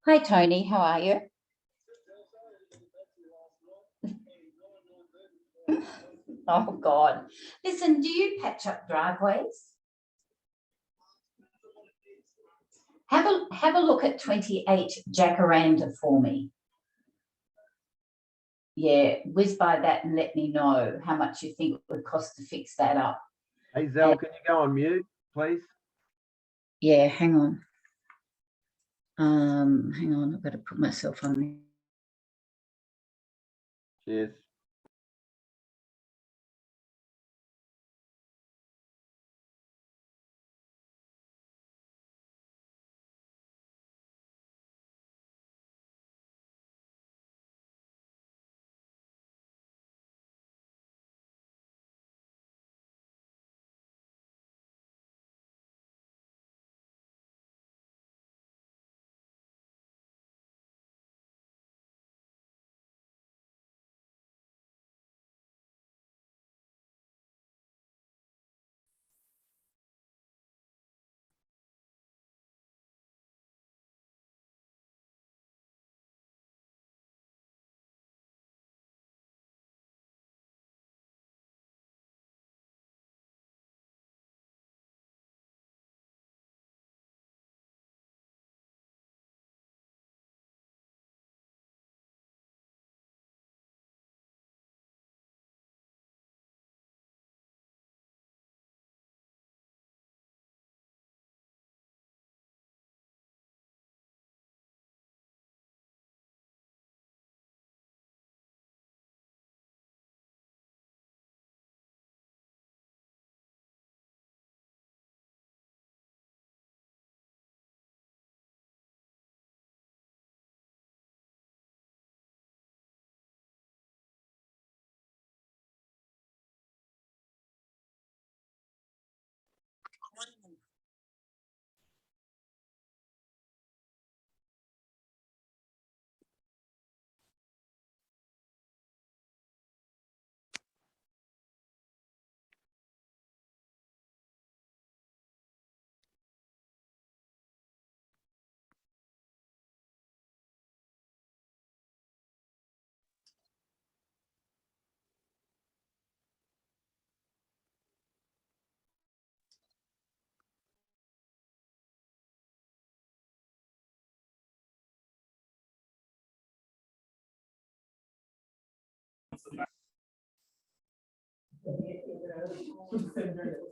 Hi, Tony. How are you? Oh, God. Listen, do you patch up driveways? Have a look at 28 Jacaranda for me. Yeah, whiz by that and let me know how much you think it would cost to fix that up. Hey, Zell, can you go on mute, please? Yeah, hang on. Hang on, I've got to put myself on there. Cheers.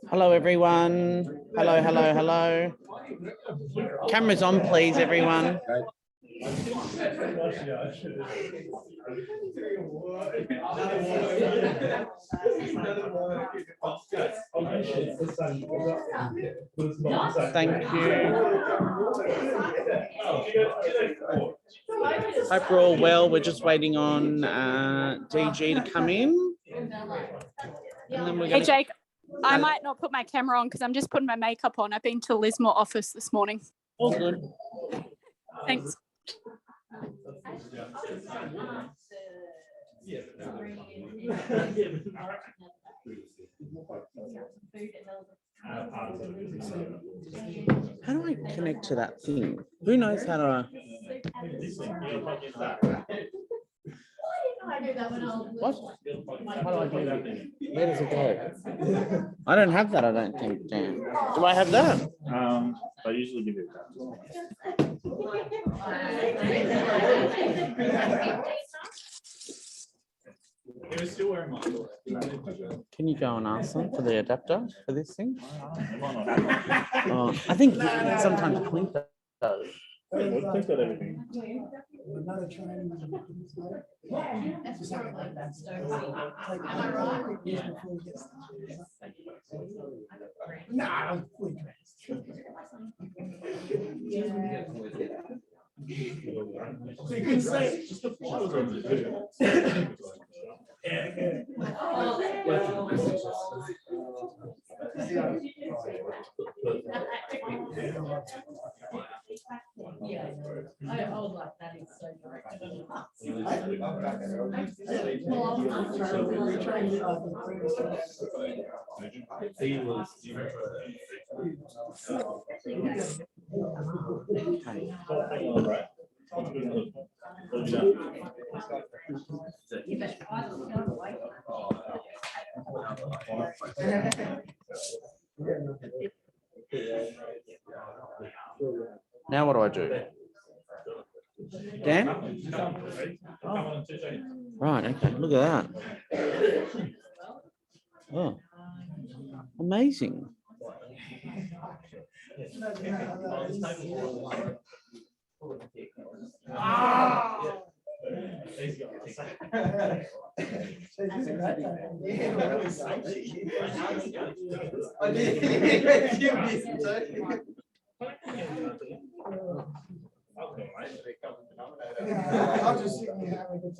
Hello, everyone. Hello, hello, hello. Cameras on, please, everyone. Thank you. Hope we're all well. We're just waiting on DG to come in. And then we're Hey, Jake, I might not put my camera on because I'm just putting my makeup on. I've been to Lismore office this morning. All good. Thanks. How do I connect to that thing? Who knows how to... What? How do I do that? Where does it go? I don't have that, I don't think, Dan. Do I have that? I usually give it that. He was still wearing mine. Can you go and ask them for the adapter for this thing? I think sometimes Clint does. We've got everything. You can say it, just the flowers on the video. I would like that. It's so He was. Now what do I do? Dan? Right, okay, look at that. Oh, amazing. I'll just sit here having a good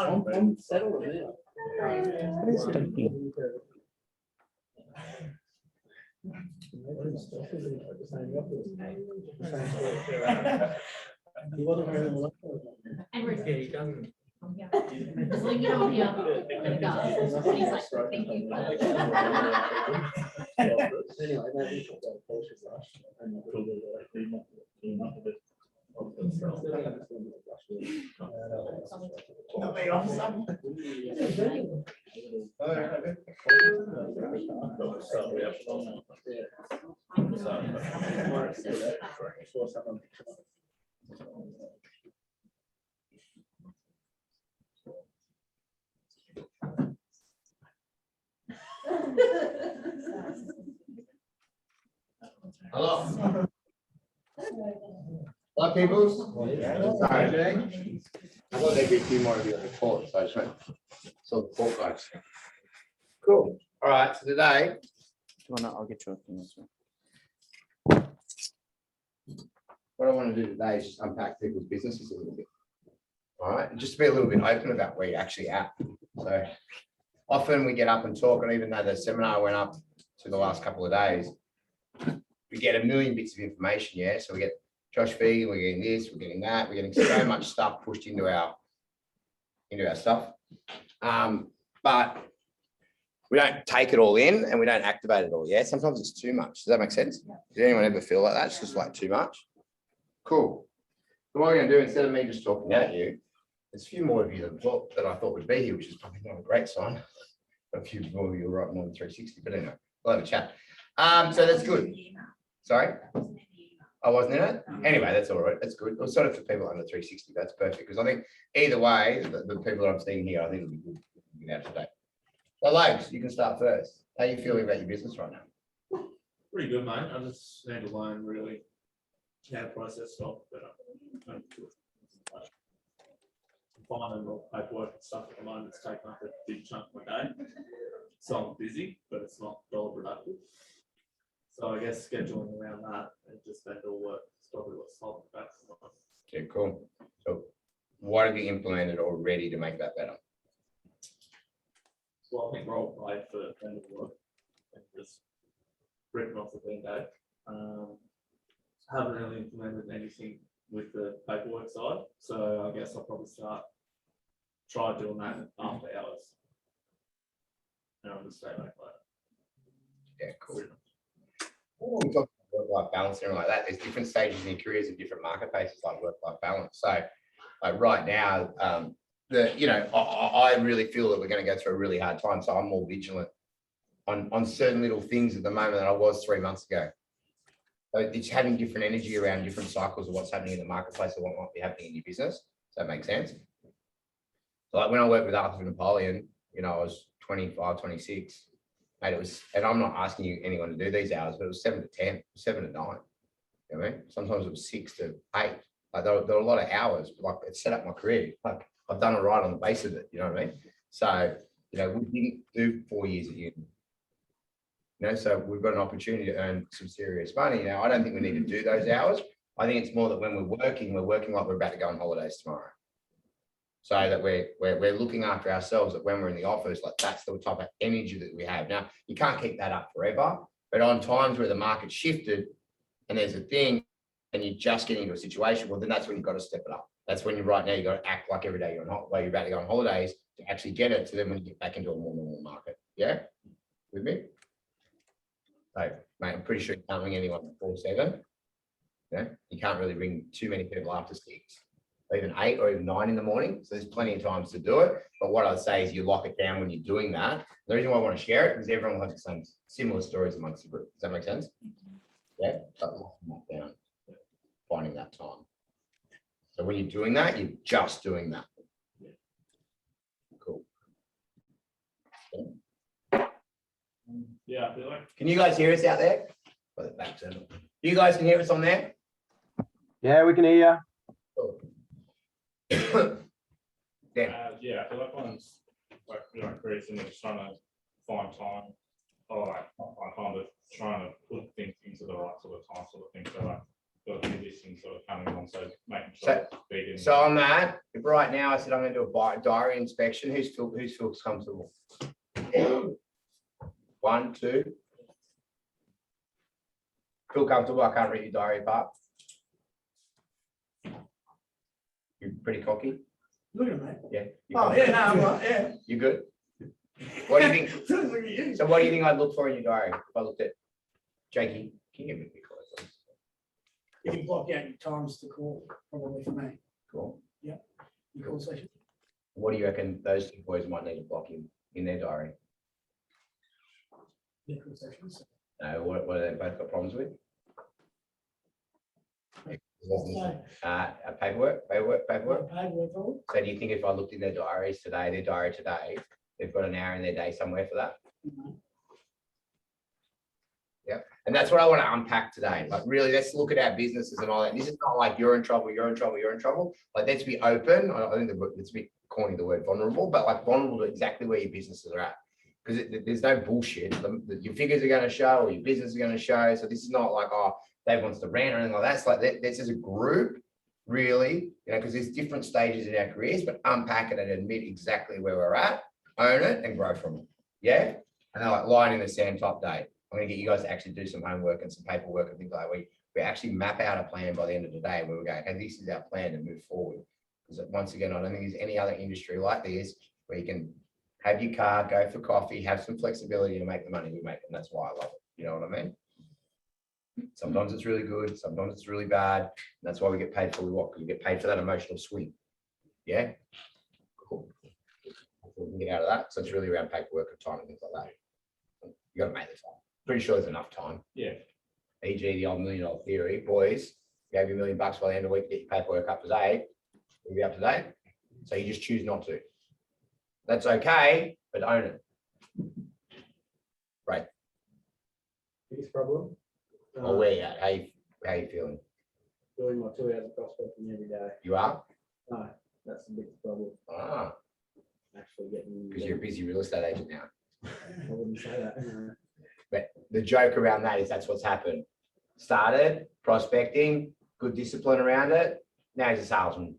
I'm settled now. What is it up here? Just leave it on him when he goes. And he's like, thank you. Hello. Hello, peoples. Sorry, Jay. I thought there'd be a few more of you on the court, so I just went, saw the court guys. Cool. All right, so today, I'll get you a thing as well. what I want to do today is just unpack people's businesses a little bit. All right, and just be a little bit open about where you're actually at. So often we get up and talk, and even though the seminar went up to the last couple of days, we get a million bits of information, yeah? So we get Josh Fegan, we're getting this, we're getting that, we're getting so much stuff pushed into our stuff. But we don't take it all in and we don't activate it all, yeah? Sometimes it's too much. Does that make sense? Did anyone ever feel like that? It's just like too much? Cool. So what we're gonna do, instead of me just talking at you, there's a few more of you that I thought would be here, which is probably not a great sign. A few more of you are right more than 360, but anyway, we'll have a chat. So that's good. Sorry? I wasn't in it? Anyway, that's all right. That's good. It was sort of for people under 360. That's perfect. Because I think either way, the people that I'm seeing here, I think it'll be good to get out today. So, Logs, you can start first. How are you feeling about your business right now? Pretty good, mate. I just need to learn really how to process stuff better. I'm finding all paperwork and stuff at the moment. It's taking up a big chunk of my day. So I'm busy, but it's not dollar productive. So I guess scheduling around that and just vendor work is probably what's holding back. Yeah, cool. So what have you implemented already to make that better? Well, I think we're all paid for vendor work and just written off the window. Haven't really implemented anything with the paperwork side. So I guess I'll probably try doing that after hours. And I'll just stay back later. Yeah, cool. When we talk about work-life balance and everything like that, there's different stages in your careers in different marketplaces like work-life balance. So like right now, I really feel that we're going to go through a really hard time. So I'm more vigilant on certain little things at the moment than I was 3 months ago. So it's having different energy around different cycles of what's happening in the marketplace and what might be happening in your business. Does that make sense? So like when I worked with Arthur Napoleon, I was 25, 26. Mate, it was, and I'm not asking anyone to do these hours, but it was 7 to 10, 7 to 9. You know what I mean? Sometimes it was 6 to 8. Like there were a lot of hours, but like it set up my career. Like I've done it right on the base of it. You know what I mean? So, we didn't do 4 years at uni. So we've got an opportunity to earn some serious money. Now, I don't think we need to do those hours. I think it's more that when we're working like we're about to go on holidays tomorrow. So that we're looking after ourselves, that when we're in the office, like that's the type of energy that we have. Now, you can't keep that up forever, but on times where the market shifted and there's a thing and you're just getting into a situation, well, then that's when you've got to step it up. That's when you're right now, you got to act like every day you're about to go on holidays to actually get it to then when you get back into a more normal market. Yeah? With me? So, mate, I'm pretty sure you can't ring anyone before 7. Yeah? You can't really ring too many people after 6. Or even 8 or even 9 in the morning. So there's plenty of times to do it. But what I'd say is you lock it down when you're doing that. The reason why I want to share it is everyone will have the same similar stories amongst the group. Does that make sense? Yeah. So locking that down, finding that time. So when you're doing that, you're just doing that. Cool. Yeah, I feel like Can you guys hear us out there? Well, the back channel. You guys can hear us on there? Yeah, we can hear you. Yeah. Yeah, I feel like one's like increasing and trying to find time, or like I kind of trying to put things into the right sort of time, sort of thing. So like got a few things sort of coming on, so making sure it's big. And So on that, if right now I said I'm going to do a diary inspection, who feels comfortable? 1, 2. Feel comfortable? I can't read your diary apart. You're pretty cocky. Look at me. Yeah. Oh, yeah, no, I'm right, yeah. You good? What do you think? Look at you. So what do you think I'd look for in your diary if I looked at Jakey? Can you give me a bit closer? You can block out your times to call, probably for me. Cool. Your call session. What do you reckon those 2 boys might need to block in their diary? Your call sessions. No, what have they both got problems with? Paperwork. Paperwork. So do you think if I looked in their diary today, they've got an hour in their day somewhere for that? Yeah. And that's what I want to unpack today. Like really, let's look at our businesses and all that. This is not like you're in trouble. Like let's be open. I think it's a bit corny, the word vulnerable, but like vulnerable to exactly where your businesses are at. Because there's no bullshit. Your figures are going to show or your business is going to show. So this is not like, oh, Dave wants to rant or anything like that. It's like this is a group, really, because there's different stages in our careers, but unpack it and admit exactly where we're at, own it and grow from it. Yeah. And then like line in the sand type day. I'm going to get you guys to actually do some homework and some paperwork and things like that. We actually map out a plan by the end of the day where we go, okay, this is our plan to move forward. Because once again, I don't think there's any other industry like this where you can have your car, go for coffee, have some flexibility to make the money we make. And that's why I love it. You know what I mean? Sometimes it's really good. Sometimes it's really bad. And that's why we get paid for what? Because we get paid for that emotional swing. Yeah. Cool. We can get out of that. So it's really around paperwork and time and things like that. You got to make the time. Pretty sure there's enough time. yeah, E.g. the old $1 million theory, boys, gave you $1 million by the end of the week to get your paperwork up to date. You'll be up to date. So you just choose not to. That's okay, but own it. Right. Biggest problem. Or where you at? How you feeling? Doing my 2 hours of prospecting every day. You are? No, that's the biggest problem. Ah, Actually getting. because you're a busy real estate agent now. I wouldn't say that. No. But the joke around that is that's what's happened. Started prospecting, good discipline around it. Now he's a salesman.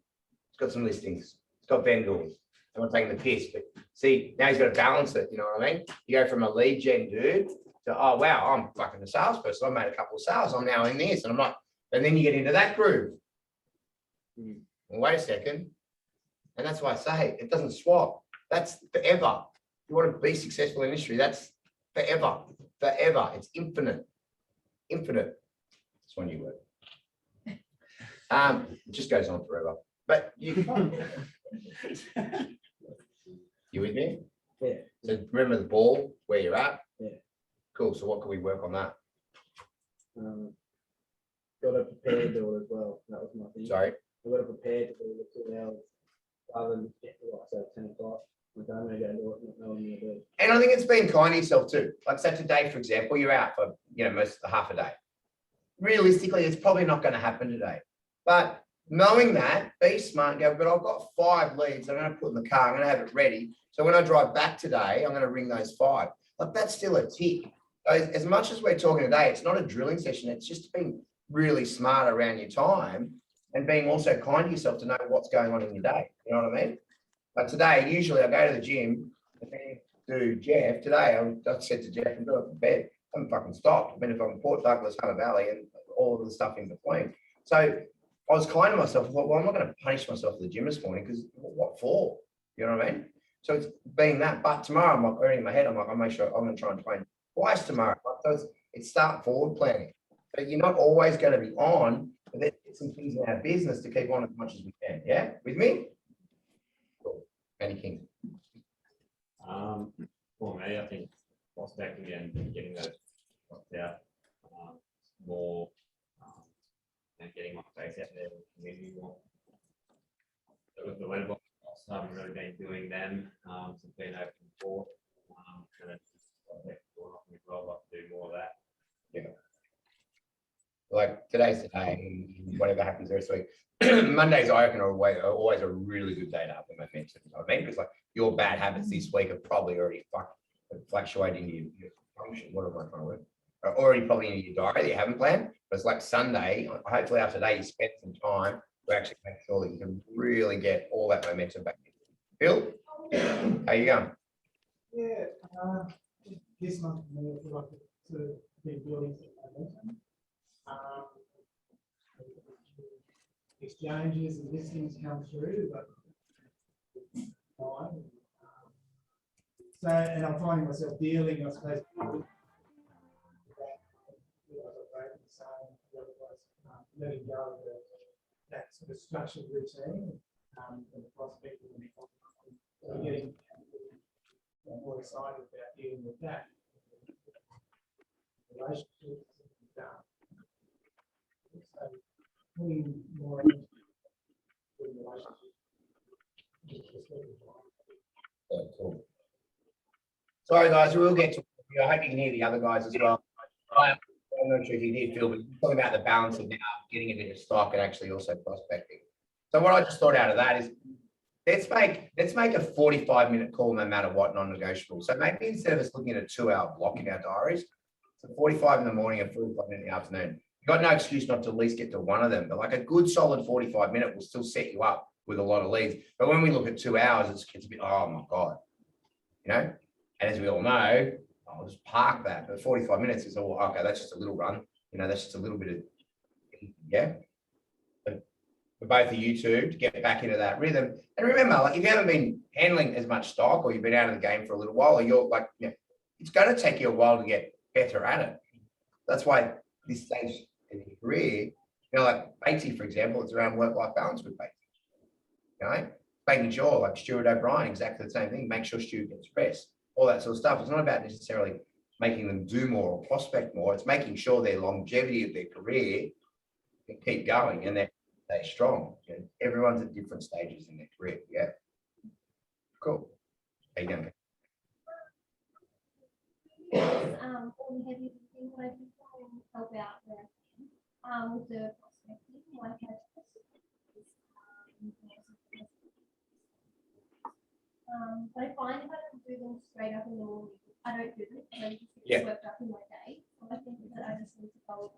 He's got some listings. He's got vendors. I'm not taking the piss, but see, now he's got to balance it. You know what I mean? You go from a lead gen dude to, oh, wow, I'm fucking a salesperson. I made a couple of sales. I'm now in this and I'm not. And then you get into that groove. Well, wait a second. And that's why I say it doesn't swap. That's forever. You want to be successful in industry, that's forever, forever. It's infinite. Infinite. That's one new word. It just goes on forever. But you with me? Yeah. So remember the ball where you're at? Yeah. Cool. So what can we work on that? Got to prepare to do it as well. That was my thing. Sorry. I've got to prepare to do the 2 hours rather than get to like say 10 o'clock. Like I'm going to go do it, not knowing you do it. And I think it's being kind to yourself too. Like say today, for example, you're out for most of the half a day. Realistically, it's probably not going to happen today. But knowing that, be smart and go, but I've got 5 leads I'm going to put in the car, I'm going to have it ready. So when I drive back today, I'm going to ring those 5. Like that's still a tick. So as much as we're talking today, it's not a drilling session, it's just being really smart around your time and being also kind to yourself to know what's going on in your day. You know what I mean? Like today, usually I go to the gym and then do Jeff. Today, I said to Jeff, I'm going to bed. I haven't fucking stopped. I've been from Port Douglas, Hunter Valley, and all of the stuff in between. So I was kind to myself. I thought, well, I'm not going to punish myself at the gym this morning because what for? You know what I mean? So it's being that. But tomorrow, I'm like, already in my head, I'm like, I'll make sure I'm going to try and train twice tomorrow. So it's start forward planning. But you're not always going to be on. But there's some things in our business to keep on as much as we can. Yeah, with me. Cool. Andy King. For me, I think prospecting and getting those shots out more and getting my face out there with the community more. So with the letterbox, I haven't really been doing them since being open before. And it's just as well, I'd like to do more of that. Yeah. Like today's the day, and whatever happens the rest of the week. Mondays, I reckon, are always a really good day to have the momentum. You know what I mean? Because like your bad habits this week are probably already fluctuating your function. What am I trying to work? Are already probably in your diary that you haven't planned. But it's like Sunday, hopefully after today, you spend some time to actually make sure that you can really get all that momentum back in. Bill, how you going? Yeah, this month, I feel like to be building some momentum. Exchanges and listings come through, but fine. So, and I'm finding myself dealing, I suppose, with letting go of that sort of structured routine and the prospect of so getting more excited about dealing with that. Relationships and so putting more into the relationship. Yeah, cool. Sorry, guys, we'll get to. I hope you can hear the other guys as well. I'm not sure if you did, Phil, but you're talking about the balance of now getting it into stock and actually also prospecting. So what I just thought out of that is let's make a 45-minute call no matter what, non-negotiable. So maybe instead of us looking at a 2-hour block in our diaries, so 45 in the morning and 45 in the afternoon. You've got no excuse not to at least get to one of them, but like a good solid 45-minute will still set you up with a lot of leads. But when we look at 2 hours, it's a bit, oh my God, you know? And as we all know, I'll just park that. But 45 minutes is all, okay, that's just a little run. You know, that's just a little bit of, yeah. But for both of you two to get back into that rhythm. And remember, like if you haven't been handling as much stock or you've been out of the game for a little while, or you're like, you know, it's going to take you a while to get better at it. That's why this stage in your career, you know, like Batesy, for example, it's around work-life balance with Batesy. You know, making sure, like Stuart O'Brien, exactly the same thing, make sure Stuart gets rest, all that sort of stuff. It's not about necessarily making them do more or prospect more. It's making sure their longevity of their career can keep going and they're strong. You know, everyone's at different stages in their career. Yeah. Cool. How you going? All the heavy lifting what I do and help out there with the prospecting, like but I find if I don't do them straight up in the morning, I don't do them. I just get swept up in my day. So I think that I just need to follow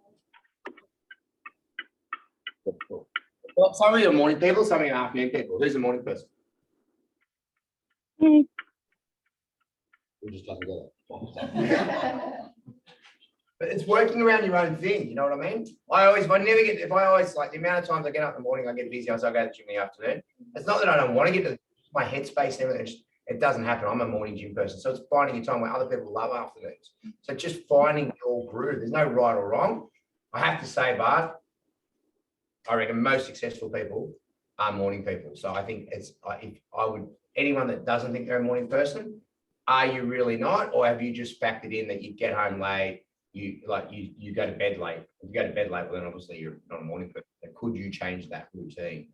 them. Cool. Well, some of you are morning people, some of you are afternoon people. Who's a morning person? Who just doesn't get it? But it's working around your own thing, you know what I mean? If I always like the amount of times I get up in the morning, I get busy, so I go to the gym in the afternoon. It's not that I don't want to get to my headspace and everything. It doesn't happen. I'm a morning gym person. So it's finding your time where other people love afternoons. So just finding your groove. There's no right or wrong. I have to say, Bart, I reckon most successful people are morning people. So I think anyone that doesn't think they're a morning person, are you really not? Or have you just factored in that you get home late, you go to bed late? If you go to bed late, well, then obviously you're not a morning person. Could you change that routine?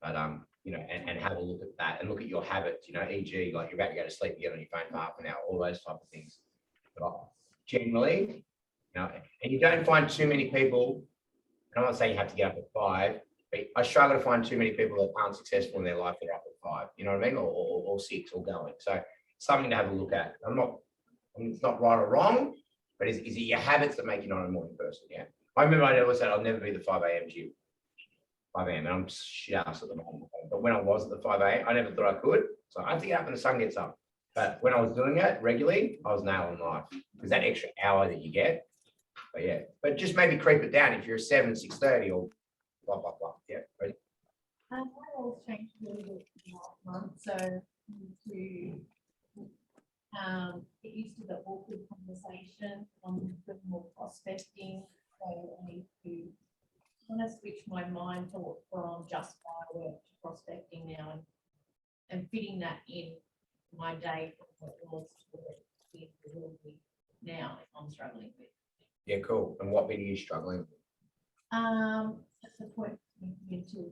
But and have a look at that and look at your habits, e.g. like you're about to go to sleep, you get on your phone for half an hour, all those type of things. But generally, and you don't find too many people, and I'm not saying you have to get up at 5, but I struggle to find too many people that aren't successful in their life that are up at 5, you know what I mean? Or 6 or going. So something to have a look at. It's not right or wrong, but is it your habits that make you not a morning person? Yeah. I remember I always said I'll never be the 5 a.m. gym. 5 a.m. and I'm shit ass at the moment. But when I was at the 5 a.m., I never thought I could. So I have to get up when the sun gets up. But when I was doing it regularly, I was nailing life because that extra hour that you get. But yeah, but just maybe creep it down if you're a 7, 6:30 or blah, blah, blah. Yeah. Right. My role's changed a little bit in the last month, so it used to be the awkward conversation, doing more prospecting, so I need to kind of switch my mind from just firework to prospecting now and fitting that in my day from what it was to what it will be now if I'm struggling with. Yeah, cool. And what bit are you struggling with? At the point into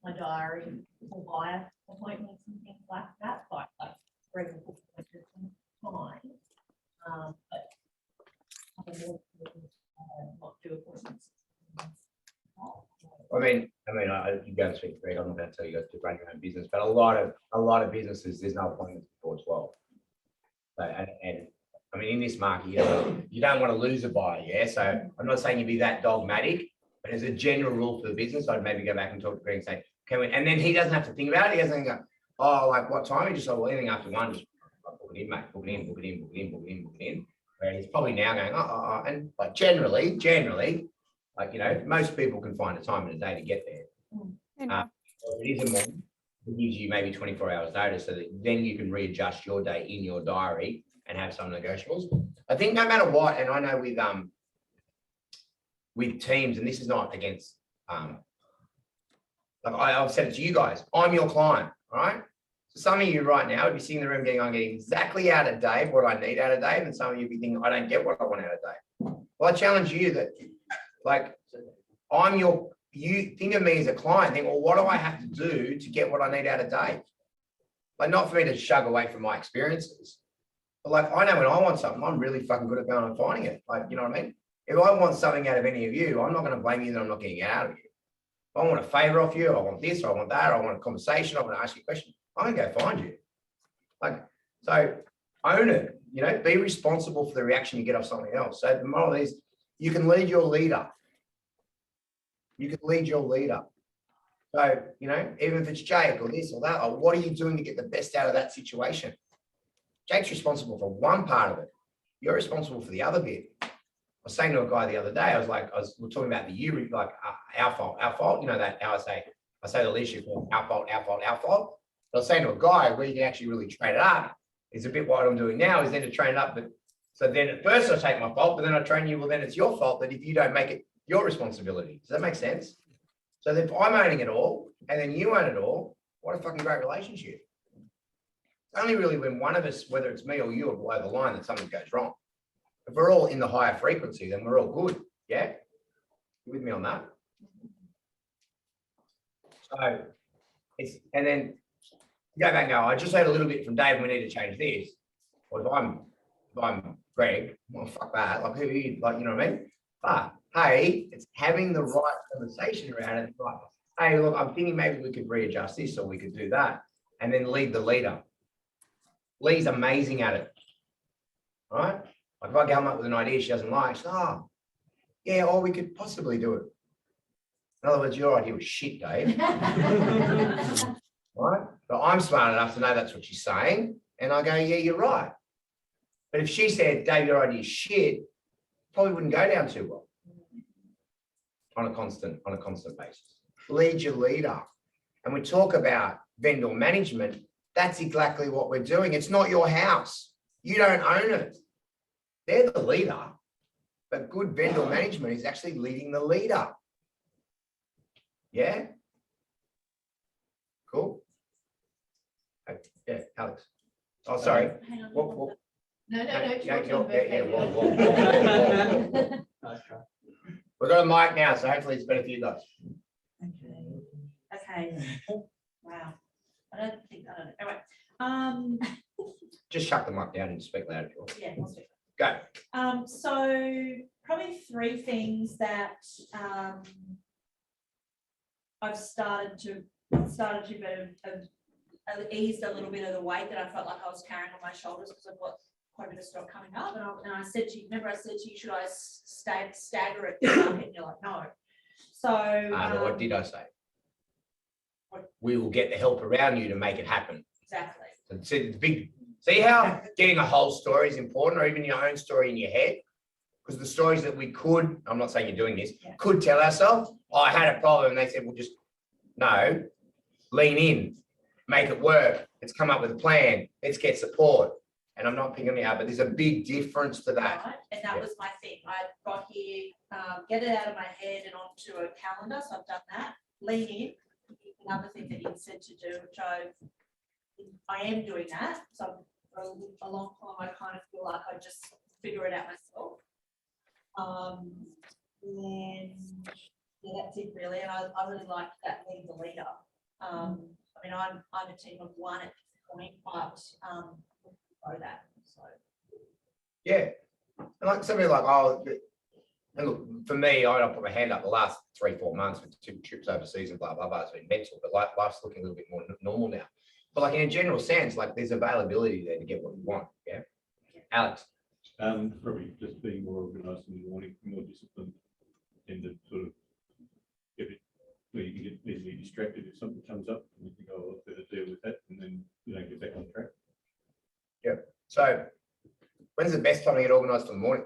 my diary for buyer appointments and things like that, like regular appointments and time. But I don't know, not do appointments. You go and speak for it. I'm not going to tell you guys to run your own business, but a lot of businesses, there's no appointments before 12. So, and in this market, you don't want to lose a buyer. Yeah. So I'm not saying you be that dogmatic, but as a general rule for the business, I'd maybe go back and talk to Greg and say, can we? And then he doesn't have to think about it. He doesn't go, oh, like what time? He just said, well, anything after 1, just book it in, mate. Book it in. Where he's probably now going, and like generally, like, most people can find a time in a day to get there. It is a morning. It gives you maybe 24 hours notice so that then you can readjust your day in your diary and have some negotiables. I think no matter what, and I know with teams, and this is not against, like I've said it to you guys, I'm your client, all right? So some of you right now would be sitting in the room getting, I'm getting exactly out of Dave what I need out of Dave, and some of you would be thinking, I don't get what I want out of Dave. Well, I challenge you that, like, you think of me as a client, think, well, what do I have to do to get what I need out of Dave? Like, not for me to shug away from my experiences, but like, I know when I want something, I'm really fucking good at going and finding it. Like, you know what I mean? If I want something out of any of you, I'm not going to blame you that I'm not getting it out of you. If I want a favor off you, I want this, or I want that, or I want a conversation, I want to ask you a question, I'm going to go find you. Like, so own it, be responsible for the reaction you get off something else. So the moral is, you can lead your leader. You can lead your leader. So, even if it's Jake or this or that, or what are you doing to get the best out of that situation? Jake's responsible for one part of it. You're responsible for the other bit. I was saying to a guy the other day, we're talking about the year, like our fault, that how I say the leadership, our fault. But I was saying to a guy where you can actually really train it up. It's a bit what I'm doing now is then to train it up. But so then at first I take my fault, but then I train you, well, then it's your fault that if you don't make it your responsibility. Does that make sense? So if I'm owning it all and then you own it all, what a fucking great relationship. It's only really when one of us, whether it's me or you, are below the line that something goes wrong. If we're all in the higher frequency, then we're all good. Yeah? You with me on that? So and then go back and go, I just heard a little bit from Dave, we need to change this. Or if I'm Greg, well, fuck that. Like, who are you? Like, you know what I mean? But hey, it's having the right conversation around it. Like, hey, look, I'm thinking maybe we could readjust this or we could do that. And then lead the leader. Lee's amazing at it. Right? Like if I come up with an idea she doesn't like, she's, yeah, or we could possibly do it. In other words, your idea was shit, Dave. Right? But I'm smart enough to know that's what she's saying. And I go, yeah, you're right. But if she said, Dave, your idea is shit, probably wouldn't go down too well on a constant basis. Lead your leader. And we talk about vendor management. That's exactly what we're doing. It's not your house. You don't own it. They're the leader, but good vendor management is actually leading the leader. Yeah. Cool. Yeah, Alex. Oh, sorry. Hang on. What- No, yeah, your turn, yeah, Becky. whoa, whoa. Nice try. We've got a mic now, so hopefully it's better for you guys. Okay. Wow. I don't know. Anyway, Just shut the mic down and speak loud if you want. yeah, I'll speak. Go. So probably three things that, I've started to eased a little bit of the weight that I felt like I was carrying on my shoulders because I've got quite a bit of stock coming up. And I said to you, remember I said to you, should I stagger it? And you're like, no. So. But what did I say? We will get the help around you to make it happen. Exactly. So see how getting a whole story is important, or even your own story in your head? Because the stories that we could, I'm not saying you're doing this, Yeah. could tell ourselves, oh, I had a problem. And they said, well, just no, lean in, make it work. Let's come up with a plan. Let's get support. And I'm not picking on you out, but there's a big difference to that. Right? And that Yeah. was my thing. I got here, get it out of my head and onto a calendar. So I've done that. Lean in. Another thing that you said to do, which I am doing that. So for a long time, I kind of feel like I just figure it out myself. And yeah, that's it really. And I really like that leading the leader. I mean, I'm a team of one at this point, but grow that. So Yeah. And like somebody like, oh, and look, for me, I don't put my hand up the last 3-4 months with 2 trips overseas and blah, blah, blah. It's been mental, but life's looking a little bit more normal now. But like in a general sense, like there's availability there to get what you want. Yeah. Alex. Probably just being more organised in the morning, more disciplined, and to sort of get it where you can get easily distracted if something comes up and you think, oh, I'll better deal with that, and then you don't get back on track. Yeah. So when's the best time to get organised for the morning?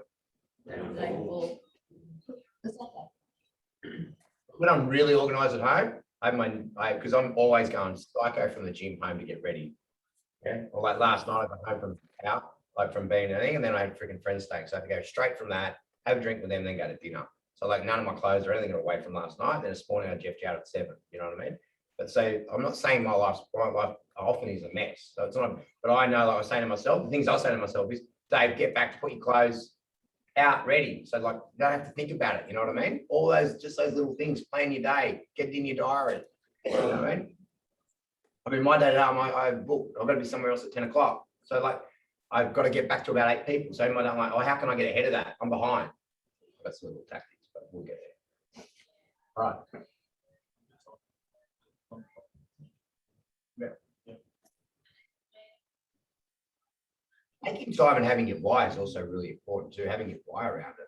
When I'm really organised at home, because I'm always going psycho from the gym home to get ready. Okay. Or like last night, I got home from out, like from being anything, and then I had freaking friends staying. So I had to go straight from that, have a drink with them, then go to dinner. So like none of my clothes or anything got away from last night. Then this morning I jeffed out at 7. You know what I mean? But so I'm not saying my life often is a mess. So it's not, but I know, like I was saying to myself, the things I say to myself is, Dave, get back to put your clothes out ready. So like, you don't have to think about it. You know what I mean? All those, just those little things, plan your day, get it in your diary. You know what I mean? I mean, my day at home, I booked, I've got to be somewhere else at 10 o'clock. So like, I've got to get back to about 8 people. So in my day, I'm like, oh, how can I get ahead of that? I'm behind. That's little tactics, but we'll get there. All right. Taking time and having your why is also really important too, having your why around it.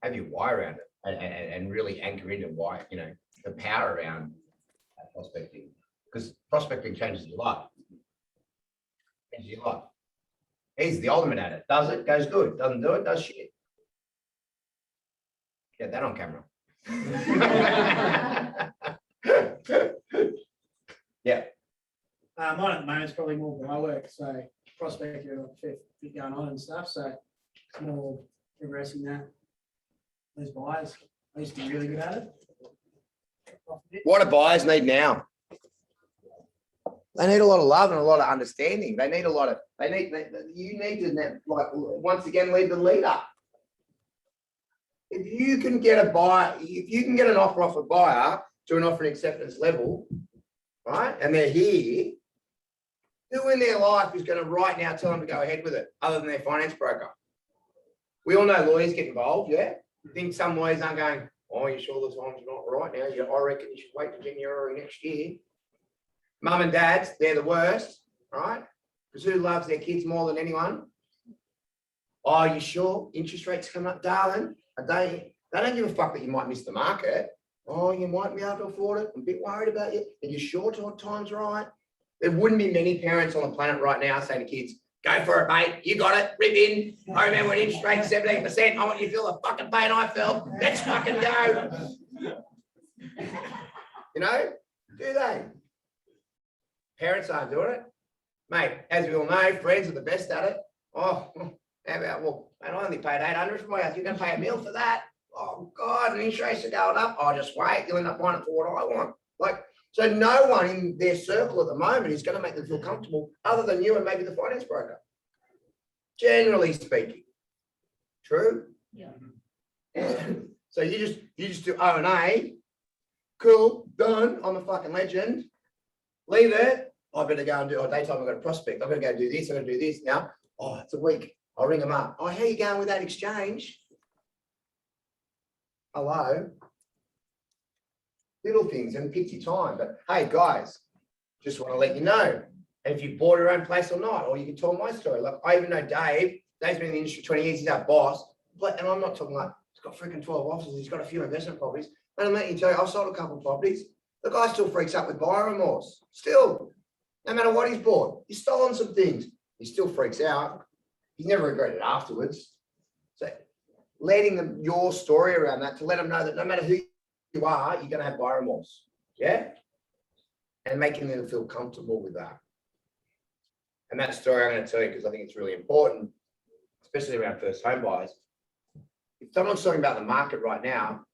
Have your why around it and really anchor into why, you know, the power around prospecting. Because prospecting changes your life. Changes your life. He's the ultimate at it. Does it, goes good. Doesn't do it, does shit. Get that on camera. Yeah. Mine at the moment is probably more my work, so prospecting, a fair bit going on and stuff, so it's more progressing that. Those buyers, I used to be really good at it. What do buyers need now? They need a lot of love and a lot of understanding. They need a lot of, you need to, like, once again, lead the leader. If you can get a buyer, if you can get an offer off a buyer to an offer and acceptance level, right, and they're here, who in their life is going to right now tell them to go ahead with it, other than their finance broker? We all know lawyers get involved, yeah? I think some lawyers aren't going, oh, you sure the time's not right now? Yeah, I reckon you should wait till January next year. Mum and dads, they're the worst, right? Because who loves their kids more than anyone? Oh, you sure? Interest rates coming up, darling. They don't give a fuck that you might miss the market. Oh, you might be able to afford it. I'm a bit worried about you. Are you sure time's right? There wouldn't be many parents on the planet right now saying to kids, Go for it, mate. You got it. Rip in. I remember when interest rate 17%. I want you to feel the fucking pain I felt. Let's fucking go. You know, do they? Parents aren't doing it. Mate, as we all know, friends are the best at it. Oh, how about, well, mate, I only paid 800 for my house. You're going to pay $1 million for that? Oh, God, and interest rates are going up. Oh, just wait. You'll end up buying it for what I want. Like, so no one in their circle at the moment is going to make them feel comfortable other than you and maybe the finance broker. Generally speaking. True? Yeah. So you just do O&A. Cool, done. I'm a fucking legend. Leave it. I better go and do, daytime I've got a prospect. I've got to go do this, I've got to do this now. Oh, it's a week. I'll ring them up. Oh, how you going with that exchange? Hello. Little things and pick your time. But hey, guys, just want to let you know. And if you bought your own place or not, or you can tell my story. Like, I even know Dave. Dave's been in the industry 20 years. He's our boss. But, and I'm not talking like, he's got freaking 12 offices. He's got a few investment properties. And I'm letting you tell you, I've sold a couple of properties. The guy still freaks out with buyer remorse. Still. No matter what he's bought, he's stolen some things. He still freaks out. He's never regretted it afterwards. So letting them your story around that to let them know that no matter who you are, you're going to have buyer remorse. Yeah? And making them feel comfortable with that. And that story I'm going to tell you because I think it's really important, especially around first home buyers. If someone's talking about the market right now,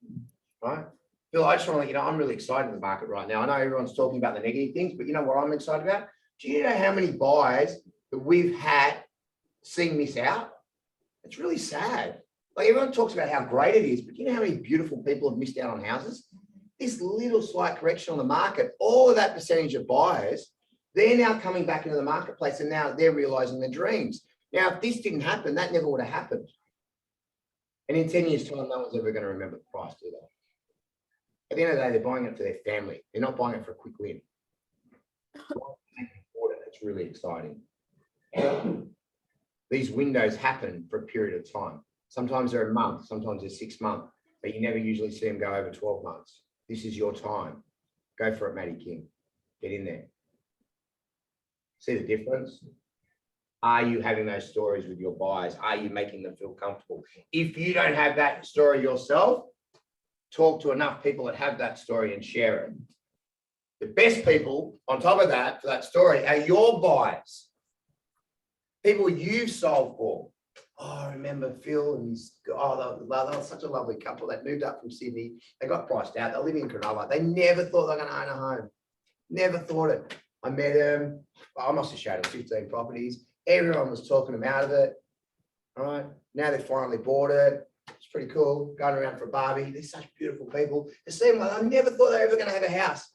right? Phil, I just want to let you know, I'm really excited in the market right now. I know everyone's talking about the negative things, but you know what I'm excited about? Do you know how many buyers that we've had seen miss out? It's really sad. Like everyone talks about how great it is, but you know how many beautiful people have missed out on houses? This little slight correction on the market, all of that percentage of buyers, they're now coming back into the marketplace and now they're realizing their dreams. Now, if this didn't happen, that never would have happened. And in 10 years' time, no one's ever going to remember the price, do they? At the end of the day, they're buying it for their family. They're not buying it for a quick win. It's really exciting. These windows happen for a period of time. Sometimes they're a month, sometimes they're 6 months, but you never usually see them go over 12 months. This is your time. Go for it, Matty King. Get in there. See the difference? Are you having those stories with your buyers? Are you making them feel comfortable? If you don't have that story yourself, talk to enough people that have that story and share it. The best people on top of that for that story are your buyers. People you've sold for. Oh, I remember Phil and his, oh, they were such a lovely couple that moved up from Sydney. They got priced out. They're living in Cronulla. They never thought they were going to own a home. Never thought it. I met them. I must have showed them 15 properties. Everyone was talking them out of it. All right. Now they finally bought it. It's pretty cool. Going around for a barbie. They're such beautiful people. They seem like I never thought they were ever going to have a house.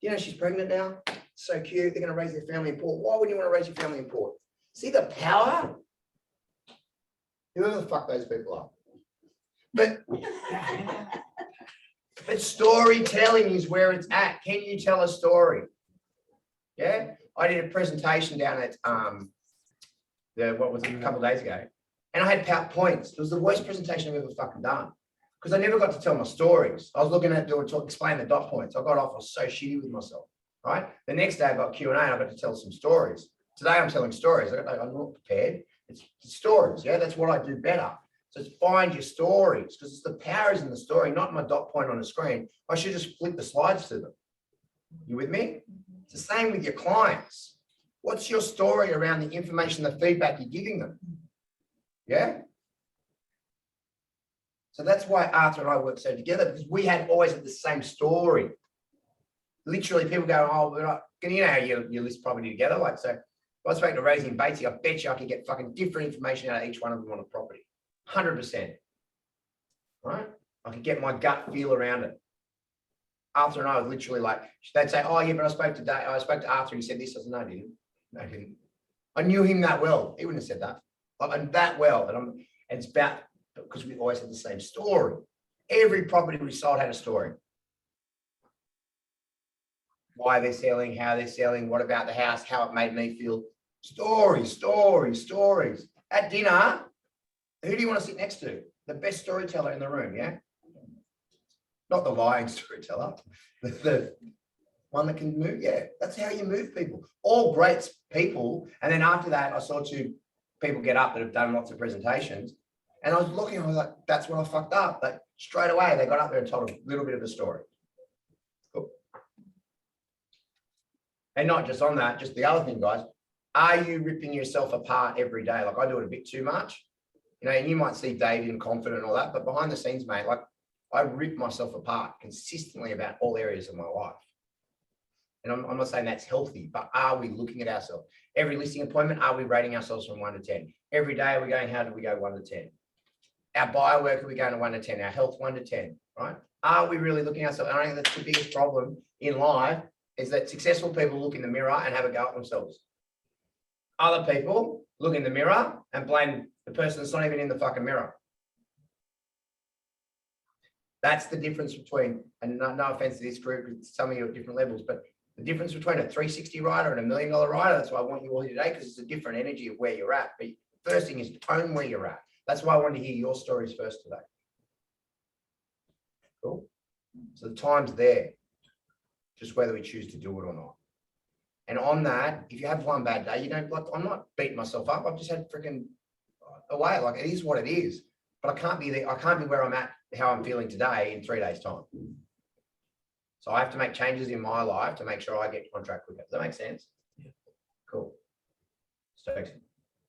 You know, she's pregnant now. So cute. They're going to raise their family in Port. Why would you want to raise your family in Port? See the power? Whoever the fuck those people are. But storytelling is where it's at. Can you tell a story? Yeah. I did a presentation down at what was it, a couple of days ago, and I had PowerPoints. It was the worst presentation I've ever fucking done because I never got to tell my stories. I was looking at explain the dot points. I got off. I was so shitty with myself. Right. The next day I got Q&A. And I got to tell some stories. Today I'm telling stories. I'm not prepared. It's stories. Yeah, that's what I do better. So it's find your stories because it's the power is in the story, not my dot point on the screen. I should just flip the slides to them. You with me? It's the same with your clients. What's your story around the information, the feedback you're giving them? Yeah. So that's why Arthur and I work so together because we had always had the same story. Literally, people go, "Oh, we're not." You know how you list property together, like so. If I spoke to Rosie and Batesy, I bet you I could get fucking different information out of each one of them on a property. 100%. Right? I could get my gut feel around it. Arthur and I was literally like, they'd say, "Oh yeah, but I spoke to Arthur, he said this." I said, "No, I didn't. No, I didn't." I knew him that well. He wouldn't have said that. I'm that well. And it's about because we always had the same story. Every property we sold had a story. Why they're selling, how they're selling, what about the house, how it made me feel. Stories, stories, stories. At dinner, who do you want to sit next to? The best storyteller in the room, yeah? Not the lying storyteller, the One that can move, yeah, that's how you move people. All great people. And then after that, I saw two people get up that have done lots of presentations. And I was looking, I was like, that's when I fucked up. Like straight away, they got up there and told a little bit of a story. Cool. And not just on that, just the other thing, guys, are you ripping yourself apart every day? Like I do it a bit too much, you know, and you might see David and confident and all that, but behind the scenes, mate, like I rip myself apart consistently about all areas of my life. And I'm not saying that's healthy, but are we looking at ourselves? Every listing appointment, are we rating ourselves from 1 to 10? Every day are we going, how do we go 1 to 10? Our buyer work, are we going to 1 to 10? Our health 1 to 10, right? Are we really looking at ourselves? And I think that's the biggest problem in life is that successful people look in the mirror and have a go at themselves. Other people look in the mirror and blame the person that's not even in the fucking mirror. That's the difference between, and no offense to this group, some of you at different levels, but the difference between a 360 rider and $1 million rider, that's why I want you all here today, because it's a different energy of where you're at. But the first thing is own where you're at. That's why I wanted to hear your stories first today. Cool. So the time's there, just whether we choose to do it or not. And on that, if you have one bad day, you don't like, I'm not beating myself up. I've just had freaking away. Like it is what it is, but I can't be there. I can't be where I'm at, how I'm feeling today in 3 days' time. So I have to make changes in my life to make sure I get contract quicker. Does that make sense? Yeah. Cool. Stokes.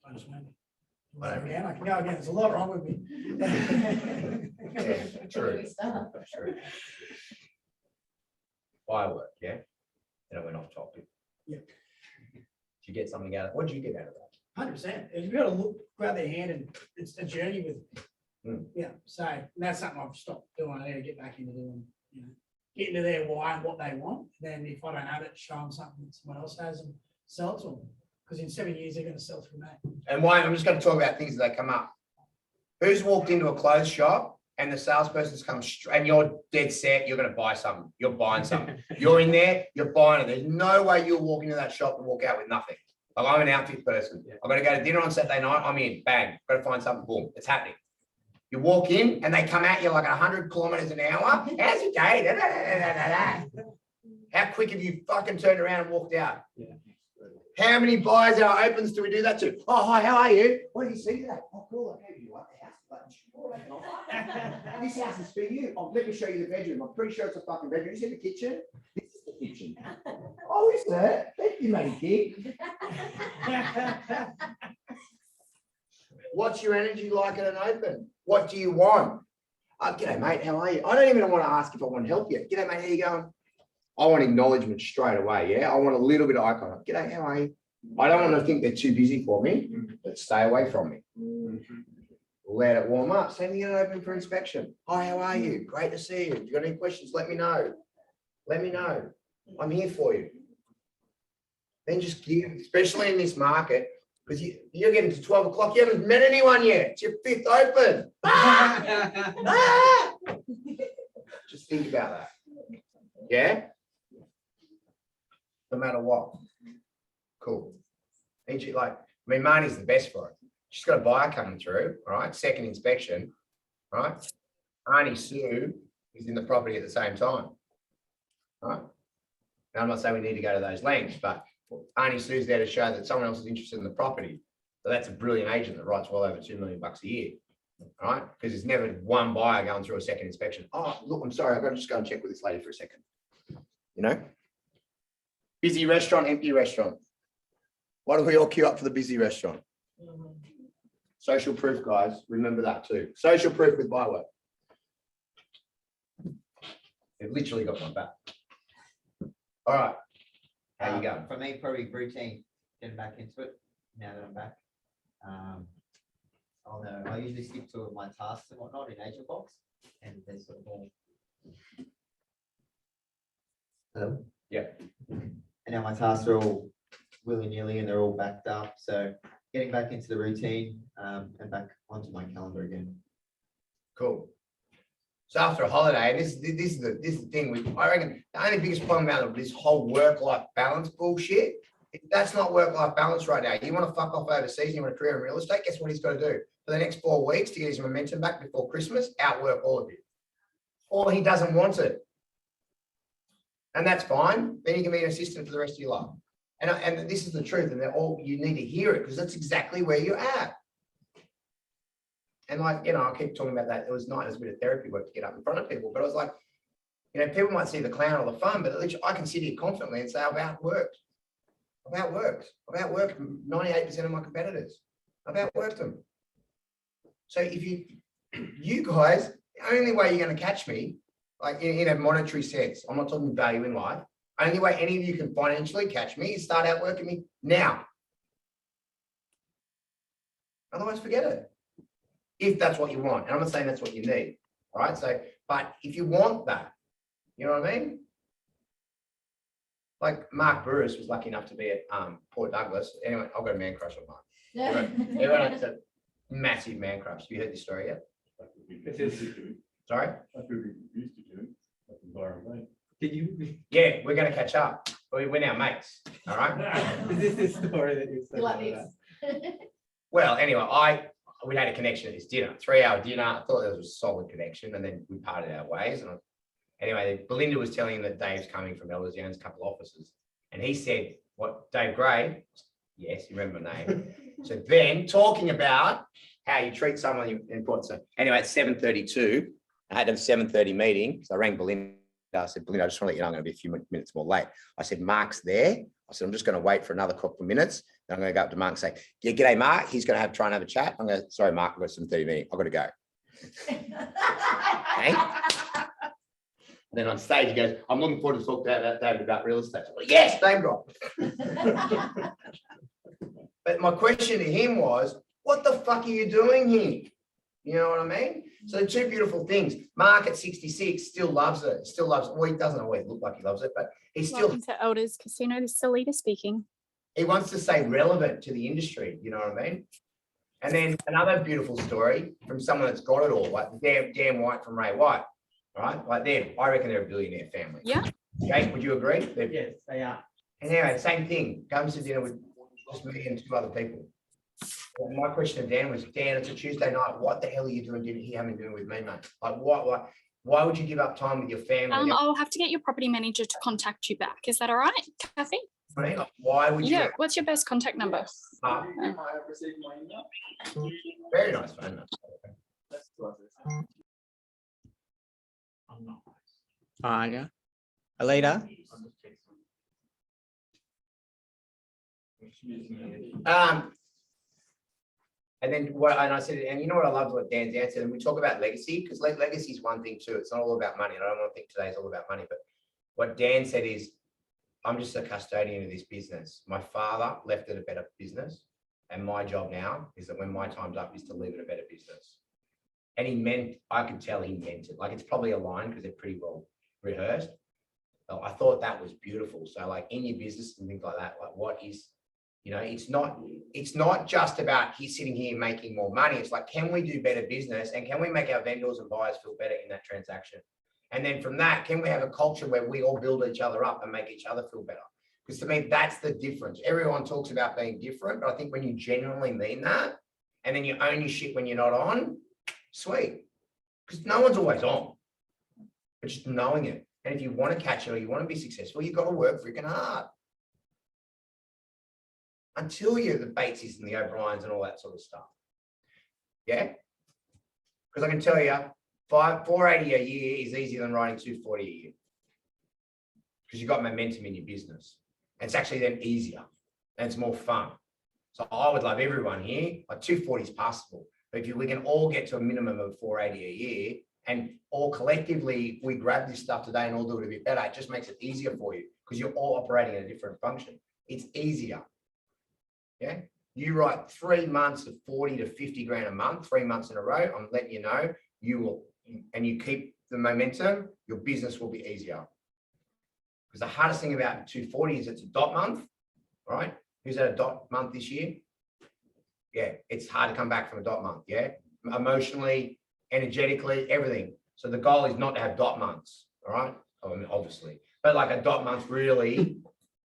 I just went. Again, I can go again. There's a lot wrong with me. Yeah, true. True. Firework, yeah. Then I went off topic. Yeah. Did you get something out of it? What did you get out of that? 100%. You've got to look, grab their hand, and it's a journey with. Yeah. So and that's something I've stopped doing. I need to get back into doing. You know, get into their why and what they want. Then if I don't have it, show them something that someone else has and sell it to them. Because in 7 years they're going to sell through that. And why? I'm just going to talk about things that come up. Who's walked into a clothes shop and the salesperson's come straight and you're dead set, you're going to buy something. You're buying something. You're in there, you're buying it. There's no way you'll walk into that shop and walk out with nothing. Like I'm an outfit person. I've got to go to dinner on Saturday night. I'm in, bang, got to find something, boom, it's happening. You walk in and they come at you like 100 kilometers an hour. How's your day? Da, da, da, da, da, da. How quick have you fucking turned around and walked out? Yeah. How many buyers or opens do we do that to? Oh, hi, how are you? What do you see today? Oh, cool. I gave you like the house. This house is for you. Oh, let me show you the bedroom. I'm pretty sure it's a fucking bedroom. You see the kitchen? This is the kitchen. Oh, is it? Thank you, matey gig. What's your energy like at an open? What do you want? G'day, mate. How are you? I don't even want to ask if I want to help you. G'day, mate. How you going? I want acknowledgement straight away. Yeah. I want a little bit of eye contact. G'day, how are you? I don't want to think they're too busy for me, but stay away from me. Let it warm up. Same thing, open for inspection. Hi, how are you? Great to see you. If you got any questions, let me know. Let me know. I'm here for you. Then just give, especially in this market, because you're getting to 12 o'clock. You haven't met anyone yet. It's your 5th open. Just think about that. Yeah. No matter what. Cool. Like, I mean, Marnie's the best for it. She's got a buyer coming through, all right? Second inspection, right? Auntie Sue is in the property at the same time, right? Now, I'm not saying we need to go to those lengths, but Auntie Sue's there to show that someone else is interested in the property. So that's a brilliant agent that writes well over $2 million a year, right? Because there's never one buyer going through a second inspection. Oh, look, I'm sorry, I've got to just go and check with this lady for a second. You know? Busy restaurant, empty restaurant. Why do we all queue up for the busy restaurant? Social proof, guys. Remember that too. Social proof with Buywork. They've literally got my back. All right. How you going? For me, probably routine, getting back into it now that I'm back. I usually stick to my tasks and whatnot in Agent Box, and there's sort of all. Hello? Yeah. And now my tasks are all willy-nilly and they're all backed up. So getting back into the routine and back onto my calendar again. Cool. So after a holiday, this is the thing. I reckon the only biggest problem about this whole work-life balance bullshit, that's not work-life balance right now. You want to fuck off overseas, you want a career in real estate, guess what he's got to do? For the next 4 weeks to get his momentum back before Christmas, outwork all of you. Or he doesn't want it. And that's fine. Then you can be an assistant for the rest of your life. And this is the truth, and they're all, you need to hear it because that's exactly where you're at. And like, you know, I keep talking about that. It was nice, it was a bit of therapy work to get up in front of people, but I was like, you know, people might see the clown or the fun, but at least I can sit here confidently and say, I've outworked. I've outworked. I've outworked 98% of my competitors. I've outworked them. So if you guys, the only way you're going to catch me, like in a monetary sense, I'm not talking value in life. Only way any of you can financially catch me is start outworking me now. Otherwise, forget it. If that's what you want. And I'm not saying that's what you need. All right. So, but if you want that, you know what I mean? Like Mark Burris was lucky enough to be at Port Douglas. Anyway, I've got a man crush on Mark. Everyone has a massive man crush. Have you heard this story yet? Sorry? Did you? Yeah, we're going to catch up. We're now mates. All right. Is this the story that you said? You like this? Well, anyway, we had a connection at this dinner, 3-hour dinner. I thought there was a solid connection, and then we parted our ways. And anyway, Belinda was telling him that Dave's coming from Elders, he owns a couple of offices, and he said, "What, Dave Gray?" Yes, you remember my name. So then, talking about how you treat someone important. So anyway, at 7:32, I had a 7:30 meeting. So I rang Belinda. I said, "Belinda, I just want to let you know I'm going to be a few minutes more late." I said, "Mark's there." I said, "I'm just going to wait for another couple of minutes. Then I'm going to go up to Mark and say, yeah, g'day, Mark. He's going to try and have a chat." I'm going, "Sorry, Mark, I've got some 30 meeting. I've got to go." Okay. And then on stage, he goes, "I'm looking forward to talk to David about real estate." I'm like, "Yes, Dave got." But my question to him was, what the fuck are you doing here? You know what I mean? So two beautiful things. Mark at 66 still loves it. Still loves it. Well, he doesn't always look like he loves it, but he's still. Welcome to Elders Casino. This is Alita speaking. He wants to stay relevant to the industry. You know what I mean? And then another beautiful story from someone that's got it all, like Dan White from Ray White. All right, like I reckon they're a billionaire family. Yeah. Jake, would you agree? Yes, they are. And anyway, same thing. Comes to dinner with just me and two other people. And my question to Dan was, "Dan, it's a Tuesday night. What the hell are you doing here having dinner with me, mate? Like, why would you give up time with your family?" I'll have to get your property manager to contact you back. Is that all right, Kathy? I mean, like, why would you? Yeah. What's your best contact number? Very nice phone number. Yeah. Alita. And then and I said, and you know what I loved what Dan's answered, and we talk about legacy, because legacy is one thing too. It's not all about money. And I don't want to think today's all about money, but what Dan said is, "I'm just a custodian of this business. My father left it a better business, and my job now is that when my time's up is to leave it a better business." And he meant, I could tell he meant it. Like, it's probably a line because they're pretty well rehearsed. But I thought that was beautiful. So like in your business and things like that, like what is, you know, it's not just about he's sitting here making more money. It's like, can we do better business, and can we make our vendors and buyers feel better in that transaction? And then from that, can we have a culture where we all build each other up and make each other feel better? Because to me, that's the difference. Everyone talks about being different, but I think when you genuinely mean that, and then you own your shit when you're not on, sweet. Because no one's always on, but just knowing it. And if you want to catch it or you want to be successful, you've got to work freaking hard. Until you're the Bateses and the O'Briens and all that sort of stuff. Yeah? Because I can tell you, 480 a year is easier than writing 240 a year. Because you've got momentum in your business. And it's actually then easier and it's more fun. So I would love everyone here, like 240 is possible. But if we can all get to a minimum of 480 a year, and all collectively we grab this stuff today and all do it a bit better, it just makes it easier for you because you're all operating in a different function. It's easier. Yeah. You write 3 months of 40 to 50 grand a month, 3 months in a row. I'm letting you know, you will, and you keep the momentum, your business will be easier. Because the hardest thing about 240 is it's a dot month, right? Who's had a dot month this year? Yeah, it's hard to come back from a dot month. Yeah. Emotionally, energetically, everything. So the goal is not to have dot months. All right. I mean, obviously, but like a dot month really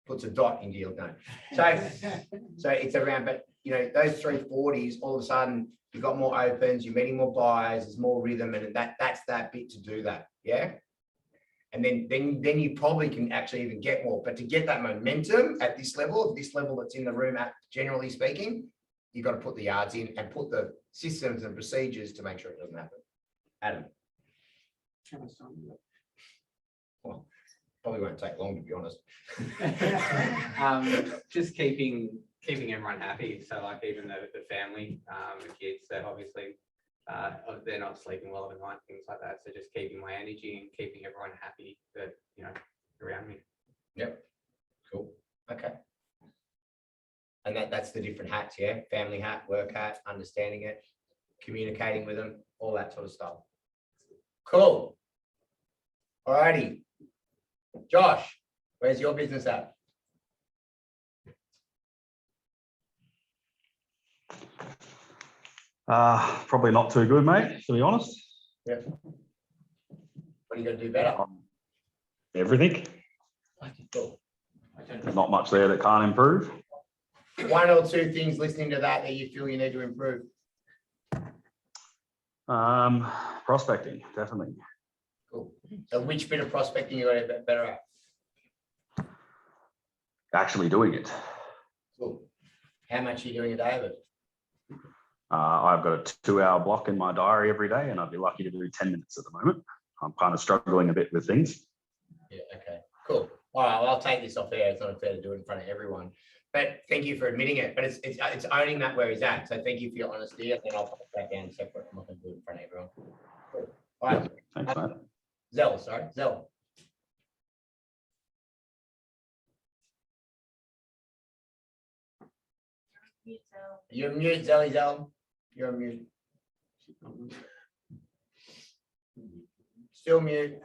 puts a dot into your name. So it's around, but you know, those 340s, all of a sudden you've got more opens, you're meeting more buyers, there's more rhythm, and that's that bit to do that. Yeah. And And then you probably can actually even get more, but to get that momentum at this level that's in the room at, generally speaking, you've got to put the yards in and put the systems and procedures to make sure it doesn't happen. Adam, well, probably won't take long, to be honest. Just keeping everyone happy. So like even the family, the kids, they're obviously, they're not sleeping well at night, things like that. So just keeping my energy and keeping everyone happy that, you know, around me. Yep, cool, okay. And that's the different hats, yeah? Family hat, work hat, understanding it, communicating with them, all that sort of stuff. Cool. Alrighty. Josh, where's your business at? Probably not too good, mate, to be honest. Yep. What are you gonna do better? Everything. Cool. There's not much there that can't improve. One or two things listening to that you feel you need to improve. Prospecting, definitely. Cool. So which bit of prospecting you got to get better at? Actually doing it. Cool. How much are you doing a day of it? I've got a 2-hour block in my diary every day, and I'd be lucky to do 10 minutes at the moment. I'm kind of struggling a bit with things. Yeah, okay, cool. All right, well, I'll take this off air. It's not fair to do it in front of everyone. But thank you for admitting it. But it's owning that where he's at. So thank you for your honesty. And then I'll put that down separate. I'm not going to do it in front of everyone. Cool. All right. Thanks, mate. Zell. You're mute, Zell. You're on mute. Still mute.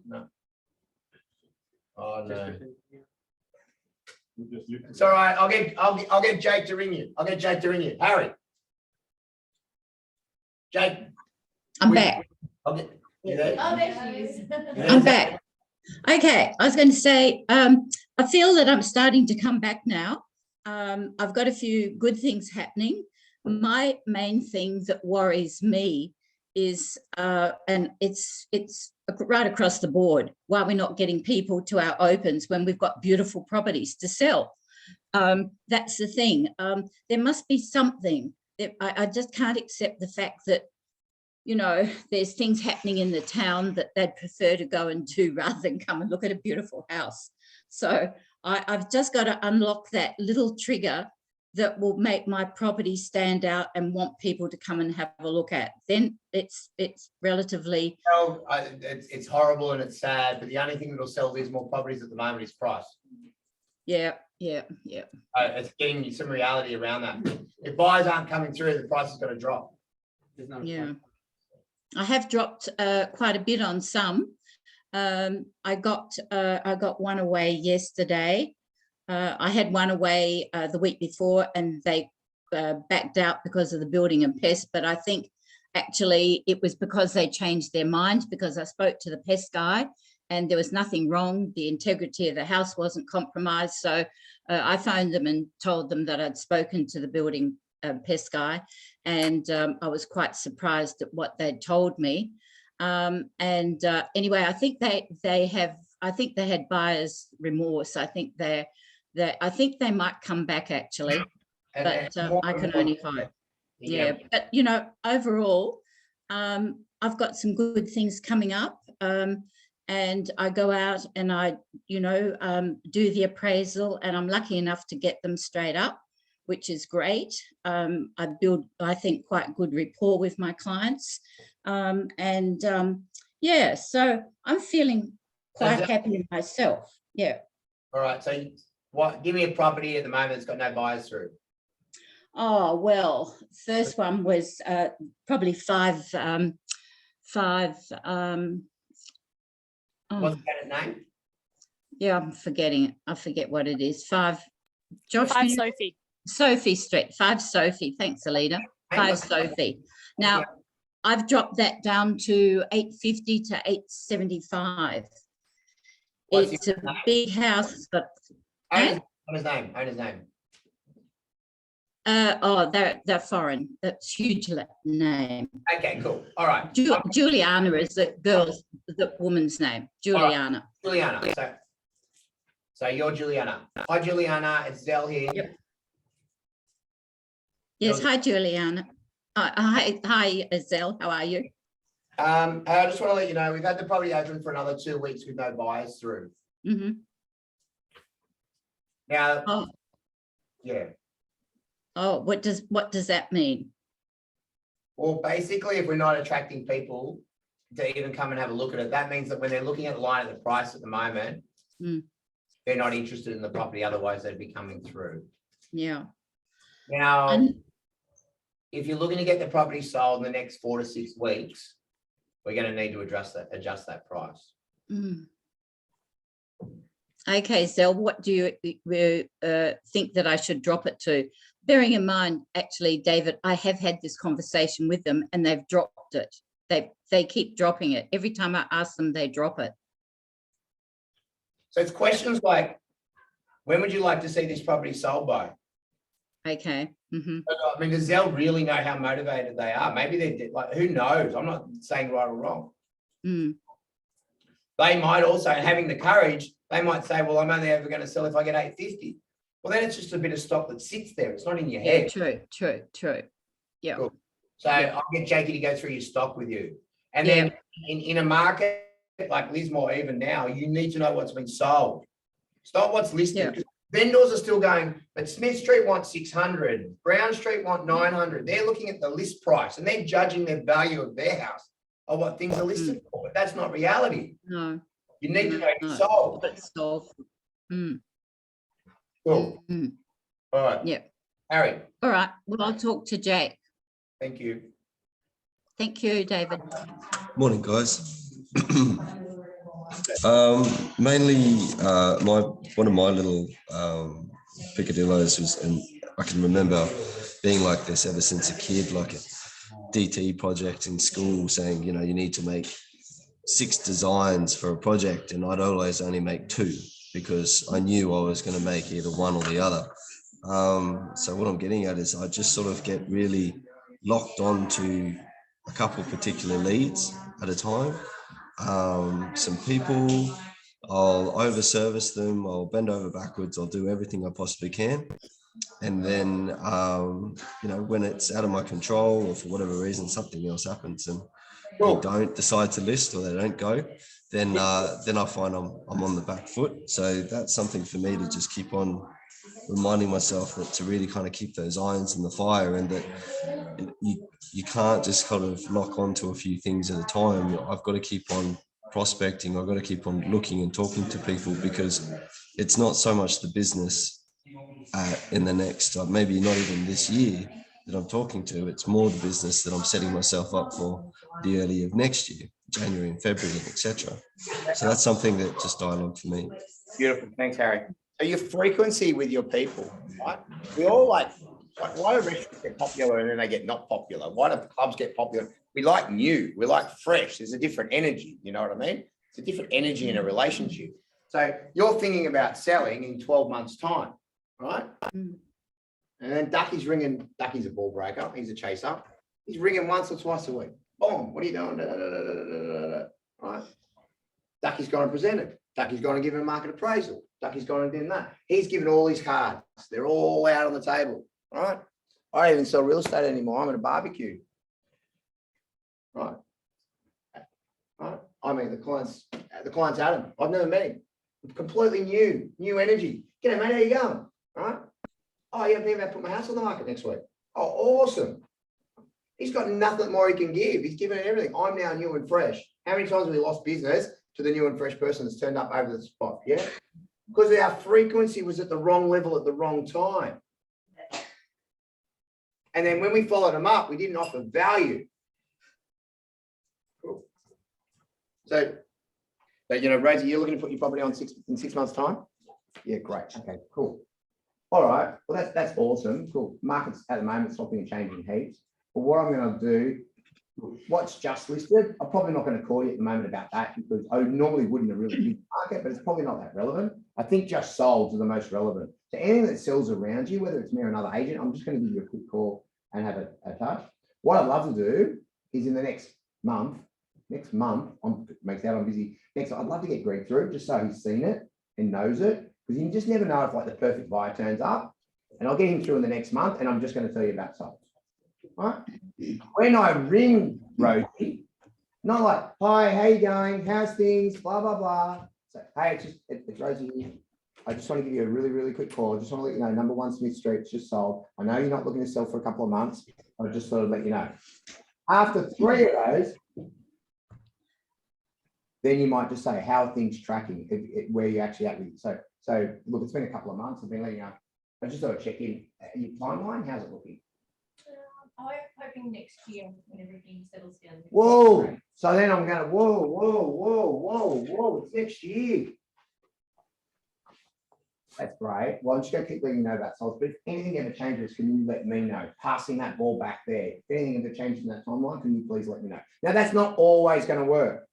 No. Oh no. It's all right. I'll get Jake to ring you. Harry. Jake. I'm back. You there? Oh, there she is. I'm back. Okay, I was going to say, I feel that I'm starting to come back now. I've got a few good things happening. My main thing that worries me is, and it's right across the board, why we're not getting people to our opens when we've got beautiful properties to sell. That's the thing. There must be something. I just can't accept the fact that, you know, there's things happening in the town that they'd prefer to go and do rather than come and look at a beautiful house. So I've just got to unlock that little trigger that will make my property stand out and want people to come and have a look at. Then it's relatively. Well, it's horrible and it's sad, but the only thing that'll sell these more properties at the moment is price. Yeah. It's getting some reality around that. If buyers aren't coming through, the price is going to drop. Yeah. I have dropped quite a bit on some. I got one away yesterday. I had one away the week before, and they backed out because of the building and pest. But I think actually it was because they changed their mind, because I spoke to the pest guy and there was nothing wrong. The integrity of the house wasn't compromised. So I phoned them and told them that I'd spoken to the building pest guy, and I was quite surprised at what they'd told me. Anyway, I think they had buyer's remorse. I think they might come back actually, but I can only hope. Yeah, but you know, overall, I've got some good things coming up, and I go out and I, you know, do the appraisal, and I'm lucky enough to get them straight up, which is great. I build, I think, quite good rapport with my clients, yeah, so I'm feeling quite happy with myself. Yeah. All right. So give me a property at the moment that's got no buyers through. Oh, well, first one was probably five. What's that name? Yeah, I'm forgetting it. I forget what it is. 5 Sophie Street. 5 Sophie. Thanks, Alida. 5 Sophie. Now, I've dropped that down to 850 to 875. It's a big house, but Owner's name. They're foreign. That's huge name. Okay, cool. All right. Juliana is the woman's name. Juliana. Juliana. So you're Juliana. Hi, Juliana. It's Zell here. Yep. Yes. Hi, Juliana. Hi, Zell. How are you? I just want to let you know we've had the property open for another 2 weeks with no buyers through. Mm-hmm. Now, yeah. Oh, what does that mean? Well, basically, if we're not attracting people to even come and have a look at it, that means that when they're looking at the line at the price at the moment, they're not interested in the property. Otherwise, they'd be coming through. Yeah. Now, if you're looking to get the property sold in the next 4 to 6 weeks, we're going to need to adjust that price. Okay, so what do you think that I should drop it to? Bearing in mind, actually, David, I have had this conversation with them and they've dropped it. They keep dropping it. Every time I ask them, they drop it. So it's questions like, when would you like to see this property sold by? Okay. Mm-hmm. I mean, does Zell really know how motivated they are? Maybe they're like, who knows? I'm not saying right or wrong. They might also, having the courage, they might say, well, I'm only ever going to sell if I get 850. Well, then it's just a bit of stock that sits there. It's not in your head. True. Yeah. Cool. So I'll get Jakey to go through your stock with you. And then in a market like Lismore, even now, you need to know what's been sold. It's not what's listed. Yeah. Vendors are still going, but Smith Street wants 600, Brown Street want 900. They're looking at the list price and they're judging their value of their house or what things are listed for, but that's not reality. No. You need to know it's sold. It's sold. Cool. All right. Yeah. Harry. All right. Well, I'll talk to Jake. Thank you. Thank you, David. Morning, guys. Mainly, one of my little picadillos was, and I can remember being like this ever since a kid, like a DT project in school, saying, you know, you need to make 6 designs for a project, and I'd always only make 2 because I knew I was going to make either one or the other. So what I'm getting at is I just sort of get really locked on to a couple of particular leads at a time. Some people, I'll over-service them, I'll bend over backwards, I'll do everything I possibly can. And then, you know, when it's out of my control or for whatever reason, something else happens and they don't decide to list or they don't go, then I find I'm on the back foot. So that's something for me to just keep on reminding myself that to really kind of keep those irons in the fire, and that you can't just kind of lock onto a few things at a time. I've got to keep on prospecting. I've got to keep on looking and talking to people, because it's not so much the business in the next, maybe not even this year that I'm talking to, it's more the business that I'm setting myself up for the early of next year, January and February, etc. So that's something that just dialogue for me. Beautiful. Thanks, Harry. So your frequency with your people, right? We all like why do restaurants get popular and then they get not popular? Why do clubs get popular? We like new, we like fresh. There's a different energy, you know what I mean? It's a different energy in a relationship. So you're thinking about selling in 12 months' time, right? And then Ducky's ringing, Ducky's a ball breaker, he's a chaser. He's ringing once or twice a week. Boom, what are you doing? Right? Ducky's gone and presented. Ducky's gone and given a market appraisal. Ducky's gone and done that. He's given all his cards. They're all out on the table, right? I don't even sell real estate anymore. I'm at a barbecue, right? Right. I mean, the client's Adam. I've never met him. Completely new energy. G'day, mate, how you going? Right? Oh, yeah, I'm thinking about putting my house on the market next week. Oh, awesome. He's got nothing more he can give. He's given it everything. I'm now new and fresh. How many times have we lost business to the new and fresh person that's turned up over the spot? Yeah. Because our frequency was at the wrong level at the wrong time. And then when we followed them up, we didn't offer value. Cool. So you know, Rosie, you're looking to put your property on in 6 months' time? Yeah, great. Okay, cool. All right. Well, that's awesome. Cool. Markets at the moment stopping and changing heaps. But what I'm going to do what's just listed, I'm probably not going to call you at the moment about that because I normally would in a really big market, but it's probably not that relevant. I think just solds are the most relevant. So anything that sells around you, whether it's me or another agent, I'm just going to give you a quick call and have a touch. What I'd love to do is in the next month, makes out I'm busy. I'd love to get Greg through just so he's seen it and knows it, because you just never know if like the perfect buyer turns up. And I'll get him through in the next month, and I'm just going to tell you about solds. All right. When I ring Rosie, not like, hi, how you going? How's things? Blah, blah, blah. So, hey, it's Rosie here. I just want to give you a really, really quick call. I just want to let you know, number 1 Smith Street's just sold. I know you're not looking to sell for a couple of months. I just thought I'd let you know. After 3 of those, then you might just say, how are things tracking? Where you actually at with it. So look, it's been a couple of months. I've been letting you know. I just thought I'd check in. Your timeline, how's it looking? I'm hoping next year when everything settles down. Whoa. So then I'm going, whoa, it's next year. That's great. Well, I'm just going to keep letting you know about solds. But if anything ever changes, can you let me know? Passing that ball back there. If anything ever changes in that timeline, can you please let me know? Now, that's not always going to work.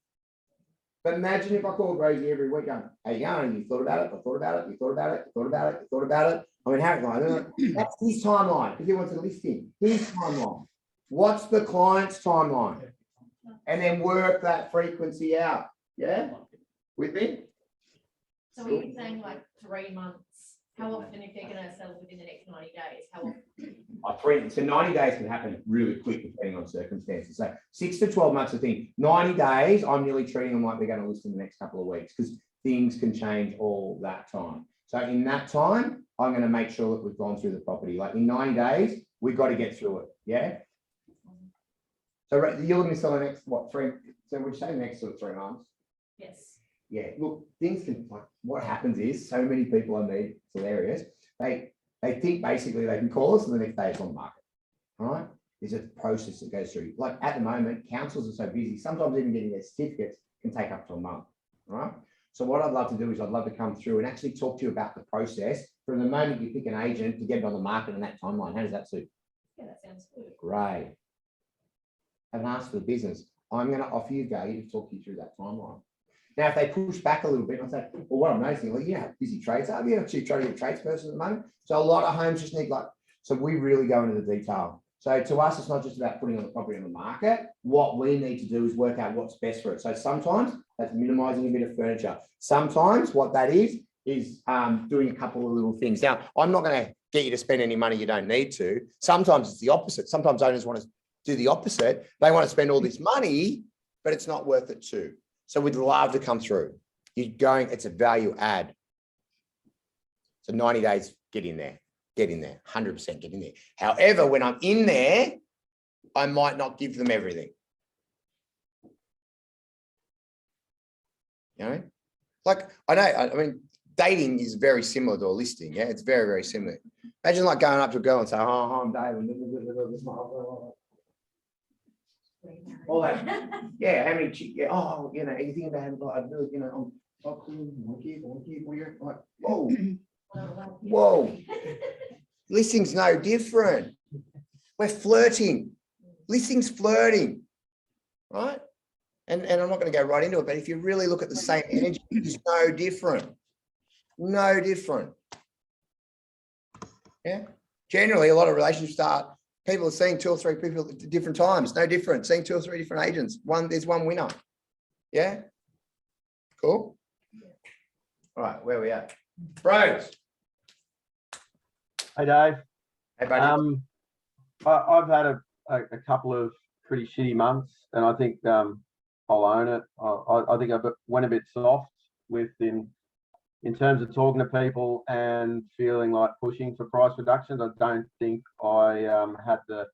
But imagine if I called Rosie every week going, hey, you thought about it? I thought about it. You thought about it. You thought about it. You thought about it. I mean, that's his timeline because he wants a listing. His timeline. What's the client's timeline? And then work that frequency out. Yeah? With me? So we're saying like 3 months. How often, if they're going to sell within the next 90 days? How often? So 90 days can happen really quick depending on circumstances. So 6 to 12 months, I think. 90 days, I'm nearly treating them like they're going to list in the next couple of weeks because things can change all that time. So in that time, I'm going to make sure that we've gone through the property. Like in 90 days, we've got to get through it. Yeah. So you're looking to sell the next, what, 3? So we're saying next sort of 3 months. Yes. Yeah, look, things can, like, what happens is so many people I meet, it's hilarious. They think basically they can call us and the next day it's on the market. All right. There's a process that goes through. Like at the moment, councils are so busy, sometimes even getting their certificates can take up to a month. All right. So what I'd love to do is I'd love to come through and actually talk to you about the process from the moment you pick an agent to get it on the market and that timeline. How does that suit? Yeah, that sounds good. Great. Haven't asked for the business. I'm going to offer you value to talk you through that timeline. Now, if they push back a little bit, I'll say, well, what I'm noticing, well, you have busy trades. Are you actually trying to get a tradesperson at the moment? So a lot of homes just need so we really go into the detail. So to us, it's not just about putting on the property on the market. What we need to do is work out what's best for it. So sometimes that's minimizing a bit of furniture. Sometimes what that is doing a couple of little things. Now, I'm not going to get you to spend any money you don't need to. Sometimes it's the opposite. Sometimes owners want to do the opposite. They want to spend all this money, but it's not worth it too. So we'd love to come through. It's a value add. So 90 days, get in there, 100% get in there. However, when I'm in there, I might not give them everything. You know, like I mean, dating is very similar to a listing. Yeah, it's very, very similar. Imagine like going up to a girl and saying, oh, I'm David. All that, yeah. How many? Yeah. Oh, you know, anything about him? Like, I really, you know, I'm like, whoa. Listing's no different. We're flirting. Listing's flirting, right? And I'm not going to go right into it, but if you really look at the same energy, it's no different. No different. Yeah. Generally, a lot of relationships start. People are seeing 2 or 3 people at different times. No different. Seeing 2 or 3 different agents. There's one winner. Yeah. Cool. All right. Where are we at? Bros. Hey, Dave. Hey, buddy. I've had a couple of pretty shitty months, and I think I'll own it. I think I went a bit soft in terms of talking to people and feeling like pushing for price reductions. I don't think I had the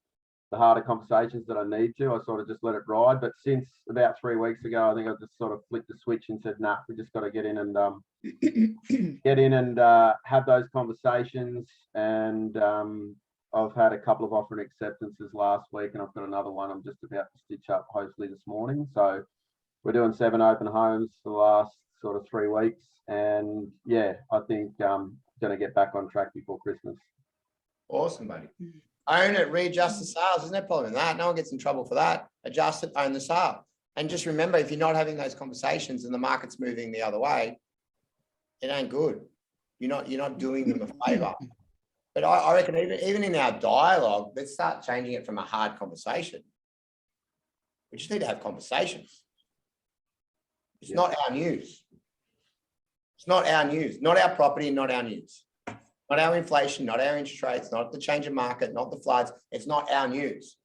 harder conversations that I need to. I sort of just let it ride. But since about 3 weeks ago, I think I just sort of flicked the switch and said, nah, we just got to get in and have those conversations. And I've had a couple of offer and acceptances last week, and I've got another one I'm just about to stitch up hopefully this morning. So we're doing 7 open homes for the last sort of 3 weeks. And yeah, I think I'm going to get back on track before Christmas. Awesome, buddy. Own it, readjust the sales. There's no problem in that. No one gets in trouble for that. adjust it, own the sale. And just remember, if you're not having those conversations and the market's moving the other way, it ain't good. You're not doing them a favor. But I reckon even in our dialogue, let's start changing it from a hard conversation. We just need to have conversations. It's not our news. It's not our news, not our property, not our news. Not our inflation, not our interest rates, not the change of market, not the floods. It's not our news.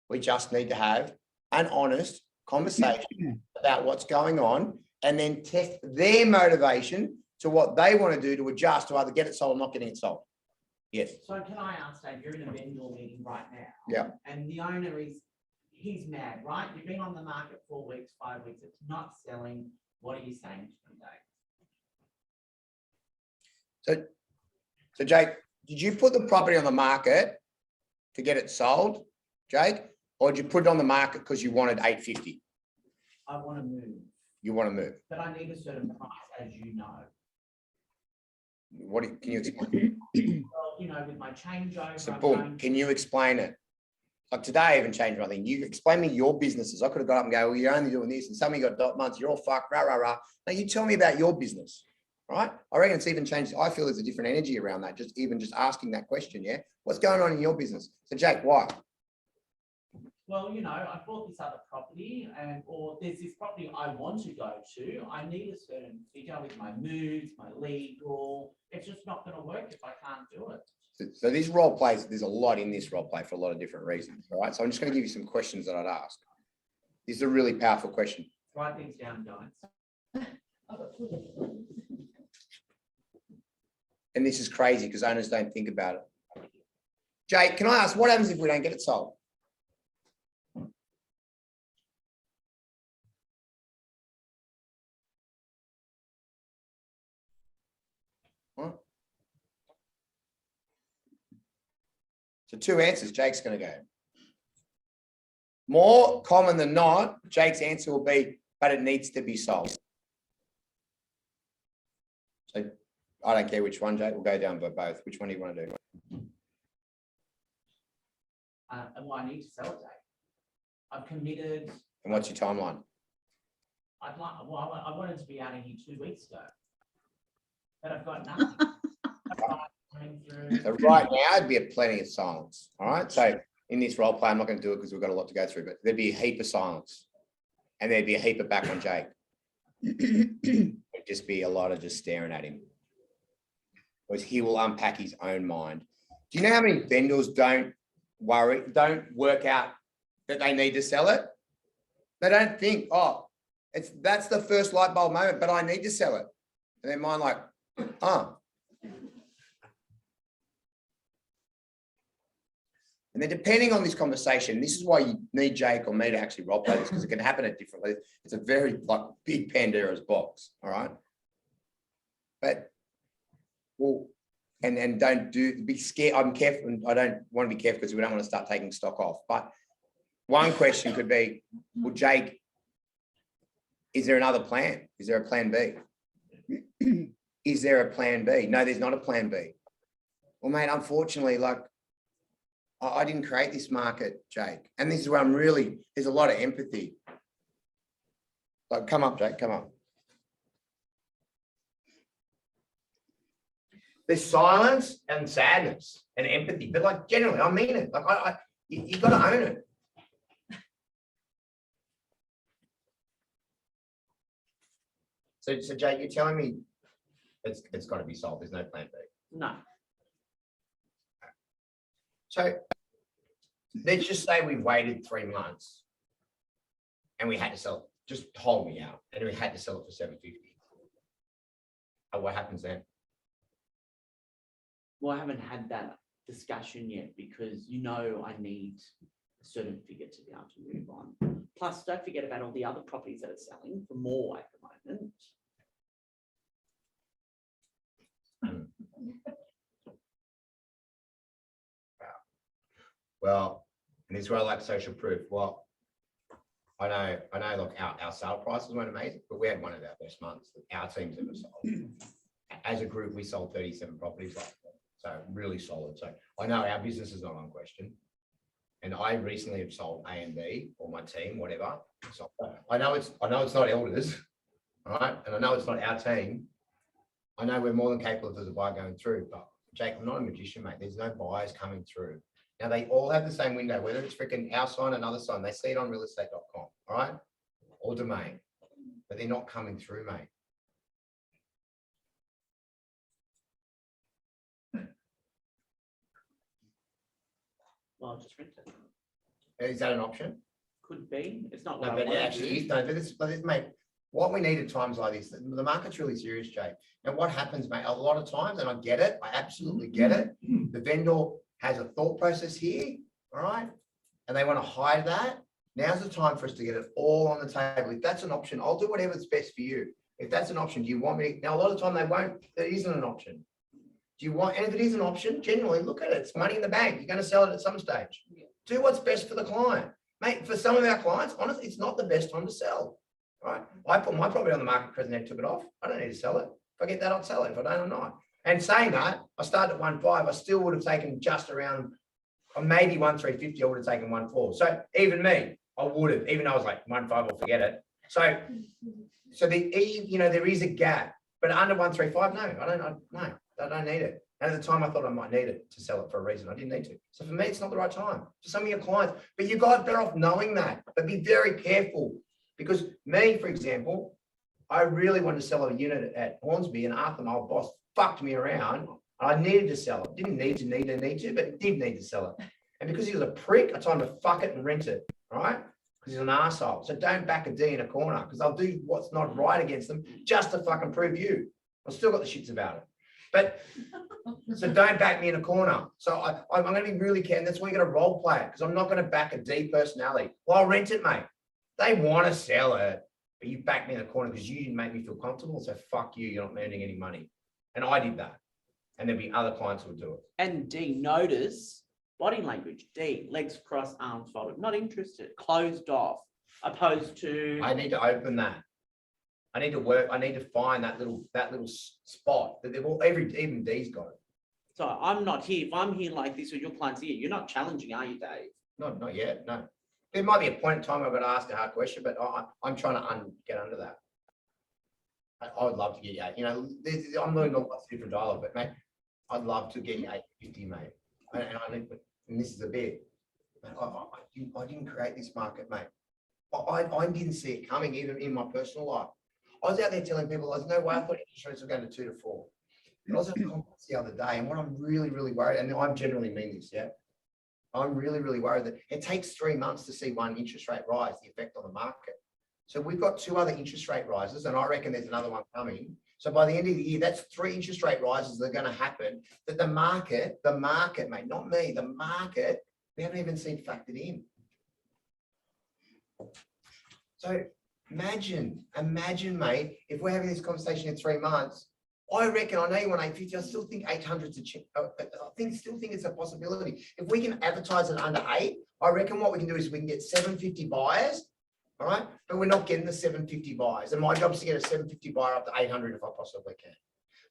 We just need to have an honest conversation about what's going on and then test their motivation to what they want to do to adjust to either get it sold or not getting it sold. Yes. So can I ask, Dave, you're in a vendor meeting right now. Yeah. And the owner he's mad, right? You've been on the market 4 weeks, 5 weeks, it's not selling. What are you saying to them, Dave? So Jake, did you put the property on the market to get it sold, Jake? Or did you put it on the market because you wanted 850? I want to move. You want to move. But I need a certain price, as you know. Can you explain? Well, with my changeover. So I'm boom, going can you explain it? Like today, I even changed my thing. You explain me your businesses. I could have got up and go, well, you're only doing this, and some of you got dot months, you're all fucked, rah, rah, rah. Now you tell me about your business, right? I reckon it's even changed. I feel there's a different energy around that, just asking that question, yeah? What's going on in your business? So Jake, why? Well, I bought this other property or there's this property I want to go to. I need a certain figure with my moves, my legal. It's just not going to work if I can't do it. So these role plays, there's a lot in this role play for a lot of different reasons, all right? So I'm just going to give you some questions that I'd ask. This is a really powerful question. Write things down, guys. And this is crazy because owners don't think about it. Jake, can I ask, what happens if we don't get it sold? So 2 answers, Jake's going to go. More common than not, Jake's answer will be, but it needs to be sold. So I don't care which one, Jake, we'll go down by both. Which one do you want to do? Well, I need to sell it, Dave. I've committed. And what's your timeline? I wanted to be out of here 2 weeks ago. But I've got nothing. So right now, it'd be a plenty of silence. All right. So in this role play, I'm not going to do it because we've got a lot to go through, but there'd be a heap of silence and there'd be a heap of back on Jake. It'd just be a lot of just staring at him. Because he will unpack his own mind. Do you know how many vendors don't work out that they need to sell it? They don't think, oh, that's the first light bulb moment, but I need to sell it. And their mind like, oh. And then depending on this conversation, this is why you need Jake or me to actually role play this because it can happen at different levels. It's a very big Pandora's box, all right? But, well, and don't be scared. I'm careful. I don't want to be careful because we don't want to start taking stock off. But one question could be, well, Jake, is there another plan? Is there a plan B? Is there a plan B? No, there's not a plan B. Well, mate, unfortunately, I didn't create this market, Jake. And this is where there's a lot of empathy. Come up, Jake, come up. There's silence and sadness and empathy, but generally, I mean it. You got to own it. So Jake, you're telling me it's got to be sold. There's no plan B. No. So let's just say we've waited 3 months and we had to sell it. Just hold me out. And we had to sell it for 750. What happens then? Well, I haven't had that discussion yet because I need a certain figure to be able to move on. Plus, don't forget about all the other properties that are selling for more at the moment. Well, and this is where I like social proof. Well, I know, look, our sale prices weren't amazing, but we had one of our best months that our teams ever sold. As a group, we sold 37 properties like that. So really solid. So I know our business is not on question. And I recently have sold A and B, or my team, whatever. So I know it's not Elders, all right? And I know it's not our team. I know we're more than capable of the buy going through, but Jake, I'm not a magician, mate. There's no buyers coming through. Now they all have the same window, whether it's freaking our sign, another sign, they see it on realestate.com, all right? Or Domain, but they're not coming through, mate. Well, I'll just rent it. Is that an option? Could be. It's not No, what I but it want to actually do. is, no, but it's, mate, what we need at times like this, the market's really serious, Jake. And what happens, mate, a lot of times, and I get it, I absolutely get it. The vendor has a thought process here, all right? And they want to hide that. Now's the time for us to get it all on the table. If that's an option, I'll do whatever's best for you. If that's an option, do you want me to, now a lot of the time they won't, there isn't an option. Do you want, and if it is an option, generally look at it, it's money in the bank. You're going to sell it at some stage. Do what's best for the client. Mate, for some of our clients, honestly, it's not the best time to sell, right? I put my property on the market, President took it off. I don't need to sell it. If I get that, I'll sell it. If I don't, I'm not. And saying that, I started at 1.5, I still would have taken just around, or maybe 1.350, I would have taken 1.4. So even me, I would have, even though I was like 1.5, I'll forget it. So there is a gap, but under 1.35, no, I don't need it. And at the time, I thought I might need it to sell it for a reason. I didn't need to. So for me, it's not the right time. For some of your clients, but you guys are better off knowing that. But be very careful, because me, for example, I really wanted to sell a unit at Hornsby, and Arthur, my old boss, fucked me around. I needed to sell it. Didn't need to, but did need to sell it. And because he was a prick, I told him to fuck it and rent it, right? Because he's an arsehole. So don't back a D in a corner, because I'll do what's not right against them just to fucking prove you. I've still got the shits about it. But so don't back me in a corner. So I'm going to be really careful. That's why you got to role play it, because I'm not going to back a D personality. Well, I'll rent it, mate. They want to sell it, but you back me in the corner because you didn't make me feel comfortable. So fuck you. You're not earning any money. And I did that. And there'll be other clients who would do it. And D, notice body language. D, legs crossed, arms folded. Not interested. Closed off. Opposed to. I need to open that. I need to work. I need to find that little spot that they've all, even D's got it. So I'm not here. If I'm here like this with your clients here, you're not challenging, are you, Dave? Not yet. No. There might be a point in time I've got to ask a hard question, but I'm trying to get under that. I would love to get you. I'm learning a lot of different dialogue, but mate, I'd love to get you 850, mate. And this is a bit. I didn't create this market, mate. I didn't see it coming even in my personal life. I was out there telling people there's no way I thought interest rates were going to 2 to 4. And I was at a conference the other day, and what I'm really, really worried, and I generally mean this, yeah. I'm really, really worried that it takes 3 months to see one interest rate rise, the effect on the market. So we've got 2 other interest rate rises, and I reckon there's another one coming. So by the end of the year, that's 3 interest rate rises that are going to happen. That the market, mate, not me, the market, we haven't even seen factored in. So imagine, mate, if we're having this conversation in 3 months, I reckon, I know you want 850, I still think 800's still think it's a possibility. If we can advertise it under 8, I reckon what we can do is we can get 750 buyers, all right? But we're not getting the 750 buyers. And my job is to get a 750 buyer up to 800 if I possibly can.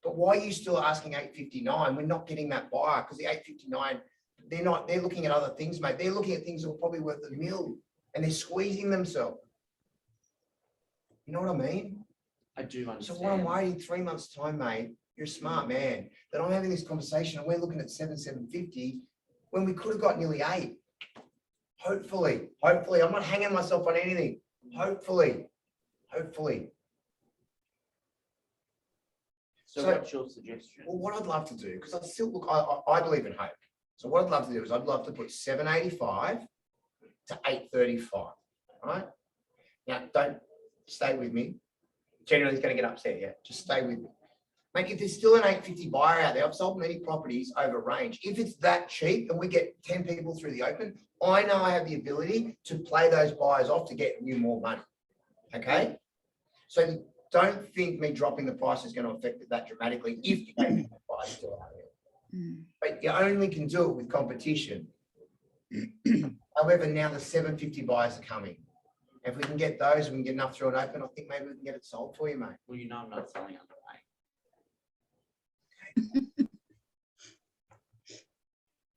But why are you still asking 859? We're not getting that buyer, because the 859, they're looking at other things, mate. They're looking at things that are probably worth $1 million, and they're squeezing themselves. You know what I mean? I do understand. So what I'm worried in 3 months' time, mate, you're a smart man, that I'm having this conversation and we're looking at 750 when we could have got nearly 8. Hopefully, I'm not hanging myself on anything. Hopefully. So what's your suggestion? Well, what I'd love to do, because I believe in hope. So what I'd love to do is I'd love to put 785 to 835, right? Now, don't stay with me. Generally, he's going to get upset, yeah? Just stay with me. Mate, if there's still an 850 buyer out there, I've sold many properties over range. If it's that cheap and we get 10 people through the open, I know I have the ability to play those buyers off to get you more money, okay? So don't think me dropping the price is going to affect that dramatically if you get that buyer still out there. But you only can do it with competition. However, now the 750 buyers are coming. If we can get those, we can get enough through an open, I think maybe we can get it sold for you, mate. Well, you know I'm not selling under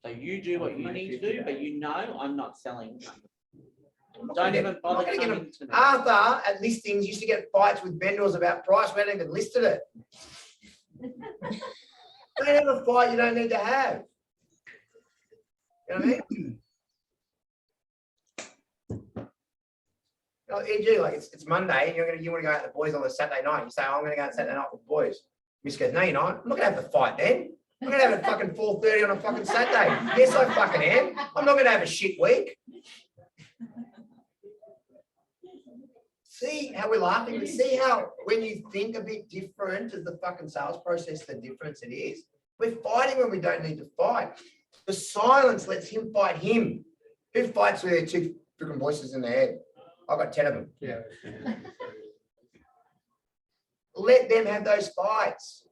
8. So you do what you need to do, but you know I'm not selling. Don't even bother I'm not gonna coming to me. Arthur at listings used to get fights with vendors about price. We hadn't even listed it. Don't have a fight you don't need to have. You know what I mean? E.g., like it's Monday and you want to go out with the boys on a Saturday night. You say, oh, I'm going to go out Saturday night with the boys. Miss goes, no, you're not. I'm not going to have the fight then. I'm going to have it fucking 4:30 on a fucking Saturday. Yes, I fucking am. I'm not going to have a shit week. See how we're laughing, but see how when you think a bit different as the fucking sales process, the difference it is. We're fighting when we don't need to fight. The silence lets him fight him. Who fights with their two freaking voices in their head? I've got 10 of them. Yeah. Let them have those fights.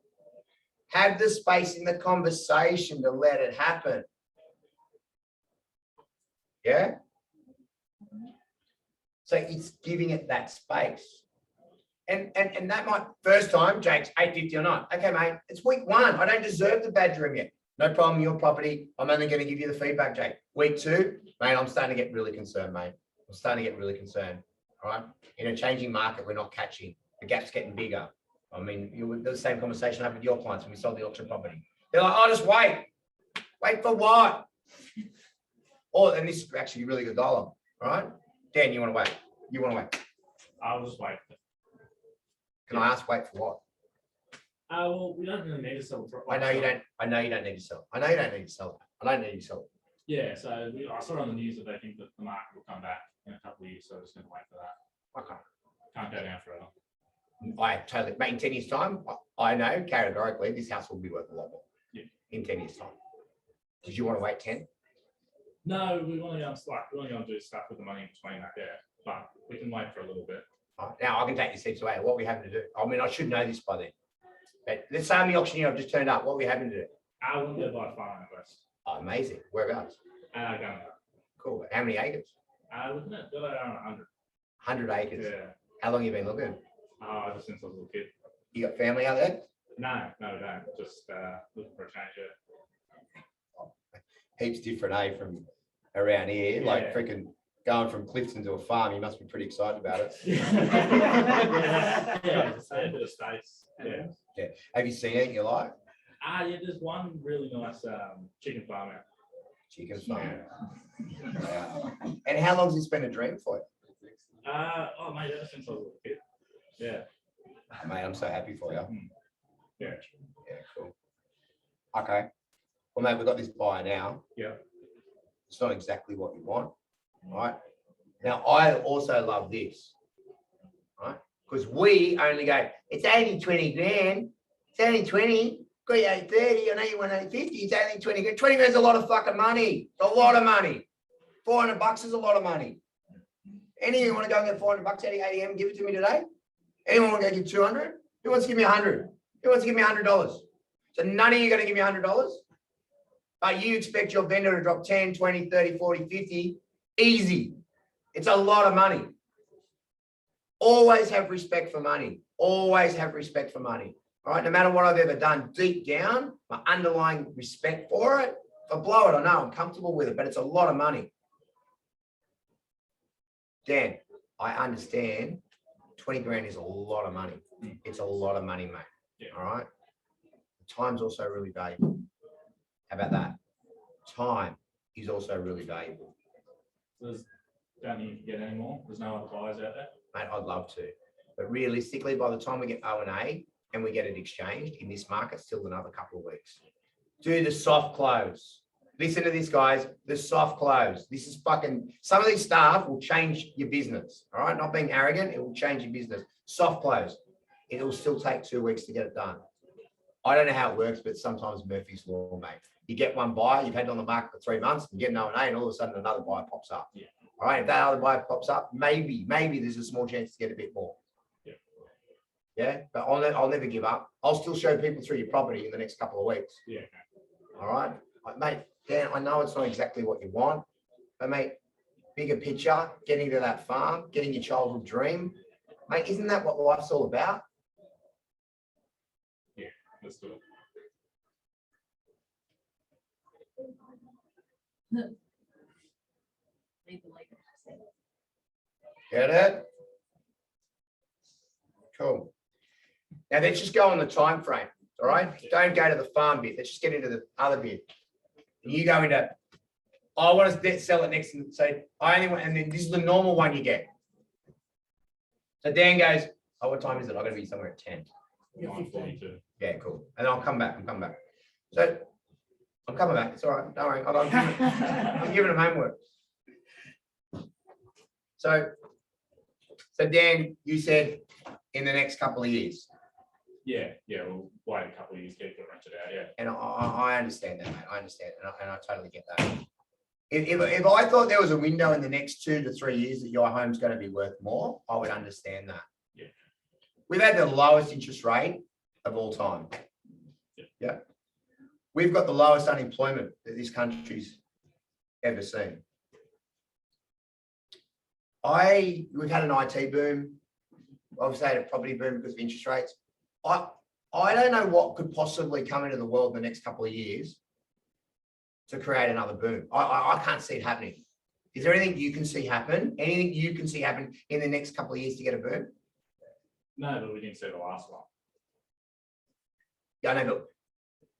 Have the space in the conversation to let it happen. Yeah? So it's giving it that space. And that might, first time, Jake's 850 or not. Okay, mate, it's week 1. I don't deserve to badger him yet. No problem, your property. I'm only going to give you the feedback, Jake. Week 2, mate, I'm starting to get really concerned, mate. I'm starting to get really concerned. All right. In a changing market, we're not catching. The gap's getting bigger. I mean, the same conversation I had with your clients when we sold the auction property. They're like, oh, just wait. Wait for what? Oh, and this is actually a really good dollar. All right. Dan, you want to wait? You want to wait? I'll just wait. Can I ask wait for what? Well, we don't really need to sell. I know you don't. I know you don't need to sell. I know you don't need to sell. I don't need to sell. Yeah, so I saw on the news that they think that the market will come back in a couple of years, so I'm just going to wait for that. Okay. Can't go down forever. I totally, mate, in 10 years' time, I know categorically this house will be worth a lot more. Yeah. In 10 years' time. Did you want to wait 10? No, we want to go and do stuff with the money in between that, yeah, but we can wait for a little bit. Now I can take these heaps away. What we having to do? I mean, I should know this by then. But let's say I'm the auctioneer, I've just turned up. What are we having to do? I want to buy a farm at West. Oh, amazing. Whereabouts? Gunnedah. Cool. How many acres? Looking at around 100. 100 acres. Yeah. How long have you been looking? Ever since I was a little kid. You got family out there? No, we don't. Just looking for a change. Heaps different, eh, from around here. Like Yeah. freaking going from Clifton to a farm. You must be pretty excited about it. Yeah, just a bit of space. Yeah. Yeah. Have you seen anything you like? Yeah, there's one really nice chicken farm out. Chicken farm. Yeah. And how long has this been a dream for you? Oh, mate, ever since I was a little kid. Yeah. Mate, I'm so happy for you. Yeah. Yeah, cool. Okay. Well, mate, we've got this buyer now. Yeah. It's not exactly what you want, right? Now, I also love this, right? Because we only go, it's only 20 grand. It's only 20. Got you 830. I know you want 850. It's only 20 grand. 20 grand is a lot of fucking money. It's a lot of money. $400 is a lot of money. Any of you want to go and get $400 out of ADM? Give it to me today. Anyone want to go give 200? Who wants to give me 100? Who wants to give me $100? So none of you are going to give me $100. But you expect your vendor to drop 10, 20, 30, 40, 50. Easy. It's a lot of money. Always have respect for money. Always have respect for money. All right. No matter what I've ever done, deep down, my underlying respect for it. If I blow it, I know I'm comfortable with it, but it's a lot of money. Dan, I understand 20 grand is a lot of money. It's a lot of money, mate. Yeah. All right. Time's also really valuable. How about that? Time is also really valuable. Don't need to get any more. There's no other buyers out there. Mate, I'd love to. But realistically, by the time we get O&A and we get it exchanged in this market, still another couple of weeks. Do the soft close. Listen to this, guys. The soft close. This is fucking, some of these staff will change your business. All right. Not being arrogant. It will change your business. Soft close. It will still take 2 weeks to get it done. I don't know how it works, but sometimes Murphy's Law, mate. You get one buyer, you've had it on the market for 3 months, you get an O&A, and all of a sudden another buyer pops up. Yeah. All right. If that other buyer pops up, maybe there's a small chance to get a bit more. Yeah. Yeah. But I'll never give up. I'll still show people through your property in the next couple of weeks. Yeah. All right. Mate, Dan, I know it's not exactly what you want, but mate, bigger picture, getting to that farm, getting your childhood dream, mate, isn't that what life's all about? Yeah, let's do it. Leave the legal process. Get it? Cool. Now let's just go on the time frame. All right, don't go to the farm bit. Let's just get into the other bit. And you go into, I want to sell it next to, so I only want, and then this is the normal one you get. So Dan goes, oh, what time is it? I'm gonna be somewhere at 10. 9:42. Yeah, cool. And I'll come back. So I'm coming back. It's all right. Don't worry. I'm giving them homework. So Dan, you said in the next couple of years. Yeah, we'll wait a couple of years, get it rented out, yeah. And I understand that, mate. I understand, and I totally get that. If I thought there was a window in the next 2 to 3 years that your home's going to be worth more, I would understand that. Yeah. We've had the lowest interest rate of all time. Yeah. We've got the lowest unemployment that this country's ever seen. We've had an IT boom. Obviously had a property boom because of interest rates. I don't know what could possibly come into the world in the next couple of years to create another boom. I can't see it happening. Is there anything you can see happen? Anything you can see happen in the next couple of years to get a boom? No, but we didn't see the last one. Yeah, I know, but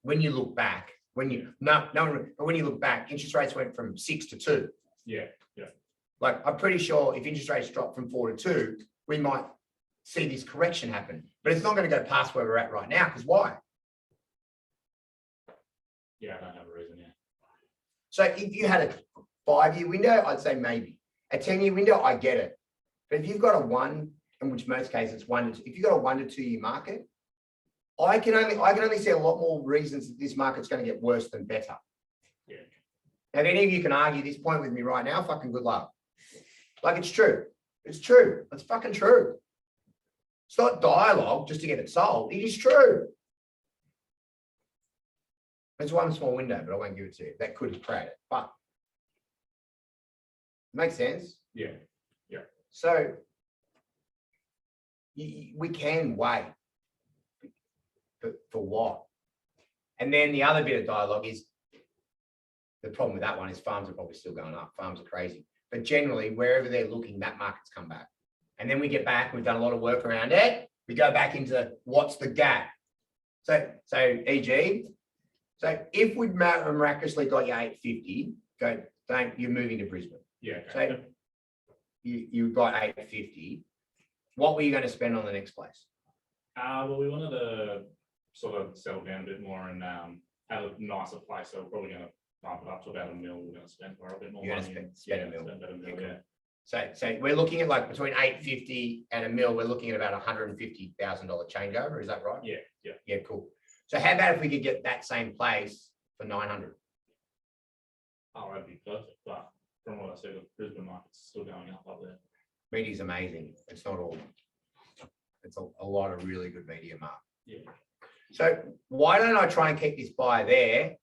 when you look back, but when you look back, interest rates went from 6 to 2. Yeah. Like, I'm pretty sure if interest rates drop from 4 to 2, we might see this correction happen. But it's not going to go past where we're at right now, because why? Yeah, I don't have a reason, yeah. So if you had a 5-year window, I'd say maybe. A 10-year window, I get it. But if you've got a 1, in which most cases it's 1 to 2, if you've got a 1 to 2 year market, I can only see a lot more reasons that this market's going to get worse than better. Yeah. Now, if any of you can argue this point with me right now, fucking good luck. Like, it's true. It's true. It's fucking true. It's not dialogue just to get it sold. It is true. There's one small window, but I won't give it to you. That could create it, but makes sense. Yeah. So we can wait for what? And then the other bit of dialogue is the problem with that one is farms are probably still going up. Farms are crazy, but generally wherever they're looking, that market's come back. And then we get back, we've done a lot of work around it. We go back into what's the gap. So e.g., so if we'd miraculously got you 850, you're moving to Brisbane. Yeah. So you got 850. What were you going to spend on the next place? Well, we wanted to sort of settle down a bit more and have a nicer place. So we're probably going to bump it up to about $1 million. We're going to spend a bit more You're money. going to spend $1 million. Spend about $1 million, yeah. So we're looking at like between 850 and $1 million, we're looking at about $150,000 changeover. Is that right? Yeah. Yeah, cool. So how about if we could get that same place for 900? Oh, that'd be perfect. But from what I see, the Brisbane market's still going up there. Media's amazing. It's not all. It's a lot of really good media, Mark. Yeah. So why don't I try and keep this buyer there?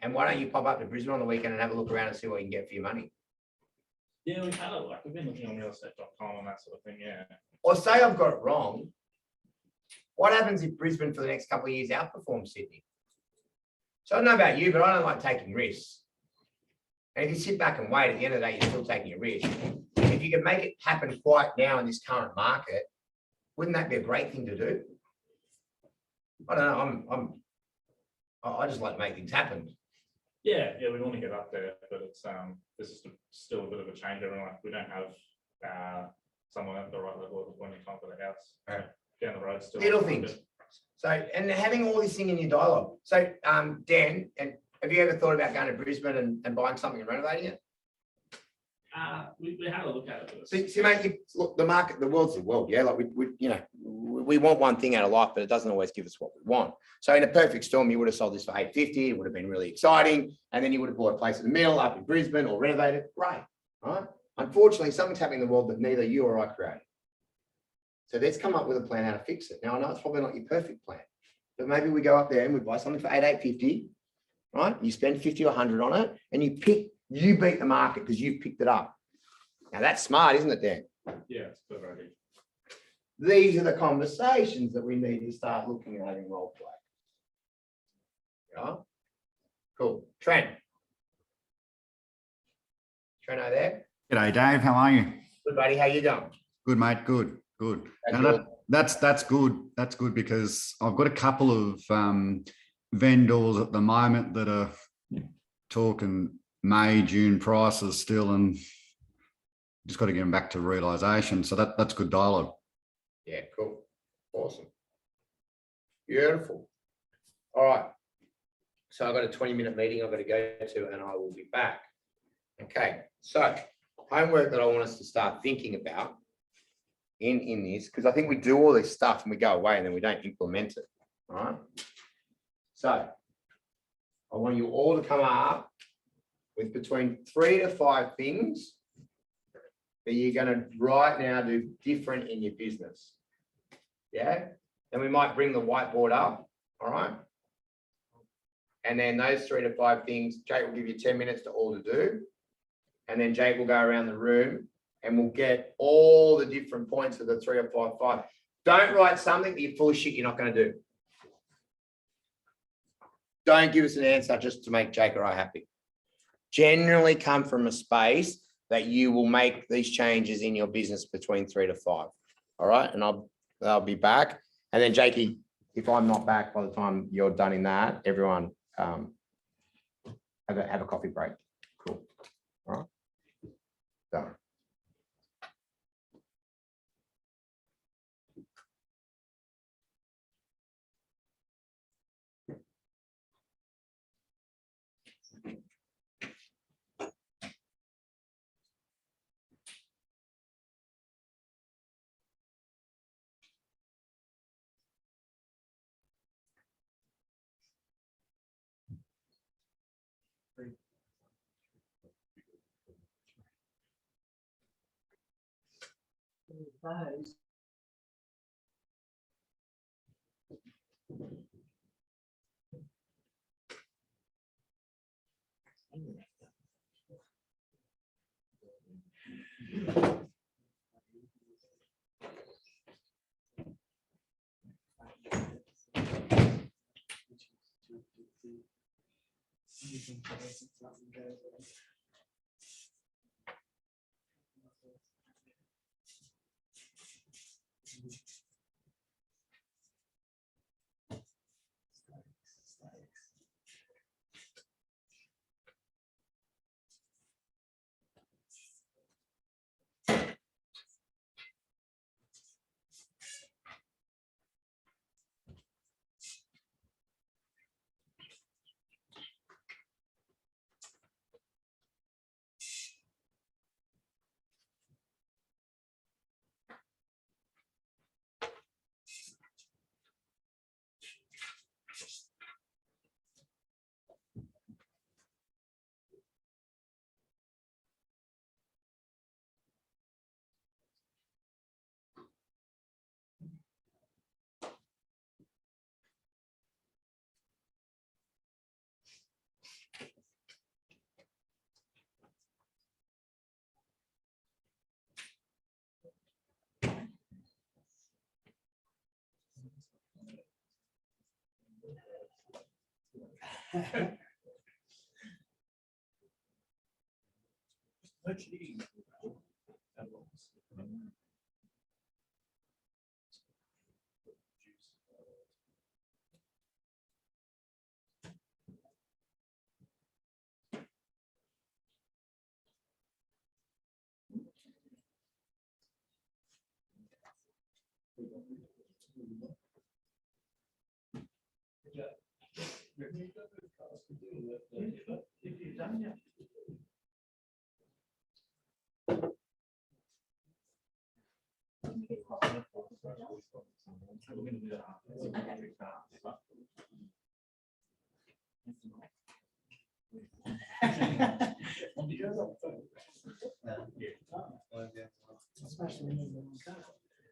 And why don't you pop up to Brisbane on the weekend and have a look around and see what you can get for your money? Yeah, we've had it. Like we've been looking on realestate.com and that sort of thing. Yeah. Or say I've got it wrong. What happens if Brisbane for the next couple of years outperforms Sydney? So I don't know about you, but I don't like taking risks. And if you sit back and wait, at the end of the day, you're still taking a risk. If you can make it happen quite now in this current market, wouldn't that be a great thing to do? I don't know. I just like to make things happen. Yeah, we want to get up there, but it's this is still a bit of a changeover. Like we don't have someone at the right level of appointing time for the house. Right. Down the road still. Little things. So, and having all this thing in your dialogue. So, Dan, and have you ever thought about going to Brisbane and buying something and renovating it? We had a look at it. See, mate, look, the market, the world's the world. Yeah, like we want one thing out of life, but it doesn't always give us what we want. So in a perfect storm, you would have sold this for 850. It would have been really exciting. And then you would have bought a place in the middle up in Brisbane or renovated. Great. Right. Unfortunately, something's happening in the world that neither you or I created. So let's come up with a plan how to fix it. Now, I know it's probably not your perfect plan, but maybe we go up there and we buy something for 850, right? You spend 50 or 100 on it and you beat the market because you've picked it up. Now that's smart, isn't it, Dan? Yeah, it's a good idea. These are the conversations that we need to start looking at having role play. Yeah. Cool. Trent. Treno there? G'day, Dave. How are you? Good, buddy. How you going? Good, mate. Good, good. That's Now good. that's good. That's good because I've got a couple of vendors at the moment that are talking May, June prices still, and just got to get them back to realisation. So that's good dialogue. Yeah, cool. Awesome. Beautiful. All right. So I've got a 20-minute meeting I've got to go to, and I will be back. Okay, so homework that I want us to start thinking about in this, because I think we do all this stuff and we go away and then we don't implement it. All right. So I want you all to come up with between 3 to 5 things that you're going to right now do different in your business. Yeah. Then we might bring the whiteboard up. All right. And then those 3 to 5 things, Jake will give you 10 minutes to all to do. And then Jake will go around the room and we'll get all the different points of the 3 or 5. Don't write something that you're full of shit you're not going to do. Don't give us an answer just to make Jake or I happy. Generally come from a space that you will make these changes in your business between 3 to 5. All right. And I'll be back. And then Jakey, if I'm not back by the time you're done in that, everyone have a coffee break. Cool. All right. Done.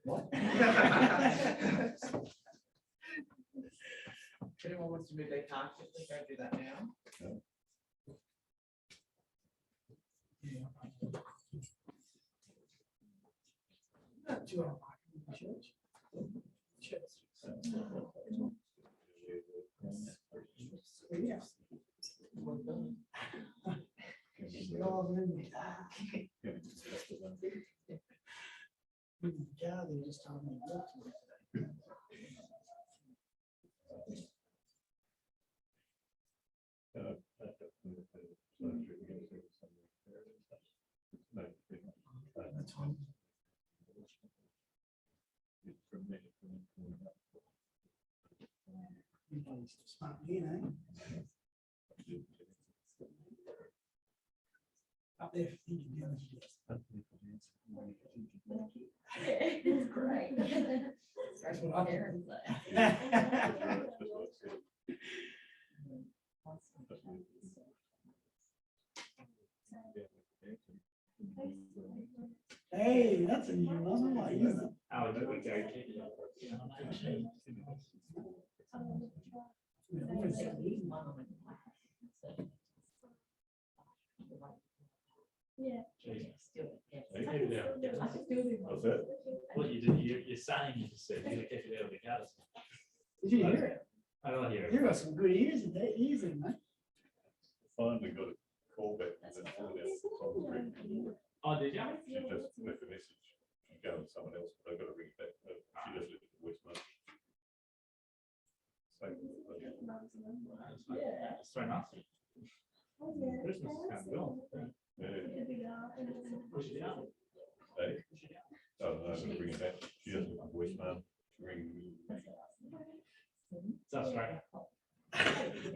What? If anyone wants to move their car, quickly go do that now. Do you want to park in the church? Yes. guys, isn't it? Ah. Yeah, they just told me what to do. That's fine. Smart, you know. Up there, thinking diligence. It's great. That's what I Aaron Hey, that's a new one. I like it. Oh, that would go. Yeah. What's that? What you did, you're saying you just said, you kept it out of the gutters. Did you hear it? I don't hear it. You got some good ears in there, mate. Finally got a call back. Oh, did you? She just left a message. She's going to someone else, but I've got to ring it back. She just left a voicemail. It's so nice. Christmas is kind of gone. Where's she down? Hey? Oh, no, I'm going to bring it back. She doesn't have a voicemail. She rings me. That's right.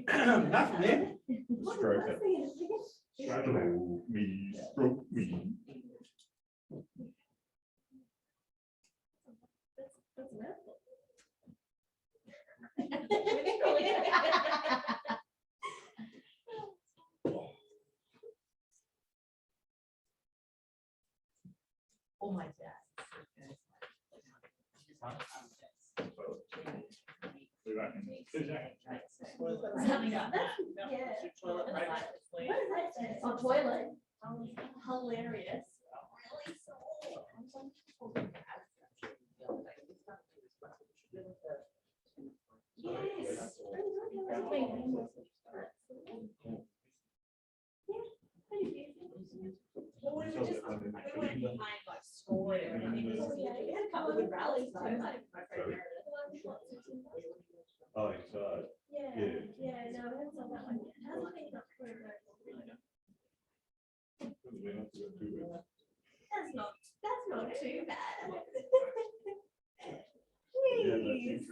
Not from there. Stroke it. Stroke me. Oh, my dad. Something like that. Toilet break. Oh, toilet. Hilarious. Yes. Well, we were just, we weren't playing like scoring or anything. We had a couple of good rallies though. My friend Meredith. Oh, inside. Yeah, no, that's not that one. Hasn't been up for a very long time. That's not too bad. Please.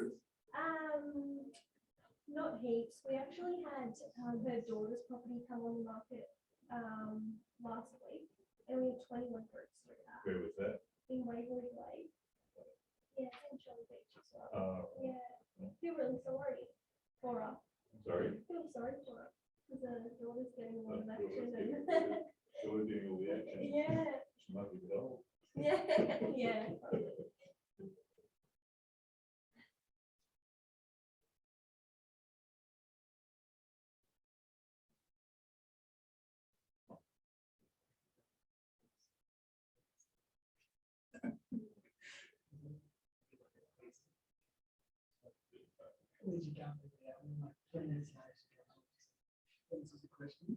Not heaps. We actually had her daughter's property come on the market last week, and we had 21 groups through that. Where was that? In Waverley Lake. Yeah, in Shelley Beach as well. Yeah, feel really sorry for her. Sorry. Feel sorry for her because her daughter's getting a lot of action. So we're doing all the action. Yeah. She might be dull. Yeah, yeah. Where'd you go with that? I'm like, "Please, no." This is a question.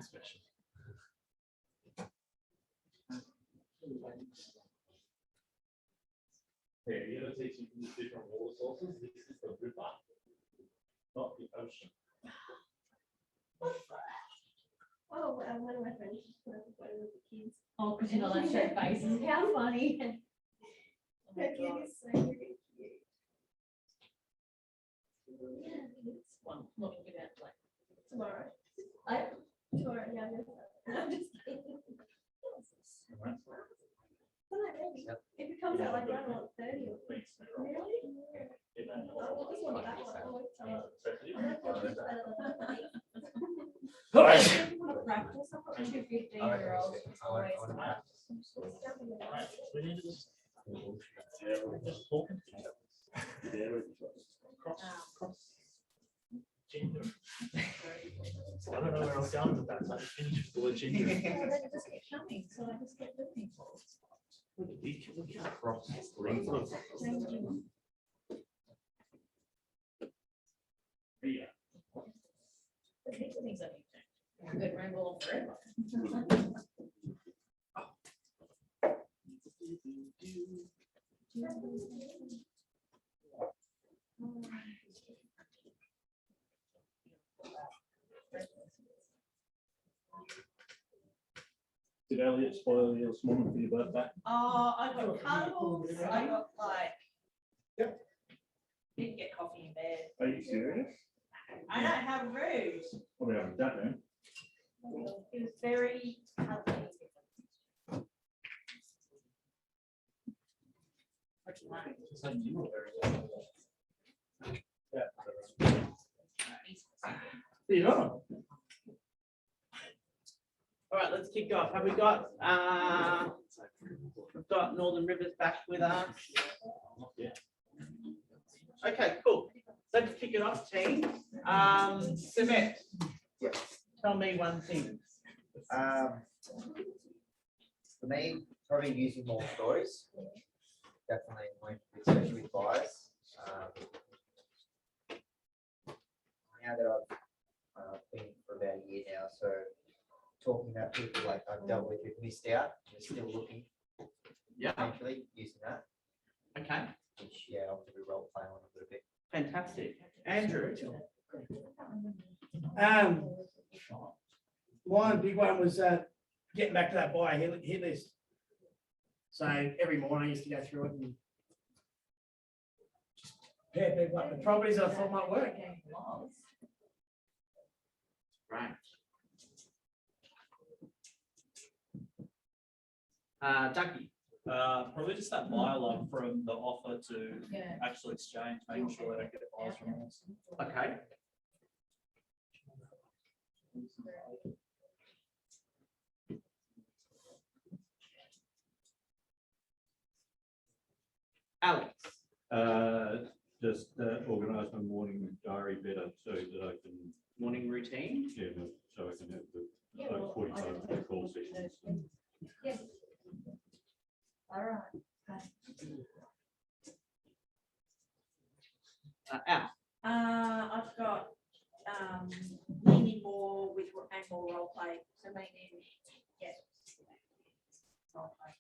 special. Yeah, you gotta teach you different water sources. This is the river, not the ocean. Oh, well, one of my friends just put up a photo of the kids. Oh, because you know, they show faces, how funny. Oh my Her kid God. is so really cute. Yeah, it's one, looking about like. Tomorrow. I, Tomorrow, yeah, I'm just kidding. Well, not really. It comes out like around like 30 or. Really? Oh, this one's that one. Oh, it's, practice. I've got two 15-year-olds. It's always. Just talking to each other. Cross gender. I don't know where I was going with that, so I just finished with the word gender. Well, then it just kept coming, so I just kept looking for it. We can't cross the Changing. Yeah. There's heaps of things I need to change. I could ramble on forever. Did Elliot spoil you this morning for your birthday? Oh, I got cuddles, I got like. Didn't get coffee in bed. Are you serious? I know, how rude. What about that then? It was very cuddly. Yeah. All right, let's kick off. Have we got, we've got Northern Rivers back with us? Okay, cool. Let's kick it off, team. Sumet, tell me one thing. For me, probably using more stories. Definitely, especially with buyers. Now that I've been for about a year now, so talking about people like I've dealt with who've missed out, they're still looking. Yeah. Potentially using that. Okay. Which, yeah, I'll do a role play on a little bit. Fantastic. Andrew. One big one was getting back to that buyer hit list. So every morning I used to go through it and just pair people up with properties that I thought might work. Right. Ducky. Probably just that buy log from the offer to Yeah. actual exchange, making sure they don't get buyers from us. Okay. Alex. Just organise my morning diary better so that I can. Morning routine? Yeah, so I can have the Yeah, like well, 45 call sessions. Yeah. All right. Al. I've got, leaning more with and more role play, so leaning, yeah. Role play.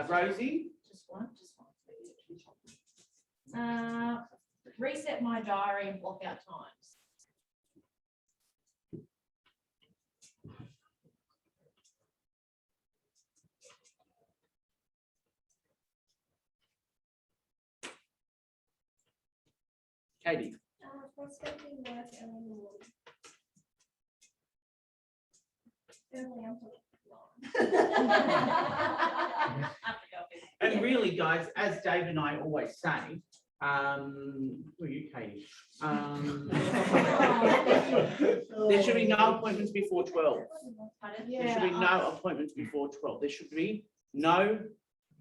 Rosie. Just one. Reset my diary and block out times. Katie. Prospecting work early in the morning. Early, I'm And really, guys, as Dave and I always say, who are you, Katie? There should be no appointments before 12. There should be no appointments before 12. There should be no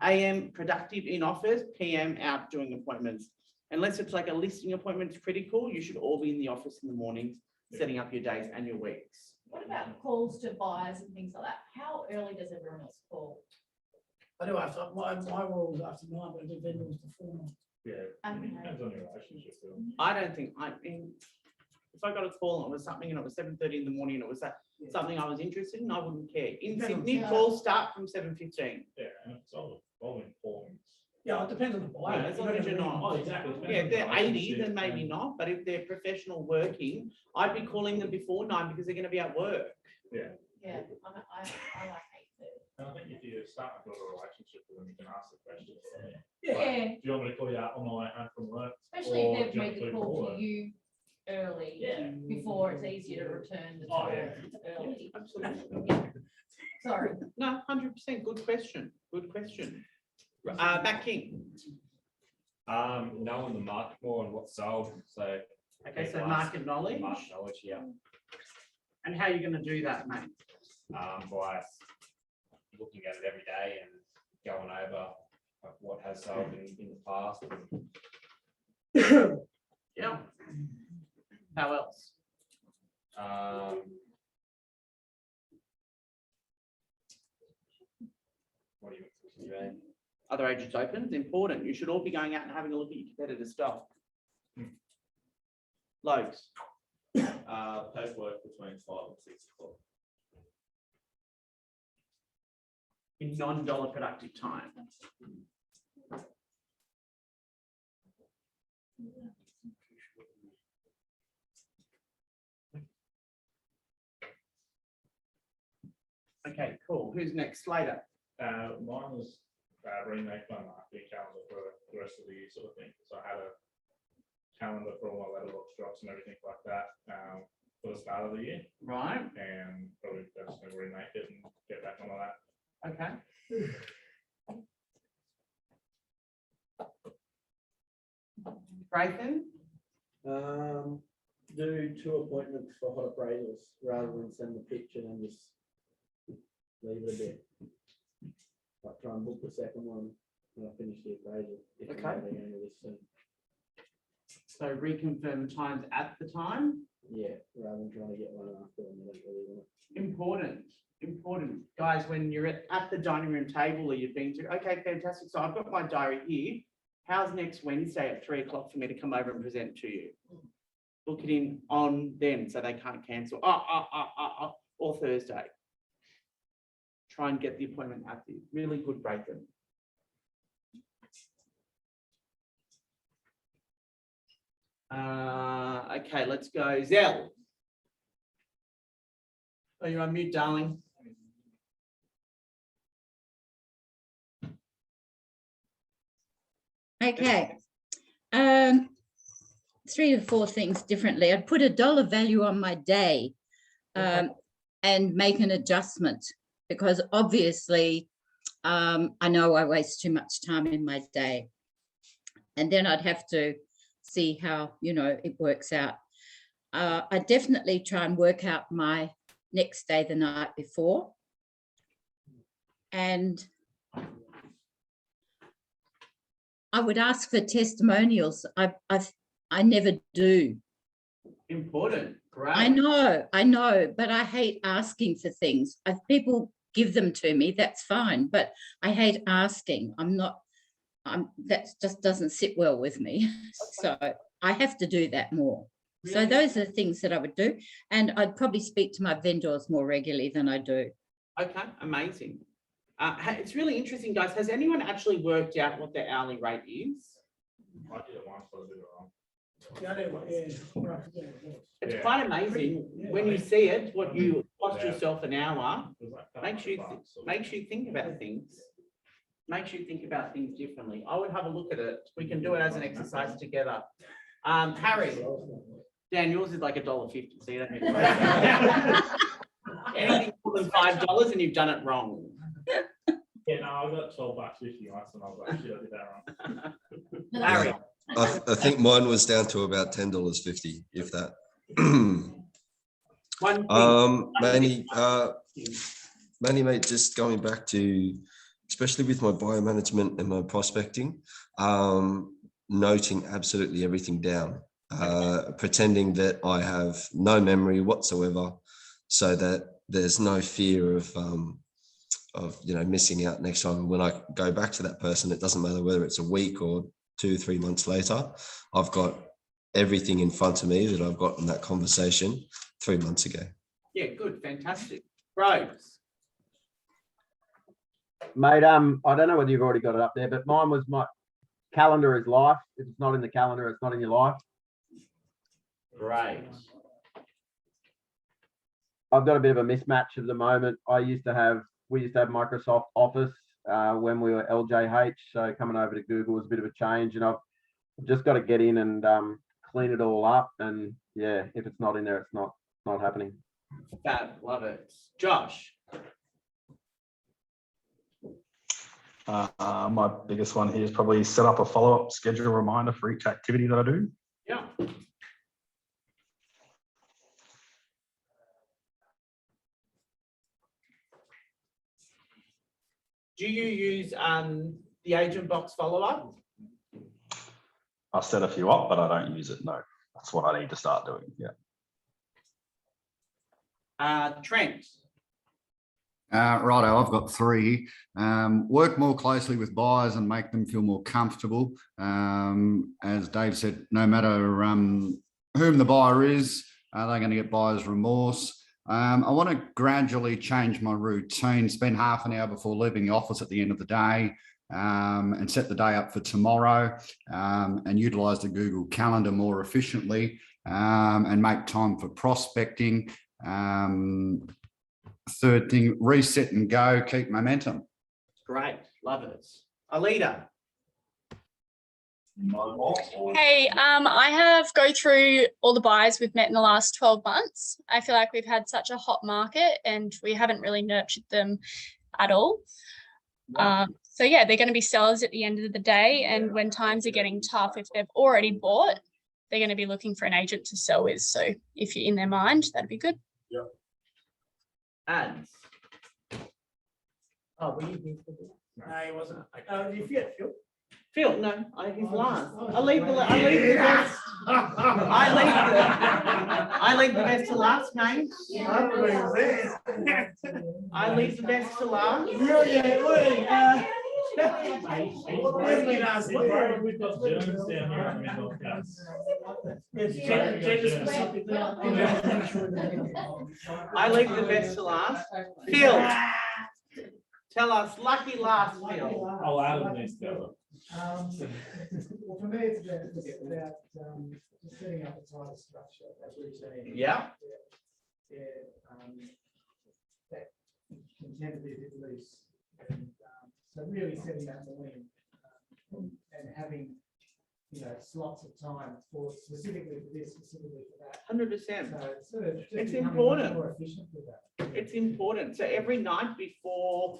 AM productive in office, PM out doing appointments. Unless it's like a listing appointment is critical, you should all be in the office in the mornings, setting up your days and your weeks. What about calls to buyers and things like that? How early does everyone else call? I do after, my rule is after 9, but I do vendors before 9. Yeah, depends on your relationship with them. I don't think, I mean, if I got a call and it was something and it was 7:30 in the morning and it was something I was interested in, I wouldn't care. In Sydney, calls start from 7:15. Yeah, and it's all important. Yeah, it depends on the buyer. Yeah, as long as you're not. Oh, exactly. Yeah, if they're 80, then maybe not, but if they're professional working, I'd be calling them before 9 because they're gonna be at work. Yeah. Yeah, I like 8:30. And I think if you start to build a relationship with them, you can ask the questions. Yeah. Do you want me to call you out on my way home from work? Especially or if do they've you want made me the to call work? to you early, Yeah. before it's easier to return the Oh, call yeah. early. Absolutely. Sorry. No, 100%, good question, good question. Back King. Knowing the market more and what's sold, so. Okay, so people market ask- knowledge. Market knowledge, yeah. And how are you gonna do that, mate? By looking at it every day and going over like, what has sold in the past. Yeah. How else? What do you? Other agents open, important. You should all be going out and having a look at your competitor stuff. Loads. Paperwork between 5 and 6 o'clock. In non-dollar productive time. Okay, cool. Who's next? Slater. Mine was remake my marketing calendar for the rest of the year sort of thing. So I had a calendar for all my letterbox drops and everything like that for the start of the year. Right. And probably just gonna remake it and get back on that. Okay. Bryson? Do 2 appointments for hot appraisals rather than send the picture and just leave it a bit. Like try and book the second one when I finish the appraisal. if I'm Okay. not going to this soon. So reconfirm the times at the time. Yeah, rather than trying to get one after and they don't really want it. Important. Guys, when you're at the dining room table or you've been to, okay, fantastic. So I've got my diary here. How's next Wednesday at 3 o'clock for me to come over and present to you? Book it in on then so they can't cancel. Or Thursday. Try and get the appointment at the really good break them. Okay, let's go. Zell. Oh, you're on mute, darling. Okay. 3 or 4 things differently. I'd put a dollar value on my day and make an adjustment because obviously I know I waste too much time in my day. And then I'd have to see how, it works out. I definitely try and work out my next day the night before. And I would ask for testimonials. I never do. Important, great. I know, but I hate asking for things. If people give them to me, that's fine, but I hate asking. That just doesn't sit well with me. So I have to do that more. So Really? those are the things that I would do. And I'd probably speak to my vendors more regularly than I do. Okay, amazing. It's really interesting, guys. Has anyone actually worked out what their hourly rate is? I did it once, but I did it wrong. It's Yeah. quite amazing when you see it, what you cost yourself an hour. Makes you think about things. Makes you think about things differently. I would have a look at it. We can do it as an exercise together. Harry, Dan, yours is like $1.50. So you don't need to worry about it. Anything more than $5 and you've done it wrong. Yeah, no, I got $12.50 once and I was like, shit, I did that wrong. Harry. I think mine was down to about $10.50, if that. Manny, mate, just going back to, especially with my biomanagement and my prospecting, noting absolutely everything down, pretending that I have no memory whatsoever, so that there's no fear of missing out next time. When I go back to that person, it doesn't matter whether it's a week or 2-3 months later, I've got everything in front of me that I've got in that conversation 3 months ago. Yeah, good, fantastic. Rose. Mate, I don't know whether you've already got it up there, but mine was my calendar is life. If it's not in the calendar, it's not in your life. Great. I've got a bit of a mismatch at the moment. We used to have Microsoft Office when we were LJH. So coming over to Google was a bit of a change, and I've just got to get in and clean it all up. And yeah, if it's not in there, it's not happening. Fab, love it. Josh. My biggest one here is probably set up a follow-up schedule reminder for each activity that I do. Yeah. Do you use the agent box follow-up? I've set a few up, but I don't use it. No, that's what I need to start doing. Yeah. Trent. Righto, I've got 3. Work more closely with buyers and make them feel more comfortable. As Dave said, no matter whom the buyer is, they're going to get buyer's remorse. I want to gradually change my routine, spend half an hour before leaving the office at the end of the day, and set the day up for tomorrow, and utilise the Google Calendar more efficiently, and make time for prospecting. Third thing, reset and go, keep momentum. Great, love it. Alida. Hey, I have go through all the buyers we've met in the last 12 months. I feel like we've had such a hot market and we haven't really nurtured them at all. So yeah, they're going to be sellers at the end of the day. And when times are getting tough, if they've already bought, they're going to be looking for an agent to sell with. So if you're in their mind, that'd be good. Yep. Ads. Oh, were you? No, he wasn't. You forget Phil. Phil, no, he's last. I leave the best. I leave the best to last, mate. I leave the best to last. We've got germs down here in Menlo I leave the best to last. Phil, tell us, lucky last, Phil. Oh, Adam needs to go. Well, for me, it's about just setting up a tighter structure, that routine. Yeah. That can tend to be a bit loose. And, so really setting that morning and having, slots of time for specifically for this, specifically for that. 100%. So It's important. More efficient with that. It's important. So every night before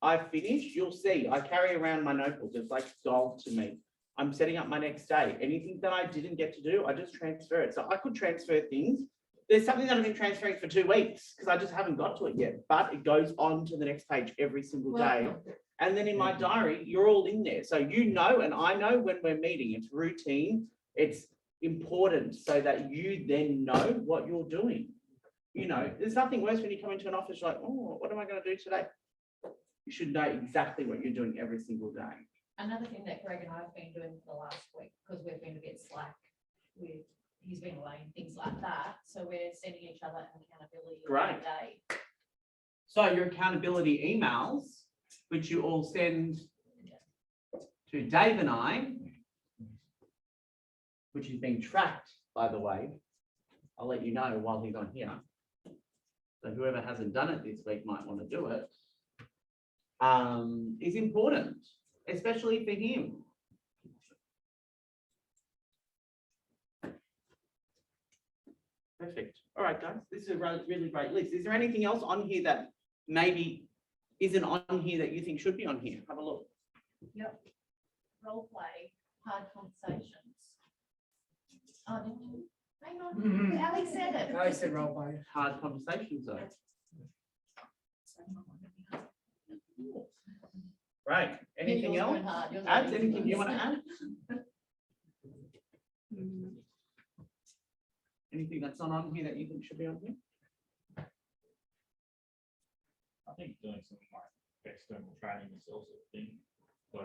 I finish, you'll see I carry around my notebook. It's like gold to me. I'm setting up my next day. Anything that I didn't get to do, I just transfer it. So I could transfer things. There's something that I've been transferring for 2 weeks because I just haven't got to it yet, but it goes on to the next page every single day. And then in my diary, you're all in there. So you know, and I know when we're meeting, it's routine. It's important so that you then know what you're doing. There's nothing worse when you come into an office like, oh, what am I going to do today? You should know exactly what you're doing every single day. Another thing that Greg and I have been doing for the last week, because we've been a bit slack with, he's been away and things like that. So we're sending each other an accountability every day. So your accountability emails, which you all send to Dave and I, which is being tracked, by the way. I'll let you know while he's on here. So whoever hasn't done it this week might want to do it. Is important, especially for him. Perfect. All right, guys, this is a really great list. Is there anything else on here that maybe isn't on here that you think should be on here? Have a look. Yep. Role play, hard conversations. Oh, did you? Hang on. Alex said it. Alex said role play. Hard conversations, though. Right. Anything Yours else? weren't hard, yours Ads, were anything easy. you want to add? Anything that's not on here that you think should be on here? I think doing some like external training is also a thing.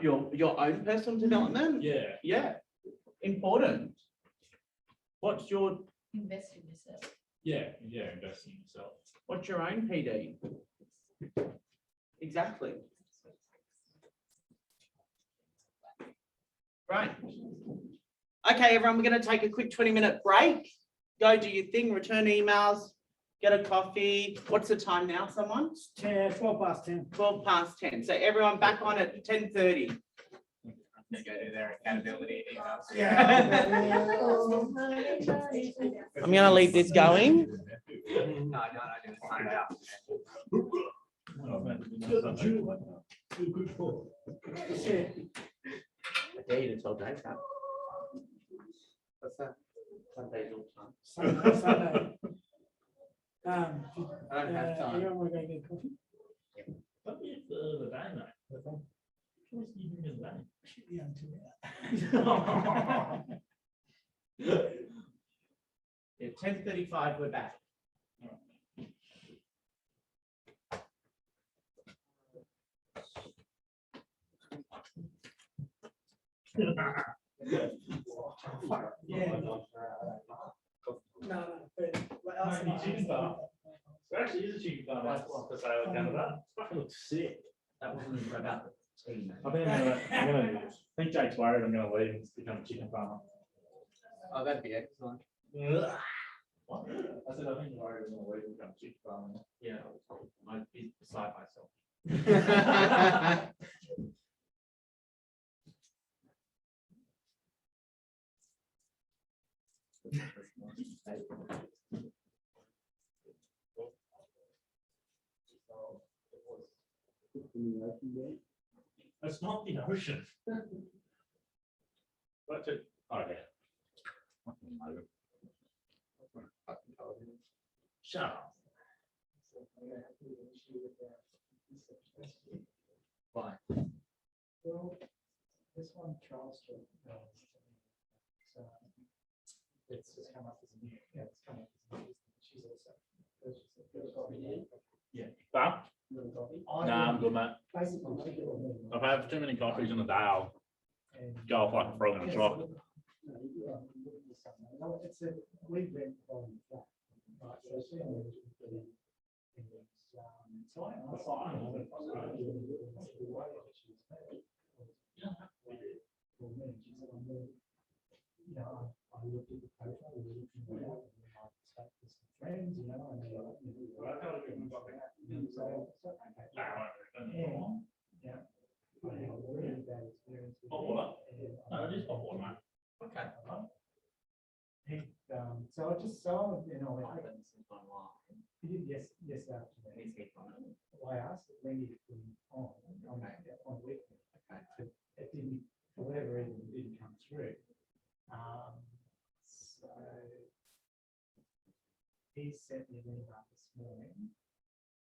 Your own personal development? Yeah. Yeah, important. What's your, Invest in yourself. Yeah, invest in yourself. what's your own PD? Exactly. Right. Okay, everyone, we're going to take a quick 20-minute break. Go do your thing, return emails, get a coffee. What's the time now, someone? 12 past 10. 12 past 10. So everyone back on at 10:30. Go to their accountability emails. I'm going to leave this going. No, just sign it out. I dare you to tell Dave that. What's that? Sunday's all time. Sunday. I don't have time. Everyone want to go get coffee? But it's the day, mate. What's the evening of the day? Yeah, 10:35, we're back. Yeah. No, but like us and Chicken bar. There actually is a chicken bar that's for sale in Canada. It fucking looks sick. That wasn't even about the team. I think I think Jake's worried I'm gonna leave and become a chicken farmer. Oh, that'd be excellent. What? I said, I think you're worried I'm gonna leave and become a chicken farmer. Yeah, I'd be beside myself. It's not the ocean. But it, okay. Shut up. Why? Well, this one, Charles Street. So it's just come up as a new, yeah, it's come up as a new, she's also. Yeah. But, nah, I'm good, mate. I've had too many coffees in the day. I'll go off like a frog in a trough. It's a, we rent from flat. Right, so it's so I looked at the profile, we looked at the friends, you know, and yeah. I had a really bad experience with Hot water? No, it is hot water, mate. Okay. So I just saw, you know, he did yes afternoon. I asked it when he put him on weekend. But it didn't, for whatever reason, it didn't come through. So he sent me an email this morning.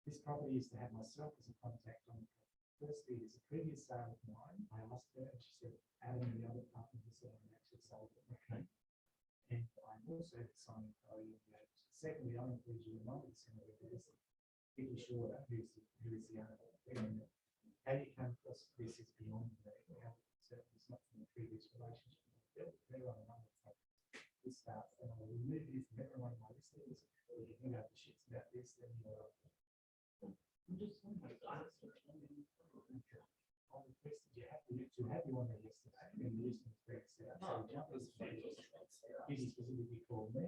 This property used to have myself as a contact on it. Firstly, it's a previous sale of mine. I asked her and she said, Adam and the other partner who said I actually sold it. Okay. And I'm also signing for you. Secondly, I'm included you in my consent because pretty sure who is the owner. And how you come across this is beyond me. It's not from the previous relationship. They're on another topic. We start, and I'll remove you from every one of my listings. Or you can have the shits about this, then you're. I requested you have you on there yesterday, and the listing is very set up. You specifically called me.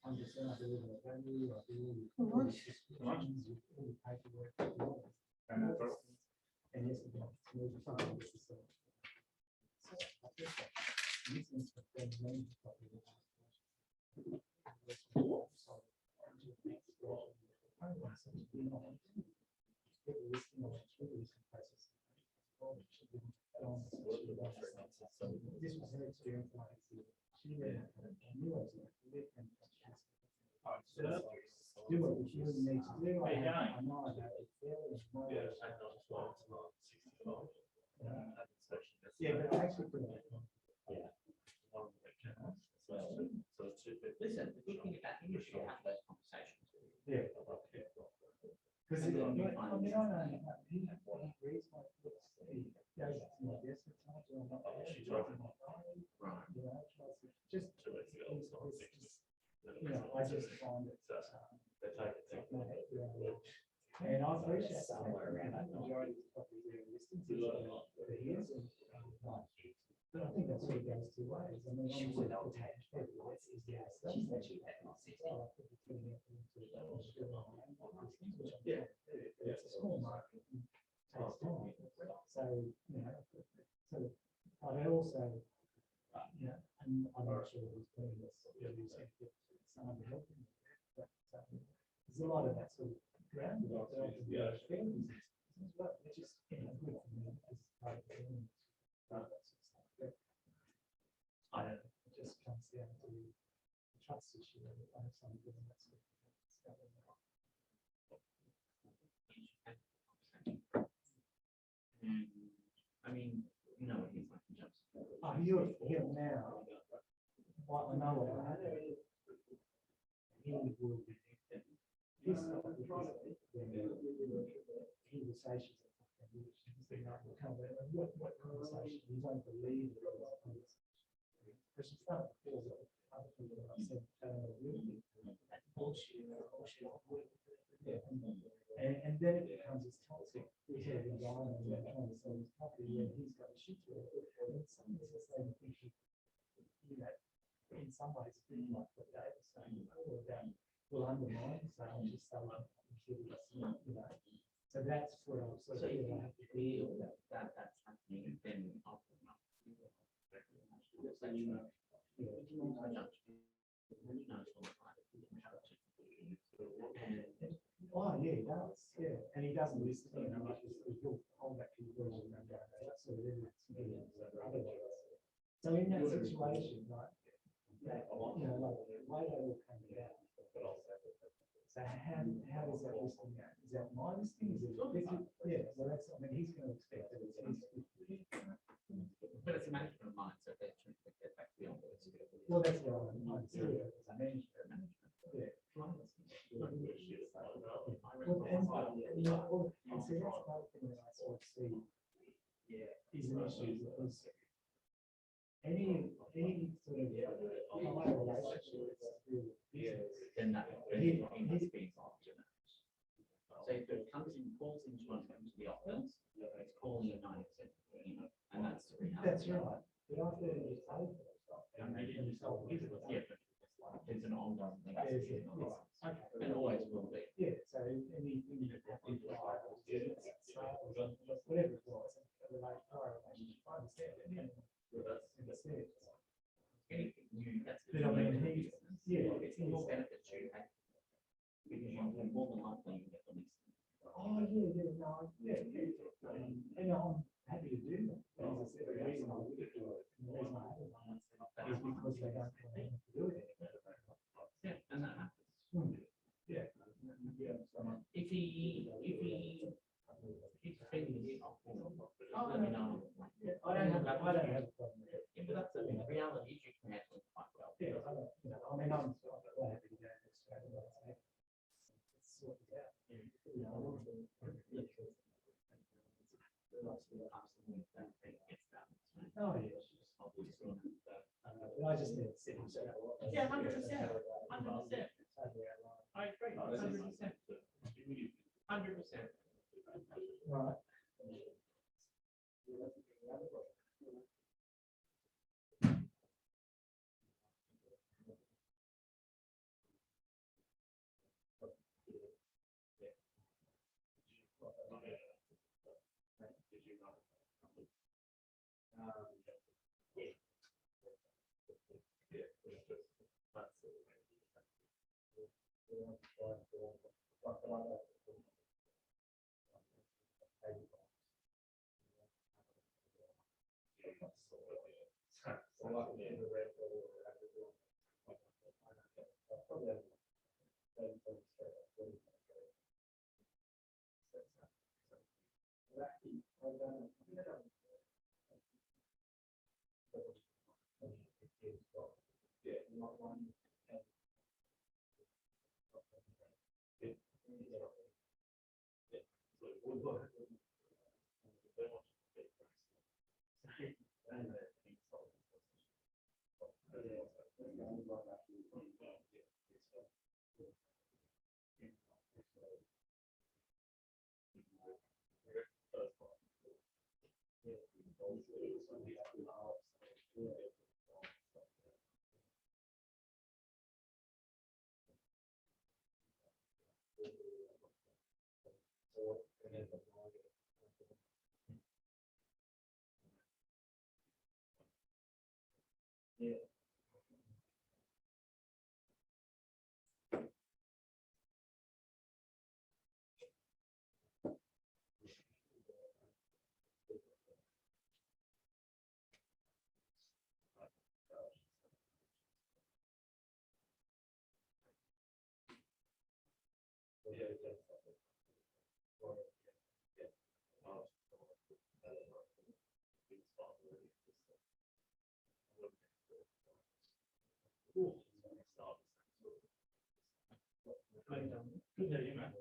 I'm just saying I believe in the value, I believe in all the descriptions, all the paperwork. And yes, we don't. This was her experience. She read it. I knew I was going to do it. Do what you really need to do. I know I have it fairly. Yeah, but I actually put it. Listen, the good thing about industry, I have those conversations. Yeah. Because I mean, I don't know what he reads, like, he goes up to my desk at times, or I'm not there, She's he's right. writing my diary, Right. you know, tries to just, Two weeks ago, it's on 60. you know, I just find it. They take it. And I appreciate somewhere around that, majority of properties are listings, but he is, but I think that's what it goes two ways, I mean. She would not take it. She said she had not seen it. Yeah, it's a small market. It takes time. So, you know, so, but I also, you know, and I'm not sure who's doing this, someone to help him. But there's a lot of that sort of ground. Yeah. Which is, you know, good for me. It's part of the thing. I don't know, it just comes down to the trust issue. I have some good and that's good. I mean, you know, he's like jumps. Oh, you're here now. What I know about it. He will be. His stuff is conversations. What conversation? You don't believe it. Because it's not other people have said, bullshit. And then it becomes this toxic sort of environment where trying to sell his property and he's got a shit to it. And in some ways, it's like, you know, in some ways, being like what Dave was saying, will undermine sales, just so you know. So that's what I'm sort So of. if you feel that that's happening, then I'll put them up. Oh, yeah, he does, yeah, and he doesn't listen, you know, like, he'll hold back people and go, that's sort of it. So in that situation, right, that, you know, like, why they all come down? So how does that listing out? Is that my listing? Is it? Yeah, well, that's, I mean, he's gonna expect that it's his. But it's a management mindset, they're trying to get back beyond it. Well, that's what I'm saying, it's a management. Yeah. Well, and see, that's another thing that I sort of see, is an issue because any sort of high relationship is really business. Then that, he's being option. So if it comes in, calls into the office, it's calling a 90%, you know, and that's the reality. That's right, but I thought it was over. Yeah, but it's an ongoing thing. Okay. And always will be. Yeah, so anything that happens, whatever it was, I understand it. Anything new, that's. But I mean, It's more benefit to you. Because you more than likely you get the least. Oh, yeah, and I'm happy to do that. But as I said, the reason I would do it, and the reason I haven't done it, is because they don't want me to do it. Yeah, and that happens. Yeah. If he's feeding it off, let me know. I don't have a problem with it. Yeah, but that's the reality, you can handle it quite well. Yeah, I mean, I'm quite happy to go to Australia. It's sorted out. Oh, yeah. But I just need to sit and chat. Yeah, 100%, 100%. I agree, 100%. 100%. Right. Good day, you man.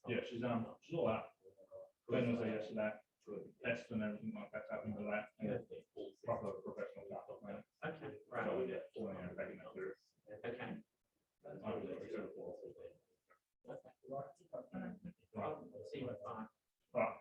Yeah, she's all out. Glenn was there yesterday, test and everything like that's happening with that. and Proper professional laptop, man. Okay, Right. right. Back in that period. Okay. Right. See you at 5. Right.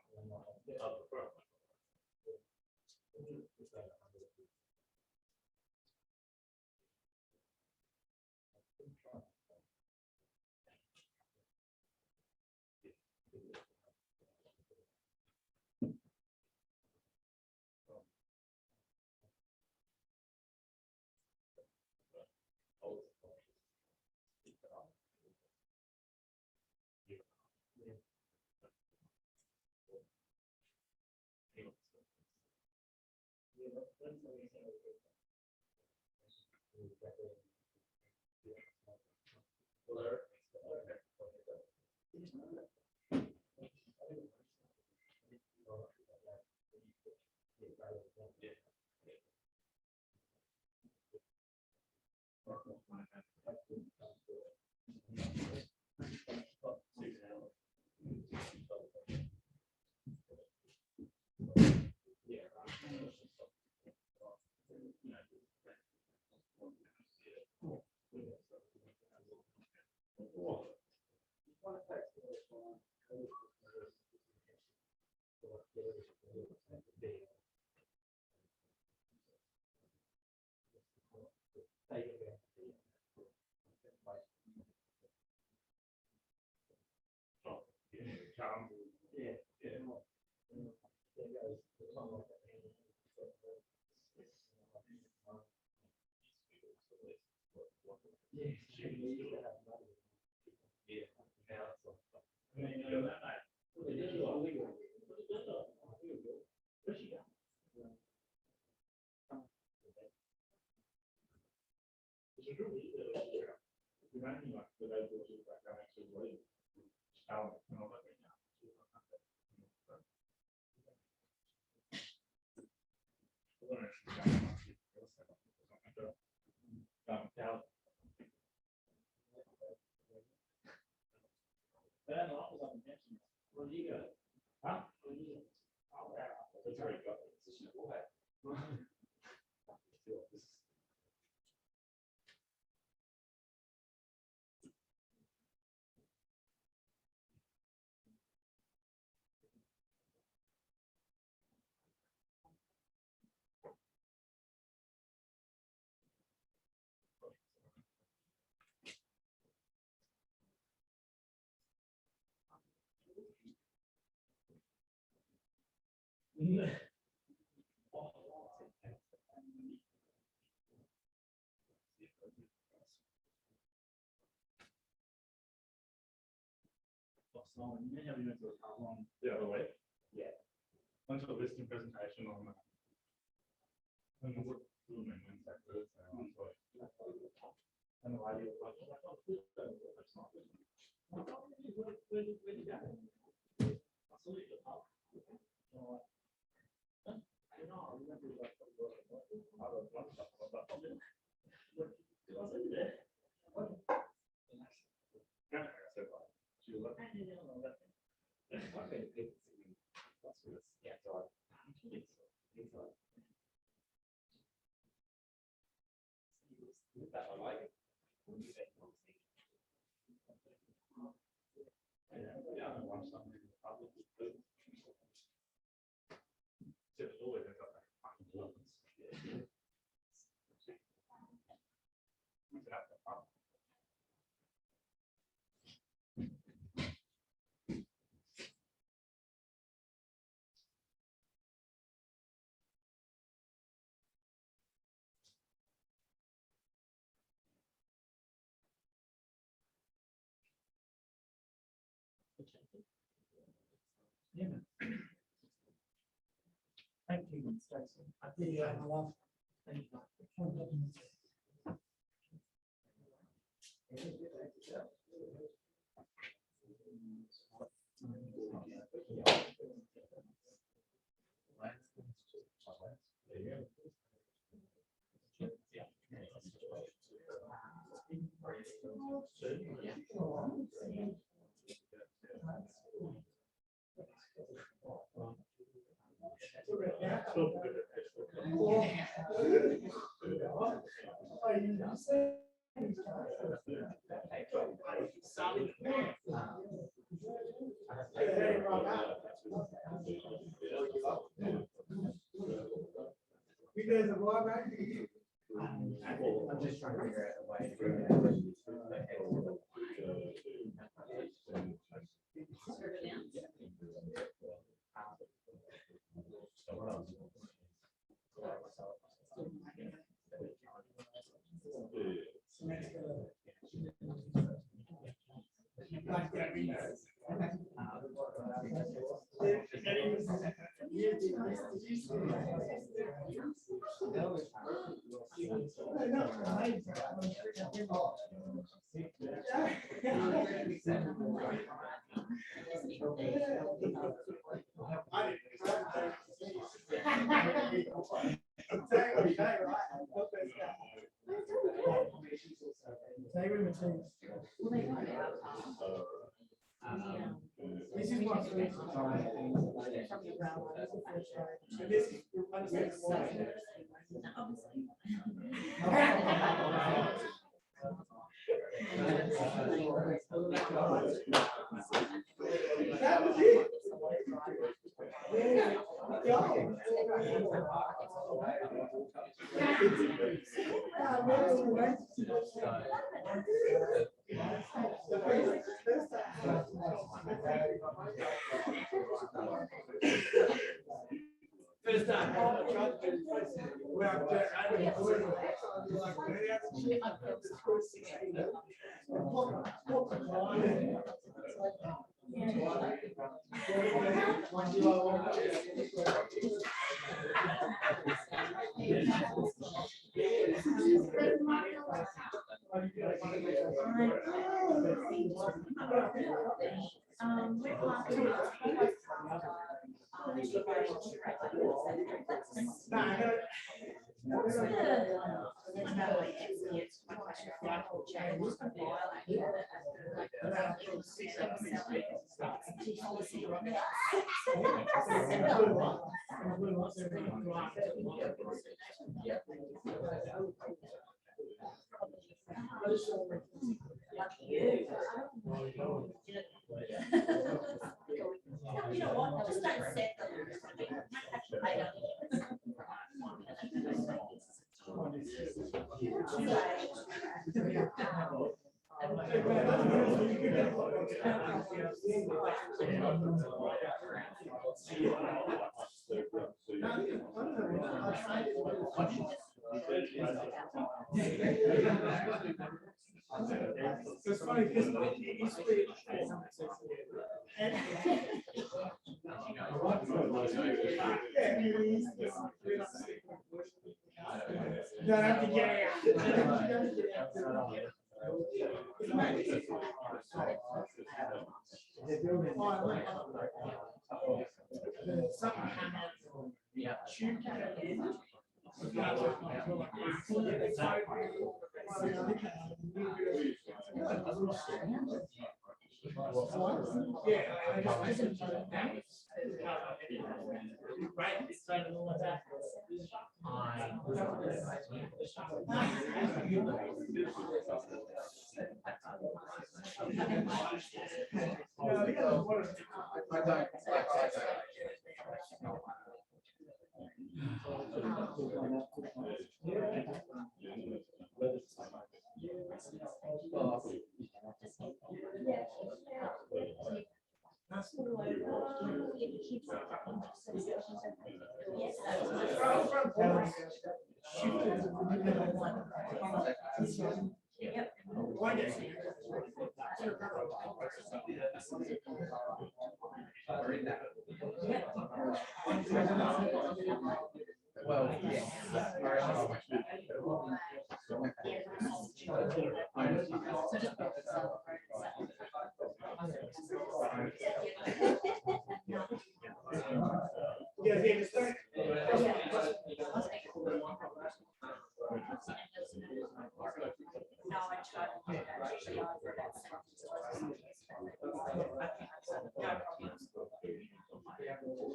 Where do you go? Huh? That's where you got it. The other way. Yeah. Went to a listing presentation on and what Wednesday, Thursday, last week. And Thank you, Stacey. Yeah, I love. Thank you. I'm just trying to figure out a way. This is what. That was it. First time. You know what? Just don't set It's funny because it used to be. Don't have to get out. Yeah.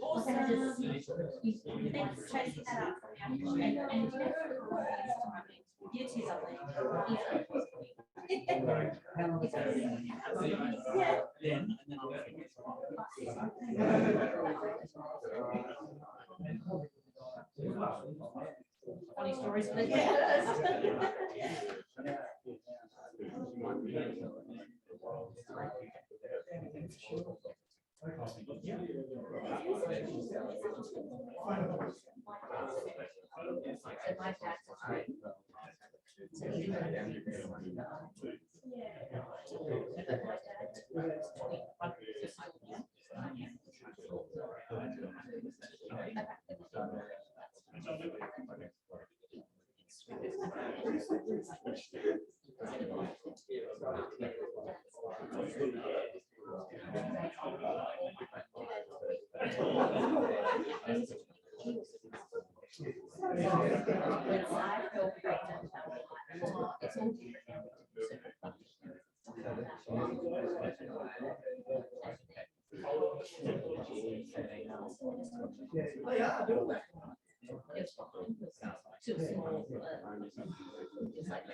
Well, Thanks for chasing that up. And you two Funny stories. Too small. It's like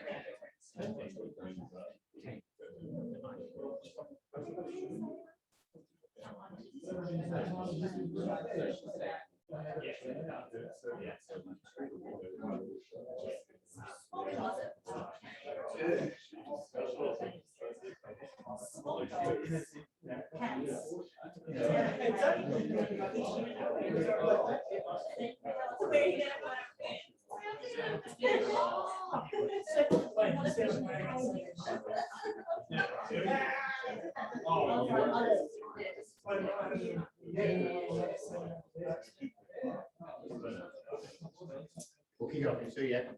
We'll kick off in 2 yet.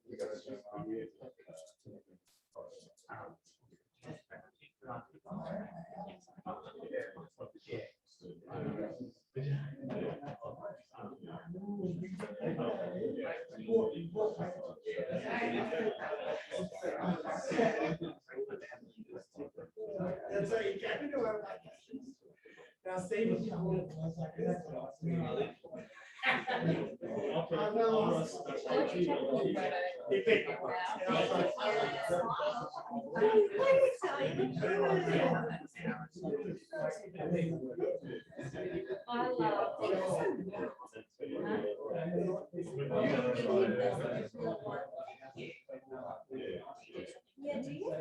That's how you can do it. Now, save it. Yeah, do you?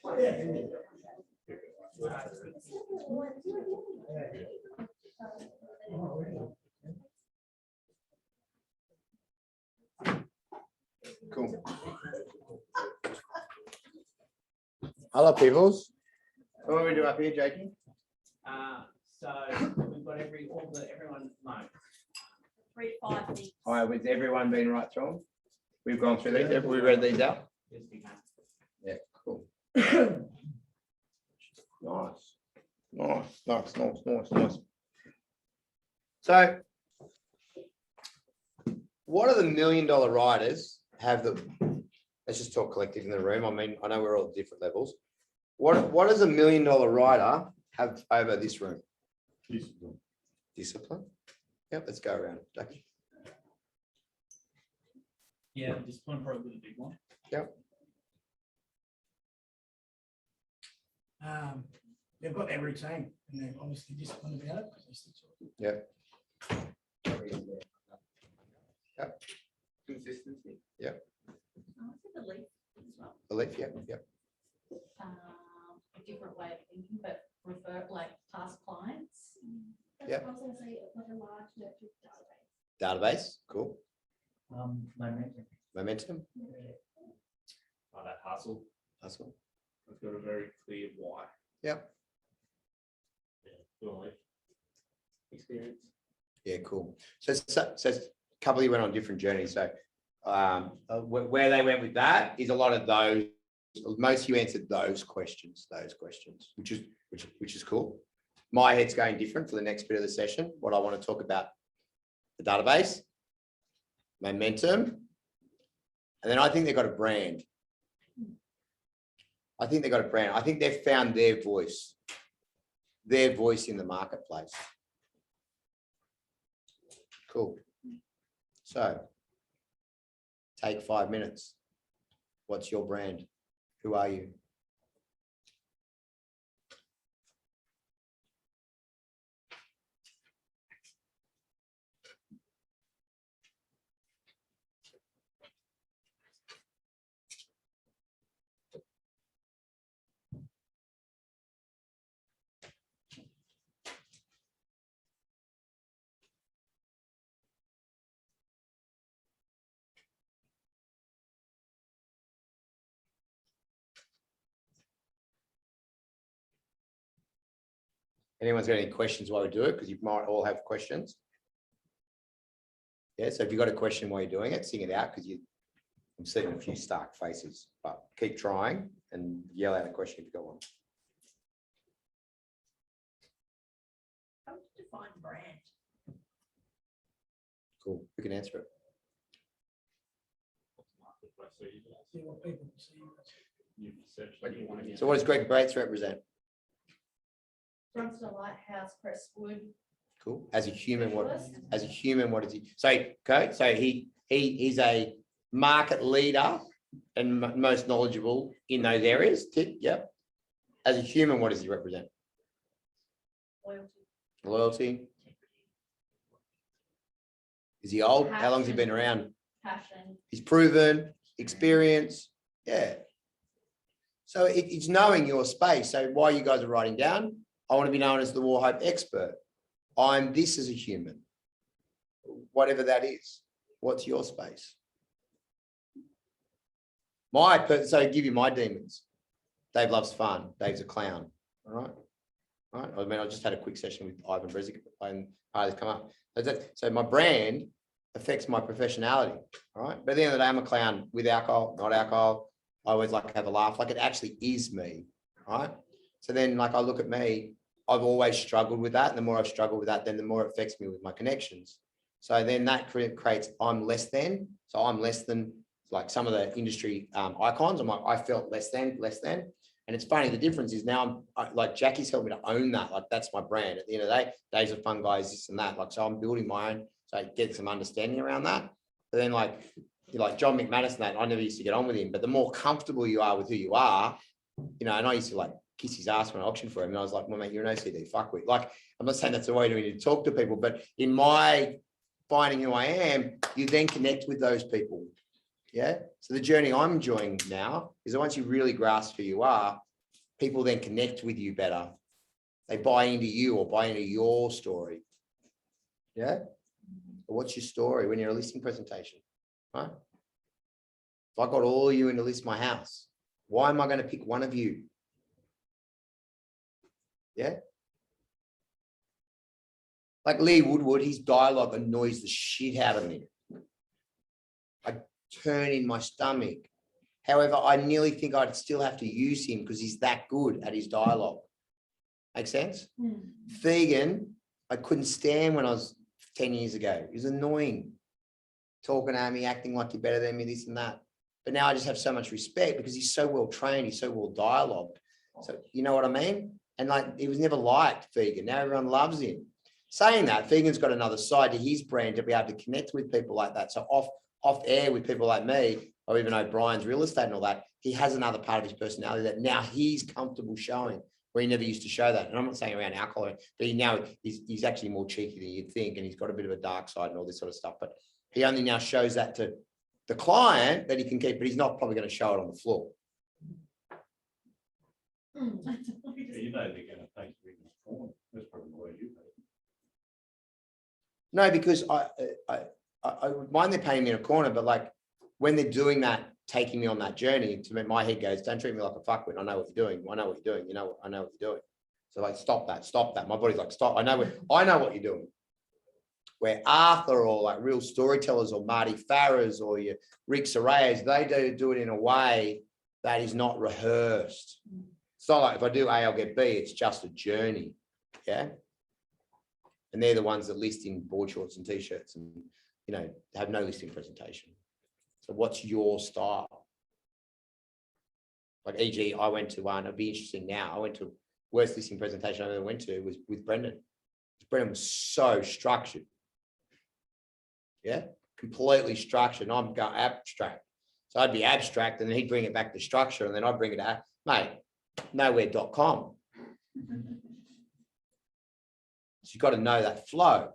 No, Cool. Hello, peoples. What do we do up here, Jakey? So we've got everyone, no. 3 to 5 things. All right, with everyone being right through them? We've gone through these, have we read these out? Yes, we can. Yeah, cool. Nice. So what are the $1 million riders have the, let's just talk collective in the room. I mean, I know we're all at different levels. What does $1 million rider have over this room? Discipline. Yep, let's go around. Jackie. Yeah, discipline probably the big one. Yep. They've got their routine and they're obviously disciplined about it. Yep. Consistency. Yep. I think the leaf as well. Belief, yep. A different way of thinking, but refer like past clients. Yep. I was gonna say like a large nurture database. Database, cool. Momentum. Like that hustle. Hustle. I've got a very clear why. Yep. Experience. Yeah, cool. So a couple of you went on different journeys. So where they went with that is a lot of those, most of you answered those questions, which is cool. My head's going different for the next bit of the session. What I want to talk about, the database, momentum, and then I think they've got a brand. I think they've found their voice in the marketplace. Cool. So take 5 minutes. What's your brand? Who are you? Anyone's got any questions while we do it? Because you might all have questions. Yeah, so if you've got a question while you're doing it, sing it out because I'm seeing a few stark faces, but keep trying and yell out a question if you've got one. How to define brand? Cool, we can answer it. See what people see. So what does Greg Bates represent? Drumston Lighthouse, Crestwood. Cool. As a human, what is he? So, okay, so he's a market leader and most knowledgeable in those areas. Tick, yep. As a human, what does he represent? Loyalty. Is he old? How long has he been around? Passion. He's proven, experience. Yeah. So it's knowing your space. So while you guys are writing down, I want to be known as the Warhope expert. I'm this as a human, whatever that is. What's your space? So I give you my demons. Dave loves fun. Dave's a clown. All right. All right. I mean, I just had a quick session with Ivan Brezic and this come up. So my brand affects my professionality. All right. But at the end of the day, I'm a clown with alcohol, not alcohol. I always like to have a laugh. Like it actually is me. All right. So then like I look at me, I've always struggled with that. And the more I've struggled with that, then the more it affects me with my connections. So then that creates, I'm less than. So I'm less than like some of the industry icons. I'm like, I felt less than. And it's funny, the difference is now like Jackie's helped me to own that. Like that's my brand. At the end of the day, Dave's a fun guy, this and that. Like, so I'm building my own, so I get some understanding around that. But then like John McManus and that, I never used to get on with him, but the more comfortable you are with who you are, and I used to like kiss his ass when I auctioned for him. And I was like, well, mate, you're an OCD fuckwit. Like, I'm not saying that's the way to need to talk to people, but in my finding who I am, you then connect with those people. Yeah. So the journey I'm enjoying now is that once you really grasp who you are, people then connect with you better. They buy into you or buy into your story. Yeah? But what's your story when you're a listing presentation, right? If I got all of you in to list my house, why am I going to pick one of you? Yeah? Like Lee Woodward, his dialogue annoys the shit out of me. I turn in my stomach. However, I nearly think I'd still have to use him because he's that good at his dialogue. Make sense? Vegan, I couldn't stand when I was 10 years ago. He was annoying. Talking at me, acting like you're better than me, this and that. But now I just have so much respect because he's so well trained, he's so well dialogued. So you know what I mean? And like he was never liked, Vegan. Now everyone loves him. Saying that, Vegan's got another side to his brand to be able to connect with people like that. So off air with people like me, or even O'Brien's real estate and all that, he has another part of his personality that now he's comfortable showing, where he never used to show that. And I'm not saying around alcohol, but he's actually more cheeky than you'd think, and he's got a bit of a dark side and all this sort of stuff. But he only now shows that to the client that he can keep, but he's not probably going to show it on the floor. You know they're going to take you in this corner. That's probably the way you pay. No, because I would mind they're paying me in a corner, but like when they're doing that, taking me on that journey, to me, my head goes, don't treat me like a fuckwit. I know what you're doing. I know what you're doing. You know, I know what you're doing. So like, stop that, stop that. My body's like, stop. I know what you're doing. Where Arthur or like real storytellers or Marty Farah's or your Rick Sorayas, they do it in a way that is not rehearsed. It's not like if I do A, I'll get B. It's just a journey. Yeah. And they're the ones that list in board shorts and t-shirts and, you know, have no listing presentation. So what's your style? Like e.g. I went to one, it'd be interesting now. I went to worst listing presentation I ever went to was with Brendan. Brendan was so structured. Yeah, completely structured. And I'm going abstract. So I'd be abstract and then he'd bring it back to structure and then I'd bring it out, mate, nowhere.com. So you've got to know that flow.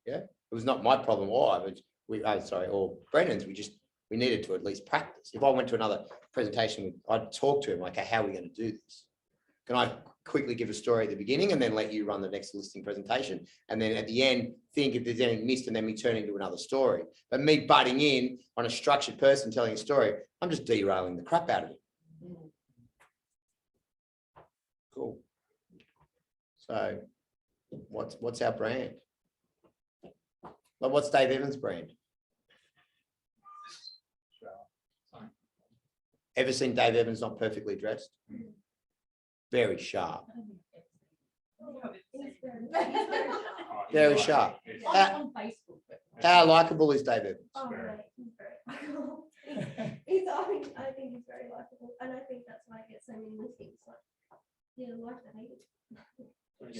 Yeah, it was not my problem or Brendan's. We needed to at least practice. If I went to another presentation, I'd talk to him like, how are we going to do this? Can I quickly give a story at the beginning and then let you run the next listing presentation? And then at the end, think if there's anything missed and then we turn into another story. But me butting in on a structured person telling a story, I'm just derailing the crap out of it. Cool. So what's our brand? Like what's Dave Evans' brand? Ever seen Dave Evans not perfectly dressed? Very sharp. Very sharp. How likable is Dave Evans? Oh, right, he's very likable. I think he's very likable, and I think that's why I get so many listings. Like, yeah, like to hate it.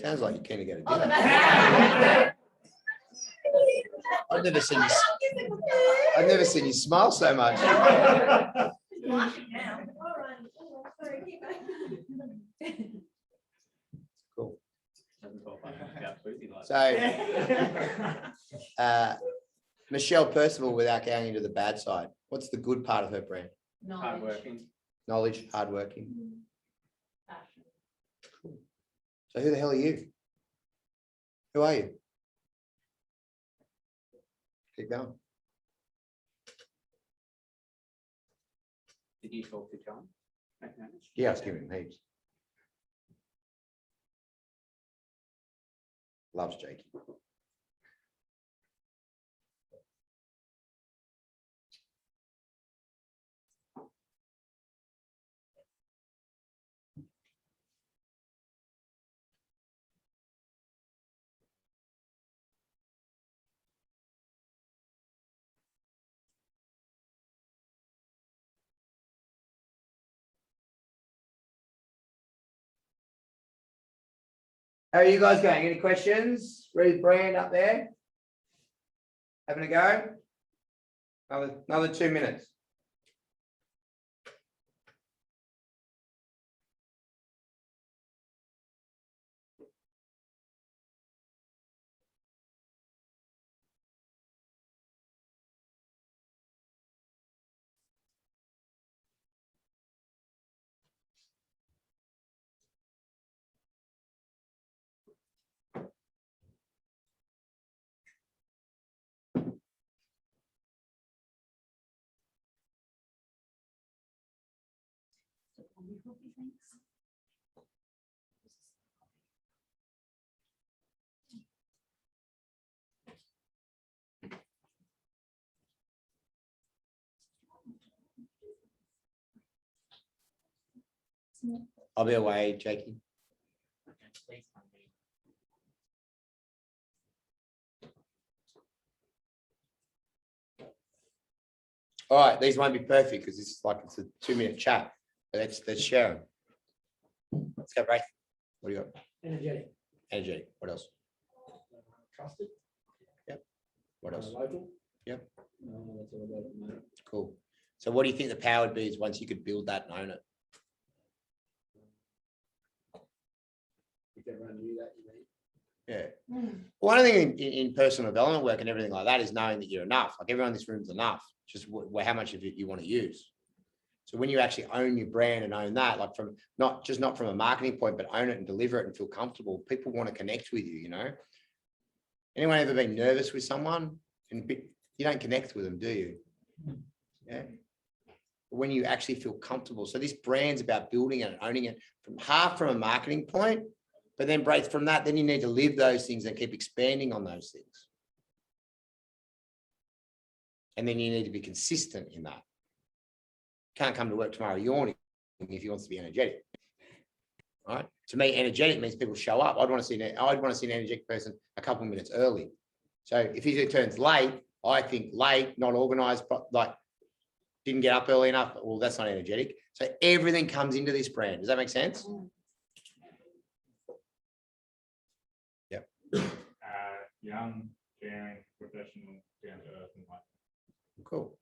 Sounds like you're keen to get a dinner. I've never seen you smile so much. Cool. So, Michelle Percival, without going into the bad side, what's the good part of her brand? Hardworking. Knowledge, hardworking. Cool. So who the hell are you? Who are you? Keep going. Did you talk to John? Yeah, I was giving him heaps. Loves Jakey. How are you guys going? Any questions? Read brand up there. Having a go? Another 2 minutes. I'll be away, Jakey. All right, these won't be perfect because it's like it's a 2-minute chat. But let's share them. Let's go, Braith. What do you got? Energetic. Energetic. What else? Trusted. Yep. What else? Local. Yep. That's all about it, mate. Cool. So what do you think the power would be is once you could build that and own it? If everyone knew that, you mean? Yeah. Well, one thing in personal development work and everything like that is knowing that you're enough. Like everyone in this room's enough. Just how much of it you want to use. So when you actually own your brand and own that, like from not from a marketing point, but own it and deliver it and feel comfortable, people want to connect with you, you know? Anyone ever been nervous with someone and you don't connect with them, do you? Yeah. But when you actually feel comfortable. So this brand's about building it and owning it from a marketing point, but then break from that, then you need to live those things and keep expanding on those things. And then you need to be consistent in that. Can't come to work tomorrow yawning if he wants to be energetic. All right. To me, energetic means people show up. I'd want to see an energetic person a couple of minutes early. So if he turns late, I think late, not organized, but like didn't get up early enough. Well, that's not energetic. So everything comes into this brand. Does that make sense? Yep. Young, caring, professional, down to earth, and like. Cool.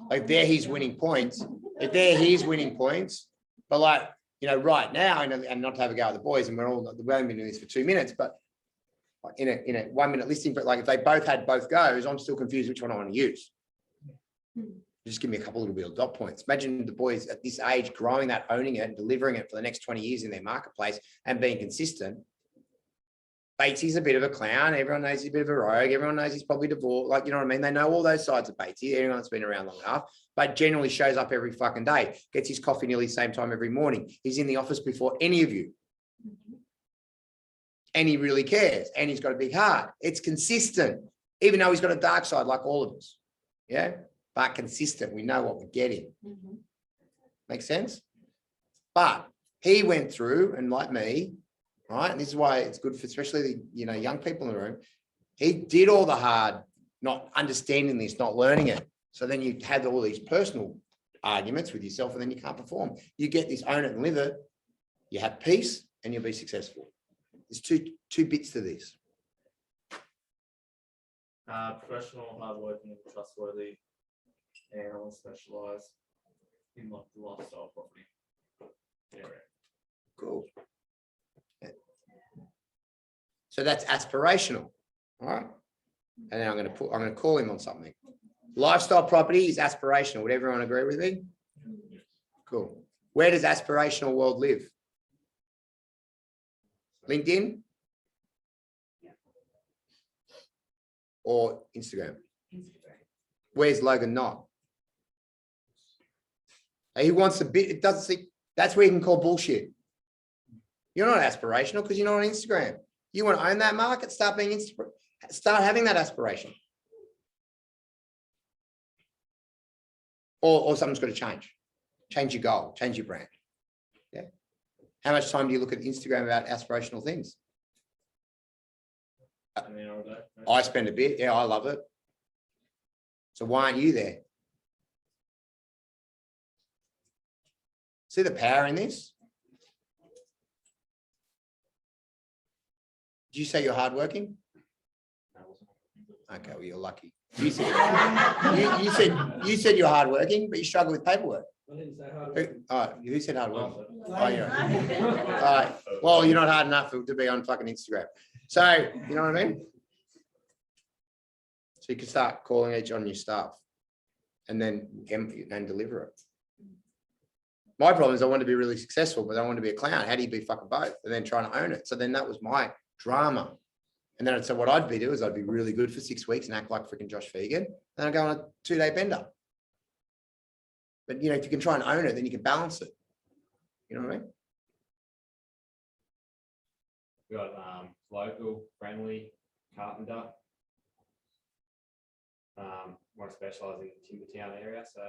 Like they're his winning points. If they're his winning points, but like, you know, right now, and not to have a go at the boys, and we've only been doing this for 2 minutes, but in a 1 minute listing, but like if they both had both goes, I'm still confused which one I want to use. Just give me a couple little bit of dot points. Imagine the boys at this age growing that, owning it, and delivering it for the next 20 years in their marketplace and being consistent. Batesy's a bit of a clown. Everyone knows he's a bit of a rogue. Everyone knows he's probably divorced. Like, you know what I mean? They know all those sides of Batesy. Everyone that's been around long enough, but generally shows up every fucking day, gets his coffee nearly the same time every morning. He's in the office before any of you. And he really cares. And he's got a big heart. It's consistent, even though he's got a dark side like all of us. Yeah. But consistent. We know what we're getting. Make sense? But he went through, and like me, right? And this is why it's good for especially the, you know, young people in the room. He did all the hard, not understanding this, not learning it. So then you had all these personal arguments with yourself and then you can't perform. You get this, own it and live it. You have peace and you'll be successful. There's two bits to this. Professional, hardworking, trustworthy, and I want to specialize in like the lifestyle property area. Cool. So that's aspirational, all right? And then I'm going to call him on something. Lifestyle property is aspirational. Would everyone agree with me? Cool. Where does aspirational world live? LinkedIn? Or Instagram? Where's Logan not? He wants a bit, it doesn't see, that's where you can call bullshit. You're not aspirational because you're not on Instagram. You want to own that market, start having that aspiration. Or something's got to change. Change your goal, change your brand. Yeah. How much time do you look at Instagram about aspirational things? I spend a bit. Yeah, I love it. So why aren't you there? See the power in this? Did you say you're hardworking? Okay, well, you're lucky. You said you're hardworking, but you struggle with paperwork. I didn't say hard. Who said hardworking? Oh, yeah. All right. Well, you're not hard enough to be on fucking Instagram. So, you know what I mean? So you can start calling each on your staff and then deliver it. My problem is I want to be really successful, but I want to be a clown. How do you be fucking both? And then trying to own it. So then that was my drama. And then so what I'd do is I'd be really good for 6 weeks and act like freaking Josh Fegan. Then I'd go on a 2-day bender. But you know, if you can try and own it, then you can balance it. You know what I mean? We got local, friendly, carpenter. Want to specialize in the Timbertown area, so.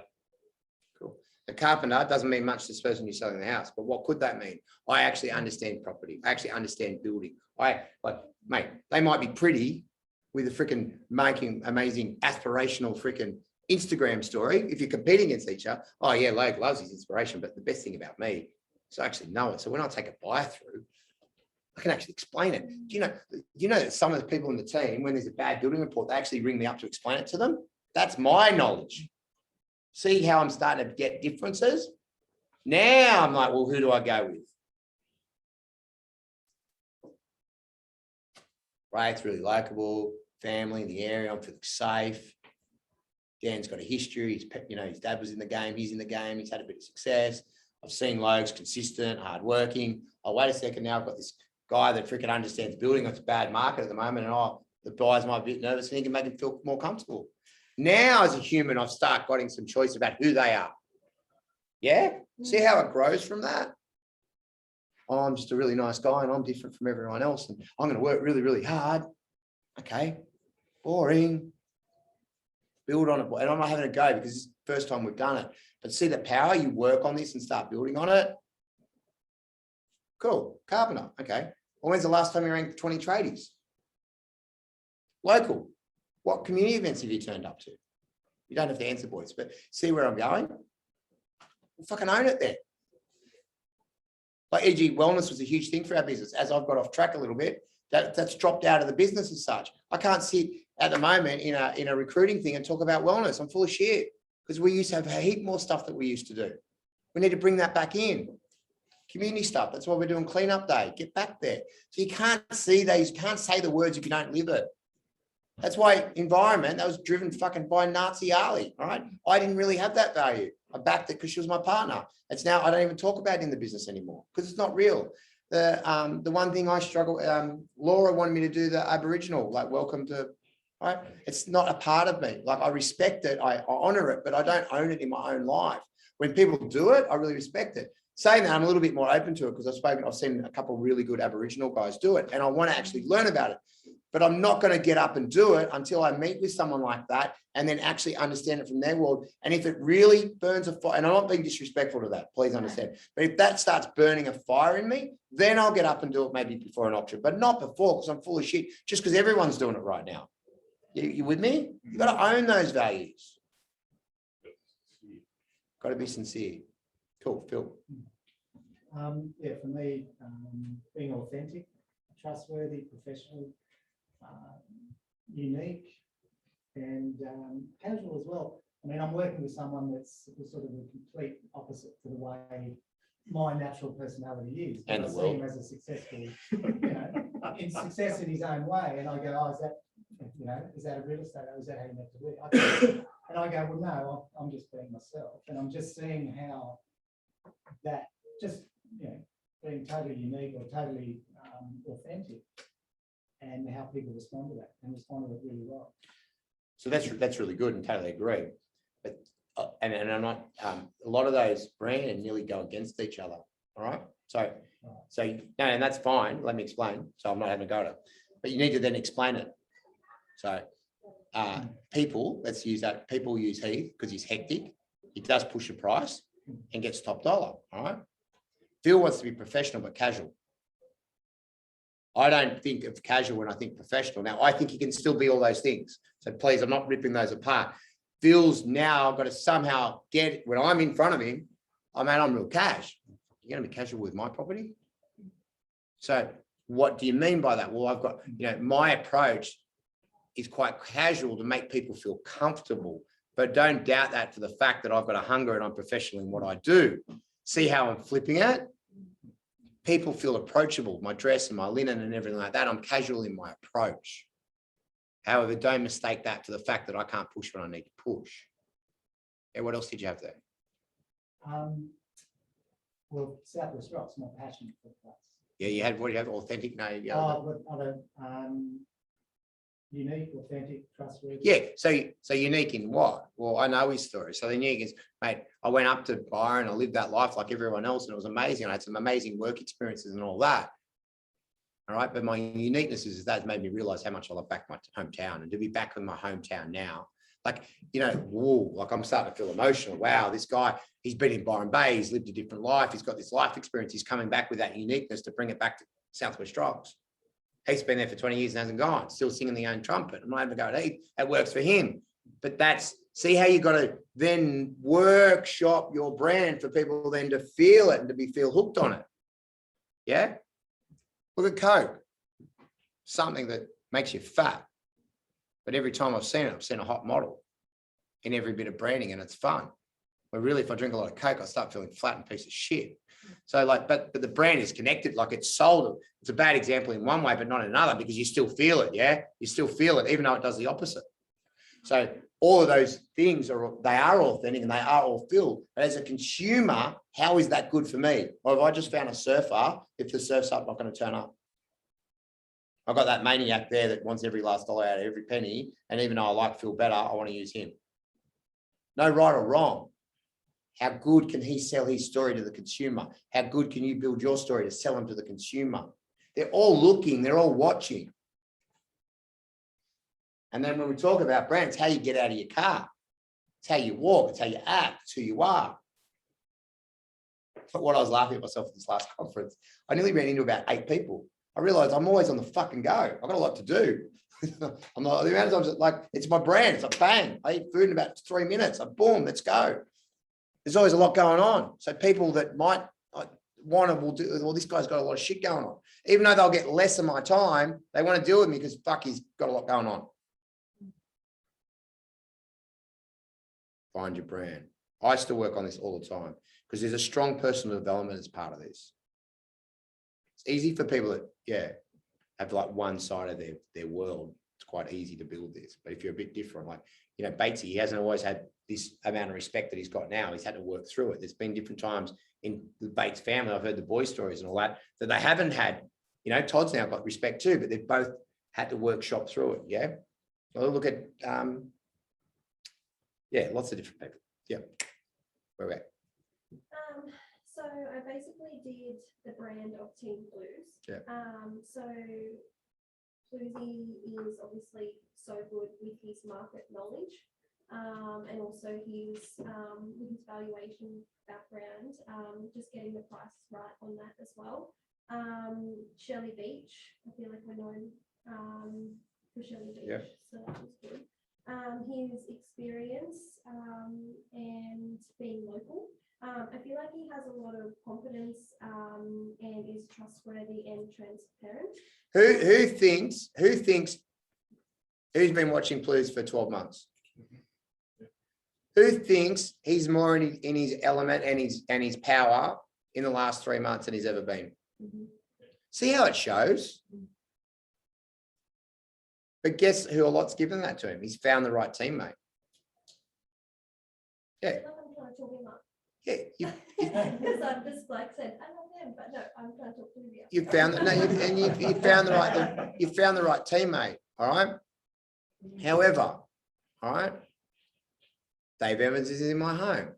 Cool. A carpenter doesn't mean much to this person who's selling the house, but what could that mean? I actually understand property. I actually understand building. Mate, they might be pretty with a freaking making amazing aspirational freaking Instagram story. If you're competing against each other, oh yeah, Logue loves his inspiration, but the best thing about me is I actually know it. So when I take a buy through, I can actually explain it. Do you know that some of the people in the team, when there's a bad building report, they actually ring me up to explain it to them? That's my knowledge. See how I'm starting to get differences? Now I'm like, well, who do I go with? Right, it's really likable, family in the area, I'm feeling safe. Dan's got a history, his dad was in the game, he's in the game, he's had a bit of success. I've seen Logue's consistent, hardworking. Oh, wait a second, now I've got this guy that freaking understands building. It's a bad market at the moment, and the buyers might be a bit nervous, and he can make him feel more comfortable. Now, as a human, I've started getting some choice about who they are. Yeah, see how it grows from that? Oh, I'm just a really nice guy, and I'm different from everyone else, and I'm going to work really, really hard. Okay, boring. Build on it, and I'm not having a go because it's the first time we've done it. But see the power, you work on this and start building on it. Cool, carpenter, okay. Well, when's the last time you ranked 20 tradies? Local, what community events have you turned up to? You don't have to answer, boys, but see where I'm going? We'll fucking own it there. Like e.g. wellness was a huge thing for our business. As I've got off track a little bit, that's dropped out of the business as such. I can't sit at the moment in a recruiting thing and talk about wellness. I'm full of shit because we used to have a heap more stuff that we used to do. We need to bring that back in. Community stuff. That's why we're doing cleanup day. Get back there. So you can't see those, you can't say the words if you don't live it. That's why environment, that was driven fucking by Nazi Ali, all right? I didn't really have that value. I backed it because she was my partner. It's now, I don't even talk about it in the business anymore because it's not real. The one thing I struggle, Laura wanted me to do the Aboriginal, like welcome to, right? It's not a part of me. Like I respect it, I honor it, but I don't own it in my own life. When people do it, I really respect it. Saying that, I'm a little bit more open to it because I've seen a couple of really good Aboriginal guys do it, and I want to actually learn about it. But I'm not going to get up and do it until I meet with someone like that and then actually understand it from their world. And if it really burns a fire, and I'm not being disrespectful to that, please understand. But if that starts burning a fire in me, then I'll get up and do it maybe before an auction, but not before because I'm full of shit, just because everyone's doing it right now. You with me? You've got to own those values. Got to be sincere. Cool, Phil. Yeah, for me, being authentic, trustworthy, professional, unique, and casual as well. I mean, I'm working with someone that's sort of the complete opposite to the way my natural personality is. And I the see him as a successful, in success in his own way, and I go, oh, is that a real estate? Is that how you meant to be? And I go, well, no, I'm just being myself, and I'm just seeing how that just being totally unique or totally authentic, and how people respond to that and respond to it really well. So that's really good and totally agree. But and I'm not a lot of those brand nearly go against each other. All right. So no, and that's fine. Let me explain. So I'm not having a go at it, but you need to then explain it. So people, let's use that. People use Heath because he's hectic. He does push the price and gets top dollar. All right. Phil wants to be professional but casual. I don't think of casual when I think professional. Now, I think he can still be all those things. So please, I'm not ripping those apart. Phil's now got to somehow get, when I'm in front of him, I'm real cash. You're going to be casual with my property? So what do you mean by that? Well, I've got, my approach is quite casual to make people feel comfortable, but don't doubt that for the fact that I've got a hunger and I'm professional in what I do. See how I'm flipping it? People feel approachable, my dress and my linen and everything like that. I'm casual in my approach. However, don't mistake that for the fact that I can't push when I need to push. Yeah, what else did you have there? Well, Southwest Rocks, not passionate for the place. Yeah, you had, what do you have? Authentic? No, I don't, unique, authentic, trustworthy. Yeah, so unique in what? Well, I know his story. So the unique is, mate, I went up to Byron, I lived that life like everyone else, and it was amazing. I had some amazing work experiences and all that. All right, but my uniqueness is that's made me realize how much I love back my hometown, and to be back in my hometown now, like, you know, whoa, like I'm starting to feel emotional. Wow, this guy, he's been in Byron Bay, he's lived a different life, he's got this life experience, he's coming back with that uniqueness to bring it back to Southwest Rocks. He's been there for 20 years and hasn't gone, still singing the own trumpet. I'm not even going, hey, that works for him. But that's, see how you got to then workshop your brand for people then to feel it and to feel hooked on it. Yeah. Look at Coke, something that makes you fat. But every time I've seen it, I've seen a hot model in every bit of branding, and it's fun. But really, if I drink a lot of Coke, I start feeling flat and a piece of shit. So like, but the brand is connected, like it's sold. It's a bad example in one way, but not in another, because you still feel it. Yeah. You still feel it, even though it does the opposite. So all of those things they are authentic and they are all filled. But as a consumer, how is that good for me? Or if I just found a surfer, if the surf's up, I'm not going to turn up. I've got that maniac there that wants every last dollar out of every penny. And even though I like Phil better, I want to use him. No right or wrong. How good can he sell his story to the consumer? How good can you build your story to sell them to the consumer? They're all looking, they're all watching. And then when we talk about brands, how you get out of your car, it's how you walk, it's how you act, it's who you are. But what I was laughing at myself at this last conference, I nearly ran into about 8 people. I realized I'm always on the fucking go. I've got a lot to do. I'm not, the amount of times like, it's my brand. It's like, bang, I eat food in about 3 minutes. Like, boom, let's go. There's always a lot going on. So people that might want to will do, well, this guy's got a lot of shit going on. Even though they'll get less of my time, they want to deal with me because fuck, he's got a lot going on. Find your brand. I still work on this all the time because there's a strong personal development as part of this. It's easy for people that, yeah, have like one side of their world. It's quite easy to build this. But if you're a bit different, like, you know, Batesy, he hasn't always had this amount of respect that he's got now. He's had to work through it. There's been different times in the Bates family, I've heard the boy stories and all that, that they haven't had, you know, Todd's now got respect too, but they've both had to workshop through it. Yeah. Well, look at, yeah, lots of different people. Yeah. Where we're at. So I basically did the brand of Team Blues. Yeah. So Bluesy is obviously so good with his market knowledge, and also his with his valuation background, just getting the prices right on that as well. Shirley Beach, I feel like we're known for Shirley Beach, Yeah. so that was good. His experience and being local. I feel like he has a lot of confidence and is trustworthy and transparent. Who thinks who's been watching Blues for 12 months? Who thinks he's more in his element and his power in the last 3 months than he's ever been? See how it shows? But guess who a lot's given that to him? He's found the right teammate. Yeah. Yeah, Because I'm just like said, I love them, but no, I'm trying to talk to you. you found you found the right teammate. All right. However, all right, Dave Evans is in my home.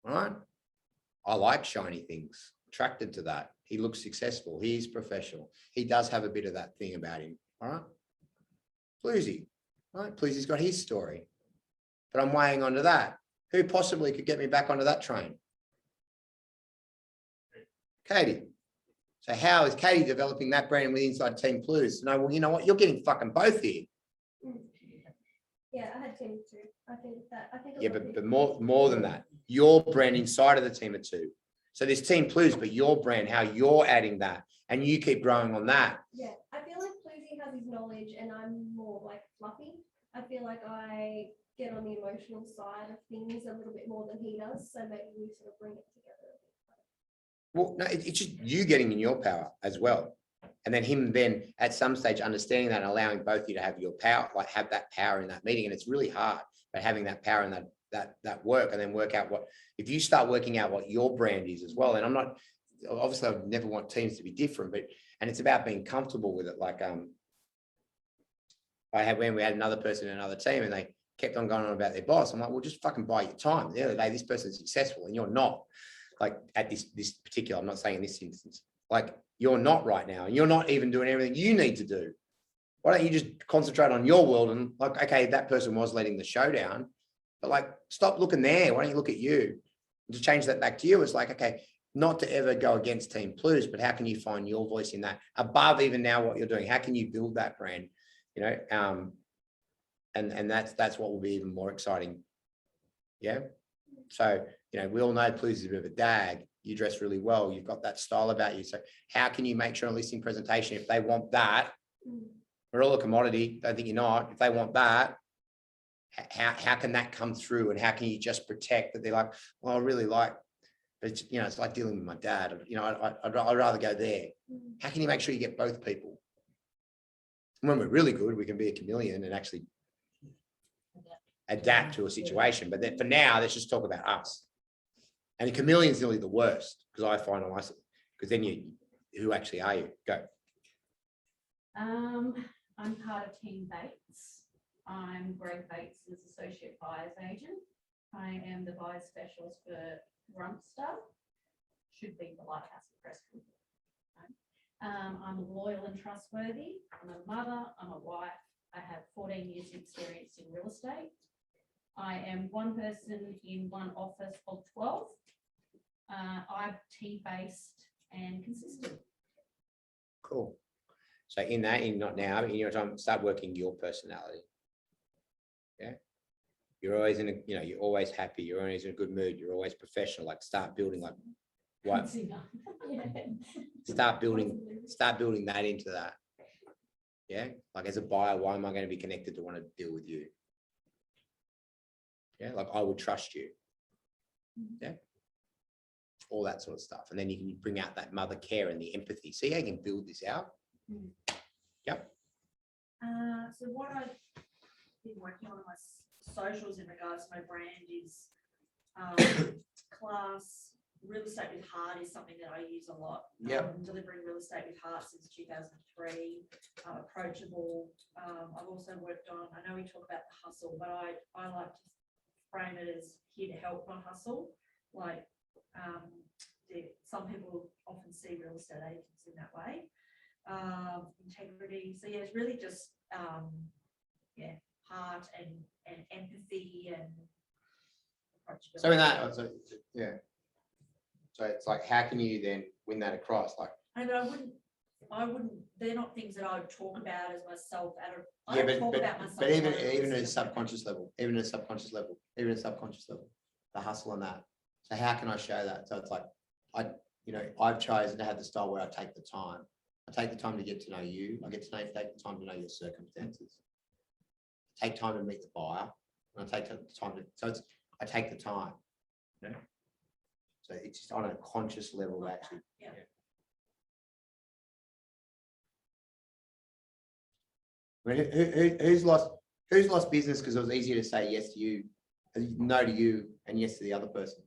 All right. I like shiny things. Attracted to that. He looks successful. He's professional. He does have a bit of that thing about him. All right. Bluesy. Right. Bluesy's got his story. But I'm weighing onto that. Who possibly could get me back onto that train? Katie. So how is Katie developing that brand with inside Team Blues? No, well, you know what? You're getting fucking both here. Yeah, I had Team too. I think that. I think. Yeah, but more than that, your brand inside of the team are 2. So there's Team Blues, but your brand, how you're adding that, and you keep growing on that. Yeah, I feel like Bluesy has his knowledge, and I'm more like fluffy. I feel like I get on the emotional side of things a little bit more than he does. So maybe we sort of bring it together. Well, no, it's just you getting in your power as well. And then him then at some stage understanding that and allowing both of you to have your power, like have that power in that meeting. And it's really hard, but having that power and that work, and then work out what, if you start working out what your brand is as well. And I'm not, obviously I would never want teams to be different, but, and it's about being comfortable with it. Like, when we had another person in another team and they kept on going on about their boss. I'm like, well, just fucking buy your time. At the end of the day, this person's successful and you're not. Like at this particular, I'm not saying in this instance, like you're not right now, and you're not even doing everything you need to do. Why don't you just concentrate on your world and like, okay, that person was letting the show down, but like, stop looking there. Why don't you look at you? To change that back to you, it's like, okay, not to ever go against Team Plus, but how can you find your voice in that above even now what you're doing? How can you build that brand? You know, and that's what will be even more exciting. Yeah. So, you know, we all know Plus is a bit of a dag. You dress really well. You've got that style about you. So how can you make sure a listing presentation, if they want that, we're all a commodity. Don't think you're not. If they want that, how can that come through? And how can you just protect that? They're like, well, I really like, but it's, you know, it's like dealing with my dad. You know, I'd rather go there. How can you make sure you get both people? When we're really good, we can be a chameleon and actually adapt to a situation. But then for now, let's just talk about us. And the chameleon's nearly the worst because I find on myself, because then who actually are you? Go. I'm part of Team Bates. I'm Greg Bates' associate buyer's agent. I am the buyer's specialist for Grumpster. Should be the Lighthouse of Preston. I'm loyal and trustworthy. I'm a mother. I'm a wife. I have 14 years experience in real estate. I am one person in one office of 12. I'm team-based and consistent. Cool. So in that, not now, but in your time, start working your personality. Yeah. You're always in a, you know, you're always happy. You're always in a good mood. You're always professional. Like start building like what? Start building that into that. Yeah. Like as a buyer, why am I going to be connected to want to deal with you? Yeah. Like I would trust you. Yeah. All that sort of stuff. And then you can bring out that mother care and the empathy. See how you can build this out? Yep. So what I've been working on my socials in regards to my brand is class. Real estate with heart is something that I use a lot. Yep. Delivering real estate with heart since 2003. Approachable. I've also worked on, I know we talk about the hustle, but I like to frame it as here to help, not hustle. Like some people often see real estate agents in that way. Integrity. So yeah, it's really just heart and empathy and approachability. So in that, so it's like, how can you then win that across? Like, I wouldn't. They're not things that I would talk about as myself. I don't talk about myself. But even at a subconscious level, the hustle on that. So how can I show that? So it's like, I've chosen to have the style where I take the time. I take the time to get to know you. I take the time to know your circumstances. I take time to meet the buyer. And I take the time to, I take the time. You know? So it's just on a conscious level, actually. Yeah. I mean, who's lost business because it was easier to say yes to you, no to you, and yes to the other person?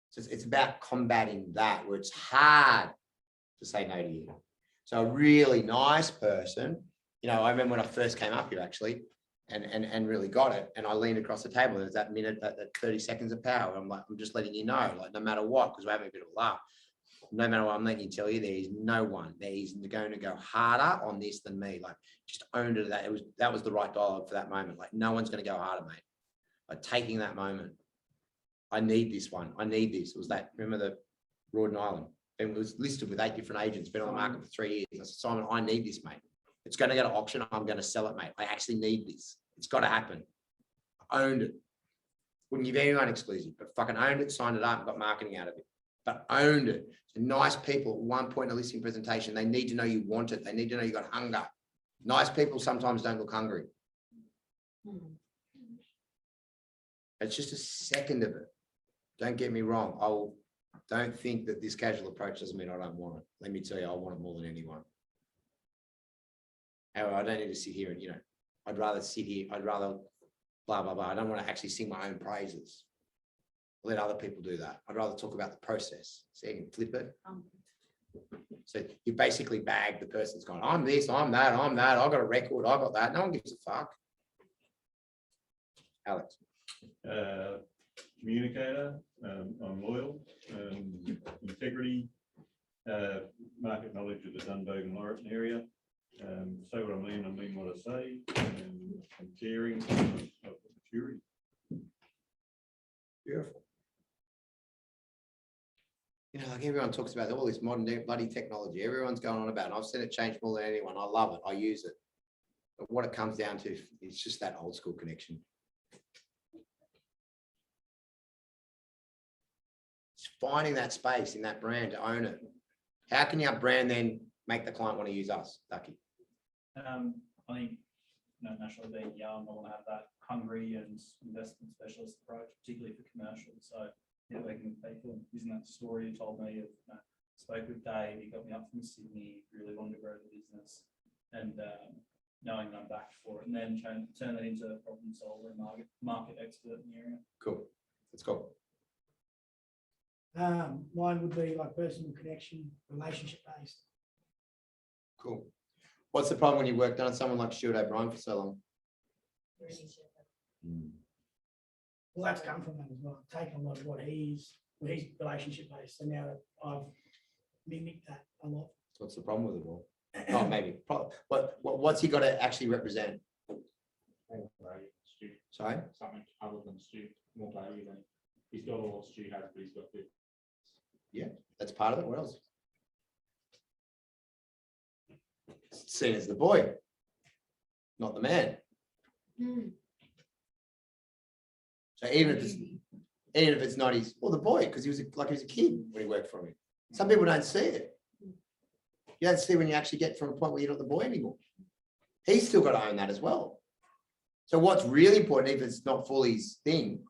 So it's about combating that, where it's hard to say no to you. So a really nice person, you know, I remember when I first came up here actually, and really got it, and I leaned across the table. There's that minute, that 30 seconds of power. I'm like, I'm just letting you know, like no matter what, because we're having a bit of a laugh. No matter what, I'm letting you tell you, there is no one that is going to go harder on this than me. Like, just owned it. That was the right dialogue for that moment. Like, no one's going to go harder, mate. Like taking that moment. I need this one. I need this. It was that. Remember the Rawdon Island? It was listed with 8 different agents. Been on the market for 3 years. I said, Simon, I need this, mate. It's going to go to auction. I'm going to sell it, mate. I actually need this. It's got to happen. I owned it. Wouldn't give anyone exclusive, but fucking owned it, signed it up, and got marketing out of it. But owned it. So nice people, at one point in a listing presentation, they need to know you want it. They need to know you got hunger. Nice people sometimes don't look hungry. It's just a second of it. Don't get me wrong. Don't think that this casual approach doesn't mean I don't want it. Let me tell you, I want it more than anyone. However, I don't need to sit here and, you know, I'd rather sit here. I'd rather blah, blah, blah. I don't want to actually sing my own praises. Let other people do that. I'd rather talk about the process. So you can flip it. So you basically bag the person that's going, I'm this, I'm that, I'm that, I've got a record, I've got that. No one gives a fuck. Alex. Communicator, I'm loyal, integrity, market knowledge of the Dunbogan and Laurieton area. Say what I mean what I say, and I'm caring of maturity. Beautiful. You know, like everyone talks about all this modern day bloody technology. Everyone's going on about it. I've seen it change more than anyone. I love it. I use it. But what it comes down to is just that old school connection. It's finding that space in that brand to own it. How can your brand then make the client want to use us, Ducky? I think, naturally being young, I want to have that hungry and investment specialist approach, particularly for commercial. So networking with people, using that story you told me of, spoke with Dave, he got me up from Sydney, really wanted to grow the business, and knowing I'm backed for it, and then turn that into a problem solver and market expert in the area. Cool. Let's go. Mine would be like personal connection, relationship based. Cool. What's the problem when you worked on someone like Stuart O'Brien for so long? Well, that's come from that as well. I've taken a lot of what he's relationship based, so now I've mimicked that a lot. What's the problem with it all? Oh, maybe. What's he got to actually represent? Sorry? Something other than Stu, more value than, he's got all Stu has, but he's got the. Yeah, that's part of it. What else? Seen as the boy, not the man. So even if it's not his, well, the boy, because he was a kid when he worked for me. Some people don't see it. You don't see when you actually get from a point where you're not the boy anymore. He's still got to own that as well. So what's really important, if it's not fully his thing,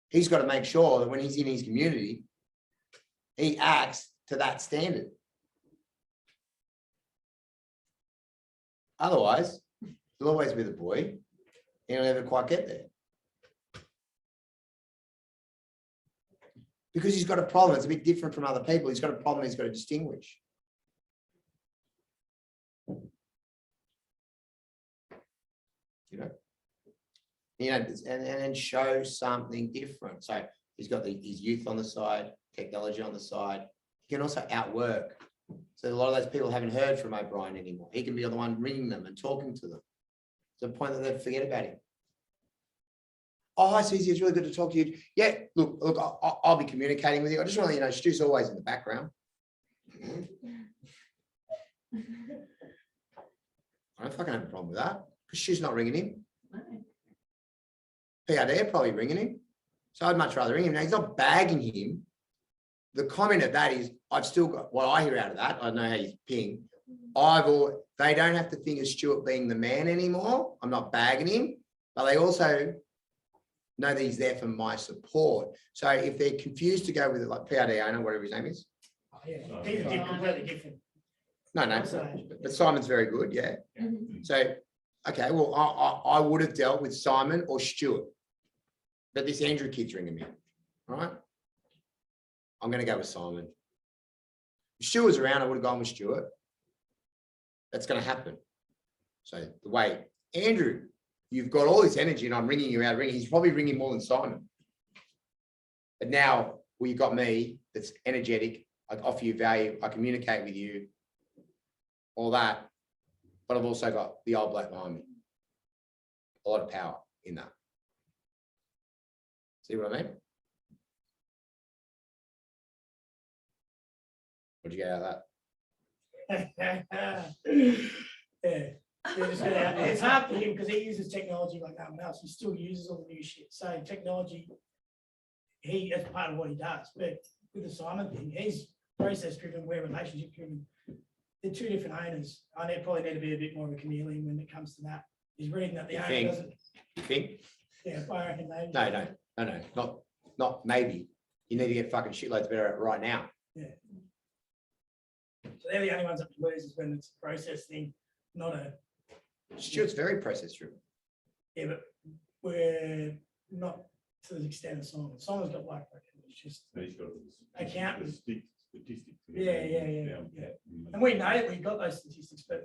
he's got to make sure that when he's in his community, he acts to that standard. Otherwise, he'll always be the boy, and he'll never quite get there. Because he's got a problem. It's a bit different from other people. He's got a problem he's got to distinguish. And show something different. So he's got his youth on the side, technology on the side. He can also outwork. So a lot of those people haven't heard from O'Brien anymore. He can be the one ringing them and talking to them to the point that they forget about him. Oh, hi, Susie, it's really good to talk to you. Yeah, look, I'll be communicating with you. I just want to let you know, Stu's always in the background. I don't fucking have a problem with that because Stu's not ringing him. PRD are probably ringing him. So I'd much rather ring him. Now, he's not bagging him. The comment of that is, I've still got, what I hear out of that, I know how you ping. They don't have to think of Stuart being the man anymore. I'm not bagging him, but they also know that he's there for my support. So if they're confused to go with it, like PRD owner, whatever his name is. Oh, yeah, he's completely different. No, but Simon's very good, yeah. So, okay, well, I would have dealt with Simon or Stuart, but this Andrew kid's ringing me, all right? I'm going to go with Simon. If Stuart was around, I would have gone with Stuart. That's going to happen. So the way, Andrew, you've got all this energy and I'm ringing you out, he's probably ringing more than Simon. But now, well, you've got me that's energetic. I offer you value. I communicate with you, all that. But I've also got the old bloke behind me. A lot of power in that. See what I mean? What'd you get out of that? Yeah. It's hard for him because he uses technology like no one else. He still uses all the new shit. So technology, that's part of what he does. But with the Simon thing, he's process driven, we're relationship driven. They're two different owners. I probably need to be a bit more of a chameleon when it comes to that. He's reading that the owner doesn't. You think? Yeah, I reckon maybe. No, not maybe. You need to get fucking shitloads better at it right now. Yeah. So they're the only ones that lose is when it's a process thing, not a. Stuart's very process driven. Yeah, but we're not to the extent of Simon. Simon's got like it's just He's got accountants. statistics to Yeah. And we know that we got those statistics, but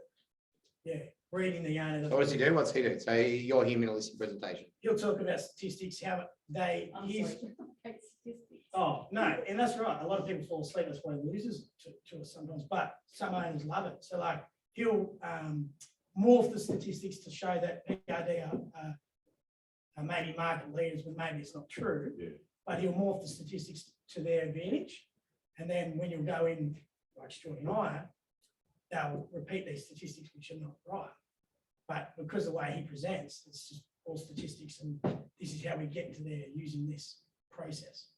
yeah, reading the owner. So what does he do? What's he do? So you're him in a listing presentation. He'll talk about statistics, how they, I'm his, sorry, statistics. oh, no, and that's right. A lot of people fall asleep. That's why he loses to us sometimes, but some owners love it. So like, he'll morph the statistics to show that PRD are maybe market leaders, but maybe it's not true. But he'll morph the statistics to their advantage. And then when you go in, like Stuart and I, they'll repeat these statistics, which are not right. But because of the way he presents, it's just all statistics, and this is how we get to there using this process.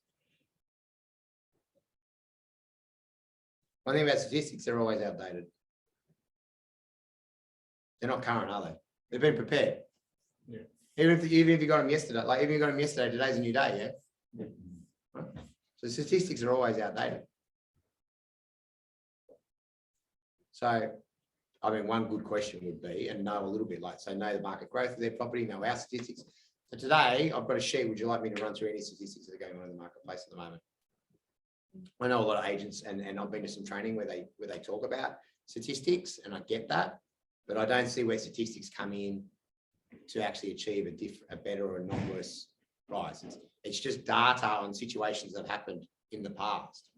One thing about statistics, they're always outdated. They're not current, are they? They've been prepared. Yeah. Even if you got them yesterday, like even if you got them yesterday, today's a new day, yeah? Right. So statistics are always outdated. So, I mean, one good question would be, and know a little bit, like, so know the market growth of their property, know our statistics. So today, I've got a sheet. Would you like me to run through any statistics that are going on in the marketplace at the moment? I know a lot of agents, and I've been to some training where they talk about statistics, and I get that, but I don't see where statistics come in to actually achieve a better or a not worse price. It's just data on situations that have happened in the past.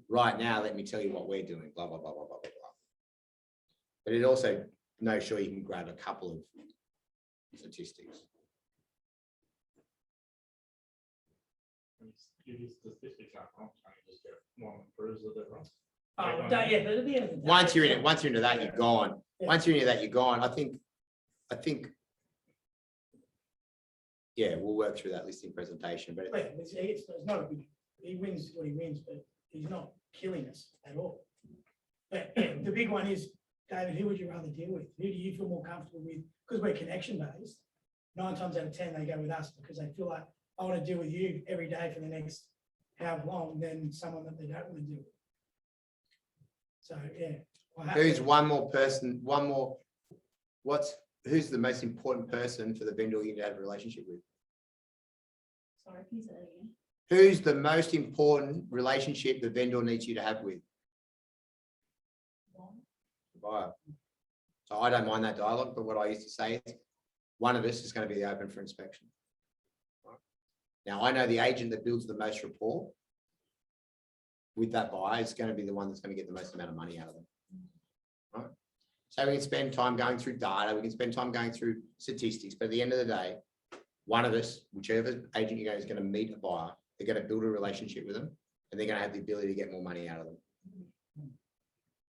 Right now, let me tell you what we're doing, blah, blah, blah, blah, blah, blah, blah. But it also knows sure you can grab a couple of statistics. Give you statistics out, and just get one that proves that they're wrong. Oh, but at the end of the day. Once you're into that, you're gone. Yeah. Once you're into that, you're gone. I think, yeah, we'll work through that listing presentation, but Yeah, it's not a big, he wins what he wins, but he's not killing us at all. But yeah, the big one is, David, who would you rather deal with? Who do you feel more comfortable with? Because we're connection based. 9 times out of 10, they go with us because they feel like I want to deal with you every day for the next however long than someone that they don't want to deal with. So yeah. who's one more person, who's the most important person for the vendor you need to have a relationship with? Sorry, can you say that again? Who's the most important relationship the vendor needs you to have with? The buyer. So I don't mind that dialogue, but what I used to say is one of us is going to be open for inspection. Now I know the agent that builds the most rapport with that buyer is going to be the one that's going to get the most amount of money out of them. Right? So we can spend time going through data, we can spend time going through statistics, but at the end of the day, one of us, whichever agent you go, is going to meet a buyer, they're going to build a relationship with them, and they're going to have the ability to get more money out of them.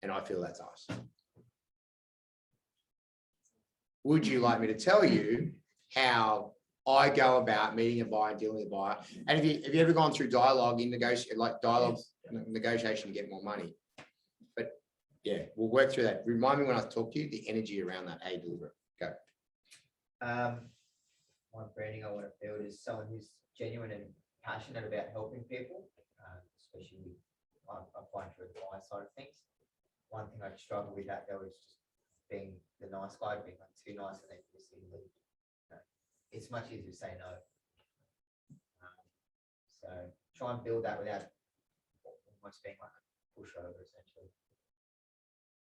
And I feel that's us. Would you like me to tell you how I go about meeting a buyer and dealing with a buyer? And have you ever gone through dialogue in negotiation to get more money? But yeah, we'll work through that. Remind me when I talk to you, the energy around that, how you deliver it. Go. My branding I want to build is someone who's genuine and passionate about helping people, especially with, I find through the buyer side of things. One thing I struggle with that though is just being the nice guy, being like too nice and then just leave. It's much easier to say no. So try and build that without almost being like a pushover, essentially.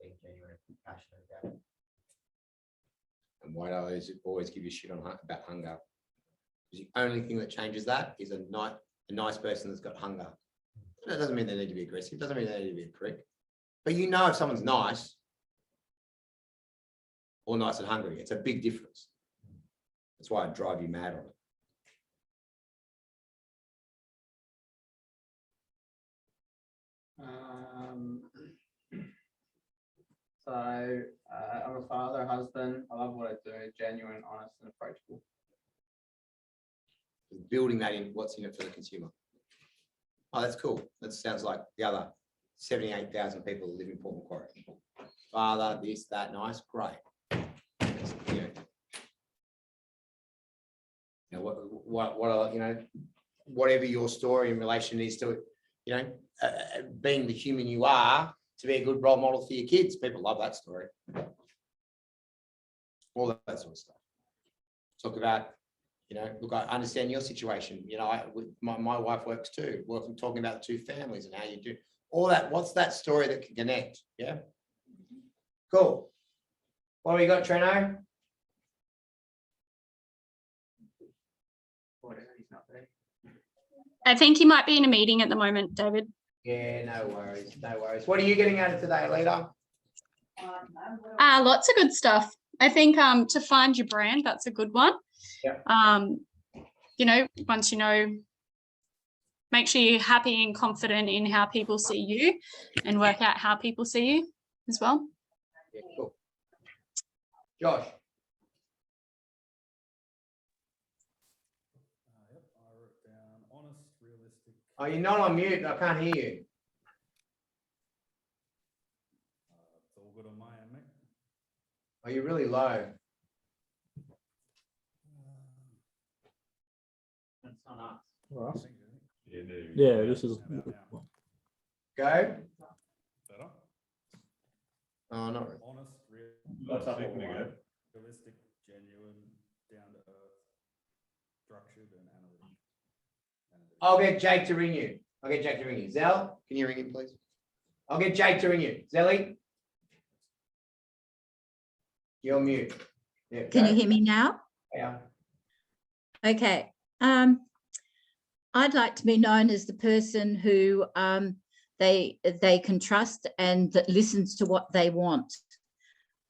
Being genuine and passionate about it. And why do I always give you shit on about hunger? Because the only thing that changes that is a nice person that's got hunger. That doesn't mean they need to be aggressive. It doesn't mean they need to be a prick. But you know if someone's nice or nice and hungry, it's a big difference. That's why I drive you mad on it. I'm a father, a husband. I love what I do, genuine, honest, and approachable. Building that in, what's in it for the consumer. Oh, that's cool. That sounds like the other 78,000 people that live in Port Macquarie. Father, this, that, nice, great. You know, whatever your story in relation is to, being the human you are, to be a good role model for your kids. People love that story. All that sort of stuff. Talk about, look, I understand your situation. My wife works too. Talking about 2 families and how you do. all that, what's that story that can connect? Yeah. Cool. What do we got, Treno? He's not there. I think you might be in a meeting at the moment, David. Yeah, no worries, no worries. What are you getting out of today, Lita? Lots of good stuff. I think to find your brand, that's a good one. Yeah. You know, once you know, make sure you're happy and confident in how people see you and work out how people see you as well. Yeah, cool. Josh. Oh, you're not on mute. I can't hear you. It's all good on my end, mate. Oh, you're really low. That's not us. For us. Yeah, Yeah, this is. Go. Better? Oh, not really. Honest, real. What's up, Second all ago. right? Realistic, genuine, down to earth, structured and analytical. I'll get Jake to ring you. I'll get Jake to ring you. Zell, can you ring him, please? I'll get Jake to ring you. Zelly? You're mute. Yeah, Can go. you hear me now? Yeah. Okay. I'd like to be known as the person who they can trust and that listens to what they want.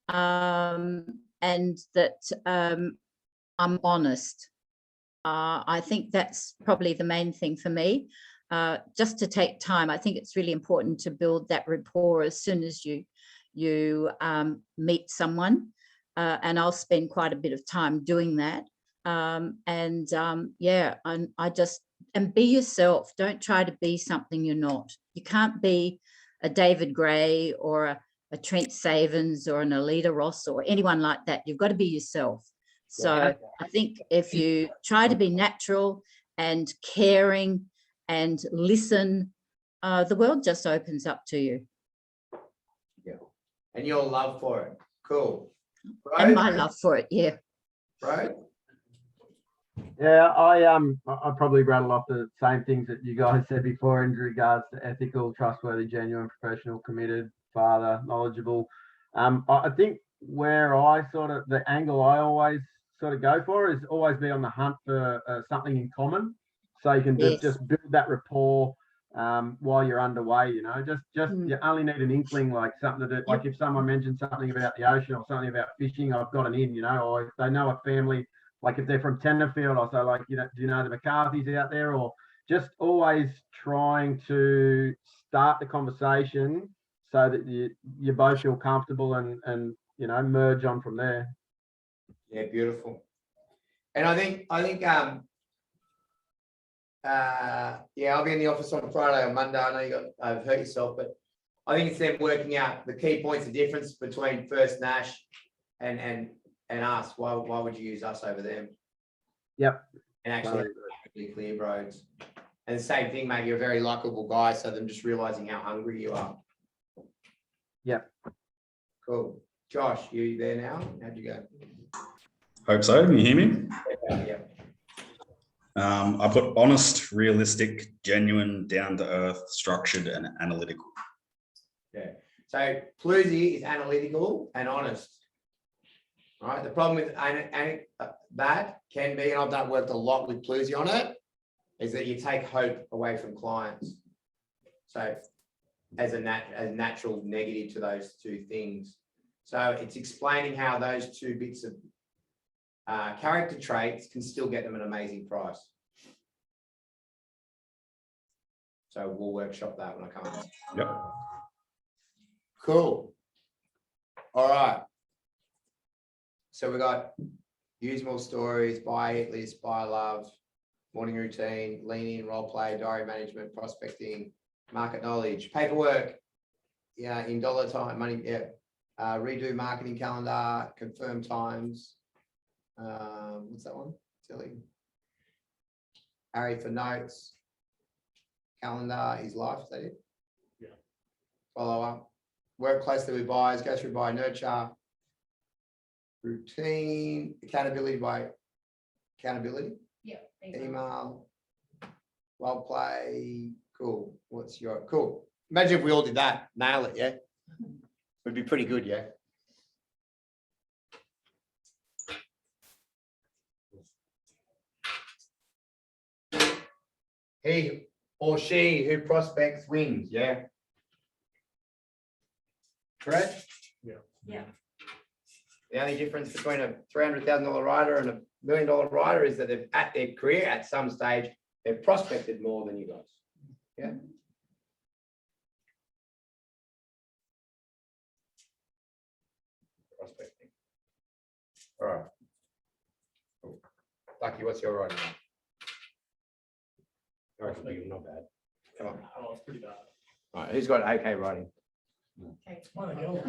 And that I'm honest. I think that's probably the main thing for me. Just to take time. I think it's really important to build that rapport as soon as you meet someone. And I'll spend quite a bit of time doing that. And be yourself. Don't try to be something you're not. You can't be a David Gray or a Trent Savins or an Alita Ross or anyone like that. You've got to be yourself. So Yeah. I think if you try to be natural and caring and listen, the world just opens up to you. Yeah. And your love for it. Cool. And my love for it, yeah. Right? Yeah, I probably rattle off the same things that you guys said before in regards to ethical, trustworthy, genuine, professional, committed, father, knowledgeable. I think where the angle I always sort of go for is always be on the hunt for something in common. So you can just build that rapport while you're underway, you know, you only need an inkling, like something to do, like if someone mentions something about the ocean or something about fishing, I've got an in, you know, or if they know a family, like if they're from Tenterfield, I'll say like, you know, do you know the McCarthy's out there? Or just always trying to start the conversation so that you both feel comfortable and, you know, merge on from there. Yeah, beautiful. And I think I'll be in the office on Friday or Monday. I know I've hurt yourself, but I think it's them working out the key points of difference between First Nash and us. Why would you use us over them? Yep. And actually clear roads. And the same thing, mate, you're a very likable guy, so them just realizing how hungry you are. Yep. Cool. Josh, you there now? How'd you go? Hope so. Can you hear me? Yeah. I put honest, realistic, genuine, down to earth, structured, and analytical. Yeah. So Plusy is analytical and honest. Right. The problem with that can be, and I've worked a lot with Plusy on it, is that you take hope away from clients. So as a natural negative to those two things. So it's explaining how those two bits of character traits can still get them an amazing price. So we'll workshop that when I come. Yep. Cool. All right. So we got use more stories, buy it list, buy love, morning routine, lean in, role play, diary management, prospecting, market knowledge, paperwork. Yeah, in dollar time, money. Yeah. Redo marketing calendar, confirm times. What's that one? Silly. Harry for notes. Calendar is life. Is that it? Yeah. Follow up. Work closely with buyers. Go through buyer nurture. Routine. Accountability by accountability. Yeah. Email. Role play. Cool. What's your cool? Imagine if we all did that, nail it, yeah? Would be pretty good, yeah? He or she who prospects wins, yeah? Correct? Yeah. The only difference between a $300,000 rider and a $1 million rider is that they've, at their career, at some stage, they've prospected more than you guys. Yeah. Prospecting. All right. Cool. Lucky, what's your riding? Oh, it's big, not bad. Come on. Oh, it's pretty bad. All right, who's got okay riding? One of the girls.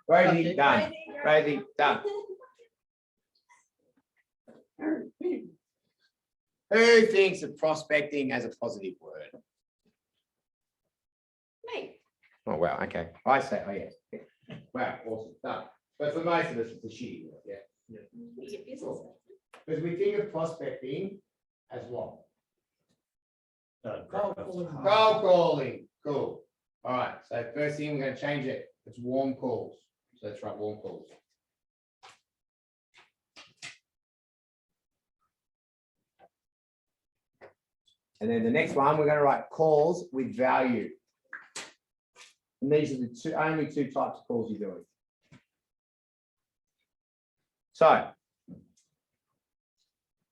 Rosie, done. Rosie, done. Who thinks of prospecting as a positive word? Me. Oh, wow, okay. I say, oh, yeah. Wow, awesome, done. But for most of us, it's a shitty word, yeah. Cool. Because we think of prospecting as what? Cold calling, cool. All right, so first thing, we're gonna change it. It's warm calls. So let's write warm calls. And then the next one, we're gonna write calls with value. And these are the only two types of calls you're doing. So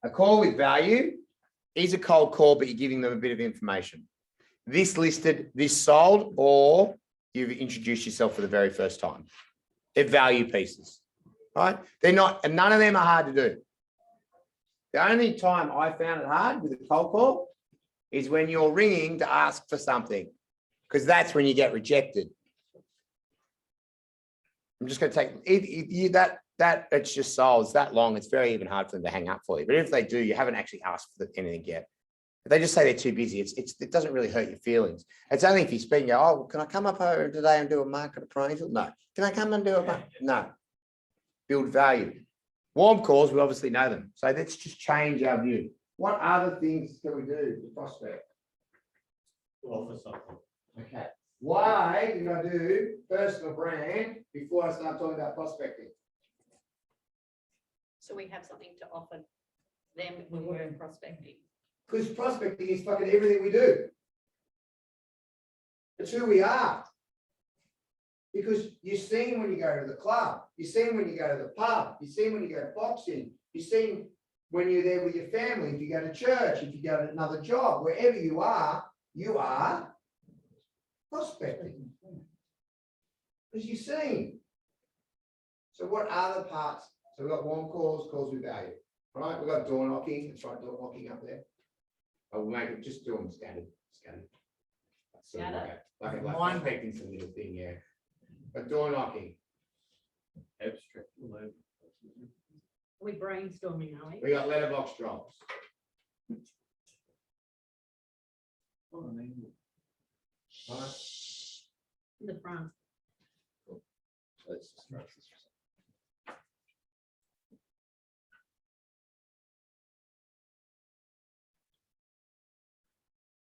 a call with value is a cold call, but you're giving them a bit of information. This listed, this sold, or you've introduced yourself for the very first time. They're value pieces, right? They're not, and none of them are hard to do. The only time I found it hard with a cold call is when you're ringing to ask for something, because that's when you get rejected. I'm just going to take that it's just sold. It's that long. It's very even hard for them to hang up for you. But if they do, you haven't actually asked for anything yet. If they just say they're too busy, it doesn't really hurt your feelings. It's only if you speak and go, oh, can I come up over today and do a market appraisal? No. Can I come and do a market? No. Build value. Warm calls, we obviously know them. So let's just change our view. What other things can we do to prospect? Offer something. Okay. Why did I do personal brand before I start talking about prospecting? So we have something to offer them when we're prospecting. Because prospecting is fucking everything we do. It's who we are. Because you're seen when you go to the club, you're seen when you go to the pub, you're seen when you go to boxing, you're seen when you're there with your family, if you go to church, if you go to another job, wherever you are prospecting. Because you're seen. So what are the parts? So we've got warm calls, calls with value. All right, we've got door knocking. Let's write door knocking up there. I will make it, just do them scattered. That's sort of like prospecting's a little thing, yeah. But door knocking. Abstract. We brainstorming, are we? We got letterbox drops. All right. In the front. Let's just write this.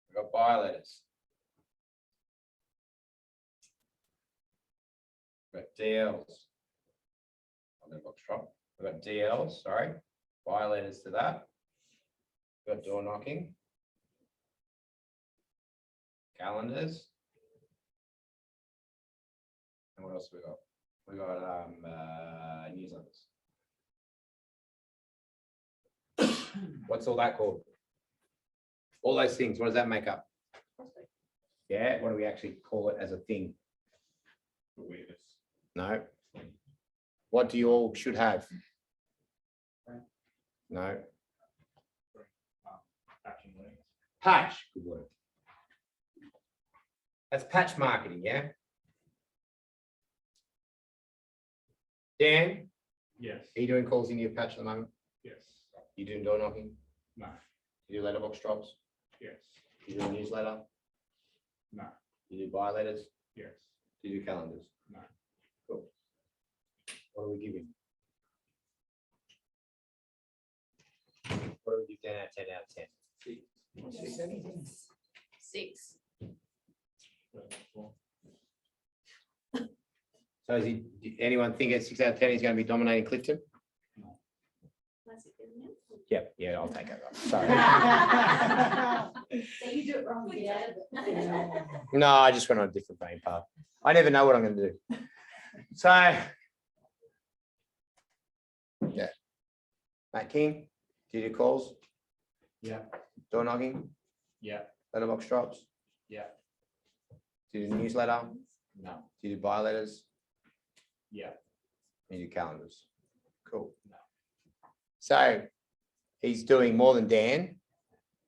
We've got buy letters. We've got DLs. Letterbox drop. We've got DLs, sorry. Buy letters to that. We've got door knocking. Calendars. And what else we got? We got newsletters. What's all that called? All those things, what does that make up? Yeah, what do we actually call it as a thing? Awareness. No. What do you all should have? No. Patch, good word. That's patch marketing, yeah? Dan? Yes. Are you doing calls in your patch at the moment? Yes. You doing door knocking? No. You do letterbox drops? Yes. You do a newsletter? No. You do buy letters? Yes. You do calendars? No. Cool. What are we giving? What do we give 10 out of 10 out of 10? 6. So is he, anyone think at 6 out of 10 he's going to be dominating Clifton? Yep, yeah, I'll take it. Sorry. So you do it wrong, yeah. No, I just went on a different brain path. I never know what I'm going to do. So, yeah. Matt King, did your calls? Yeah. Door knocking? Yeah. Letterbox drops? Yeah. Did you do newsletter? No. Did you do bio letters? Yeah. You do calendars? Cool. So he's doing more than Dan.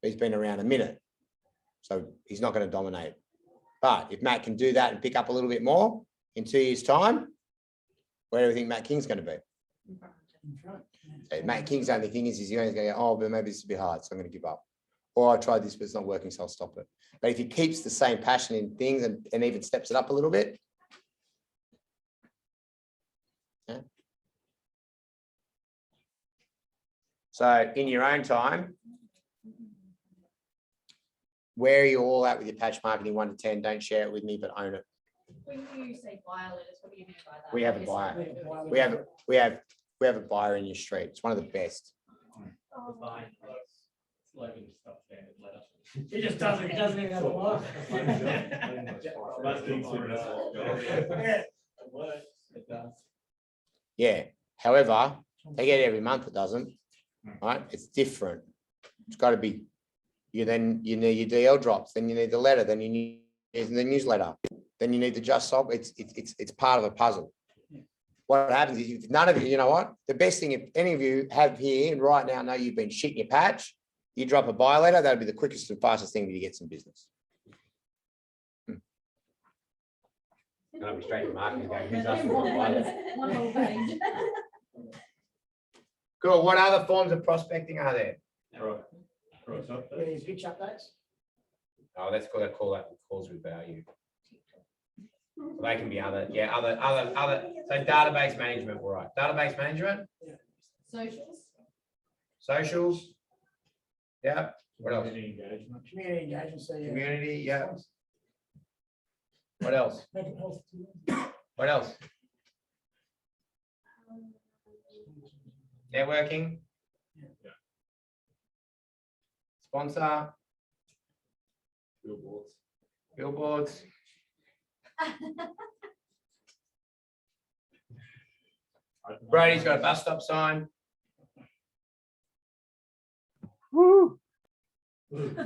He's been around a minute. So he's not going to dominate. But if Matt can do that and pick up a little bit more in 2 years' time, where do you think Matt King's going to be? So Matt King's only thing is he's going to go, oh, but maybe this will be hard, so I'm going to give up. Or I tried this, but it's not working, so I'll stop it. But if he keeps the same passion in things and even steps it up a little bit, yeah. So in your own time, where are you all at with your patch marketing 1 to 10? Don't share it with me, but own it. When you say buyer letters, what do you mean by that? We have a buyer. We have a buyer in your street. It's one of the best. He just doesn't, he doesn't even have a wife. Yeah. However, they get it every month. It doesn't. Right? It's different. It's got to be. You need your DL drops. Then you need the letter. Then you need the newsletter. Then you need the Just Stop. It's part of a puzzle. What happens is if none of you, you know what? The best thing, if any of you have here and right now know you've been shitting your patch, you drop a bio letter, that'll be the quickest and fastest thing to get some business. And I'll be straight to marketing going, who's asking for a bio letter? One whole page. Cool. What other forms of prospecting are there? Yeah, pitch updates. Oh, that's cool. They call that calls with value. So they can be other. So database management, all right. Database management, socials. Yeah. What else? Community engagement, so yeah. Community, yeah. What else? Mental health. What else? Networking. Sponsor. Billboards. Brady's got a bus stop sign. Woo. Could you go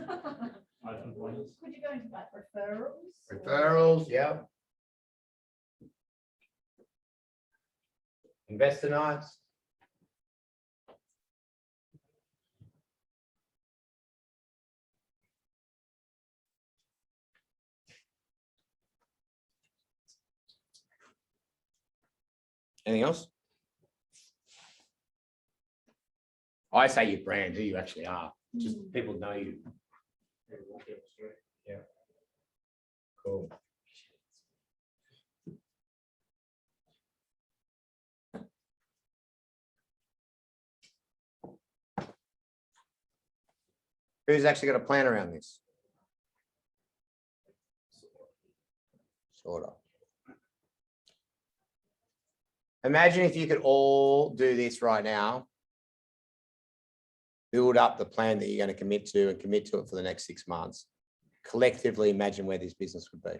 into that referrals? Referrals, yeah. Investor nights. Anything else? I say your brand, who you actually are. Just people know you. Yeah. Cool. Who's actually got a plan around this? Sort of. Imagine if you could all do this right now. Build up the plan that you're going to commit to and commit to it for the next 6 months. Collectively imagine where this business would be.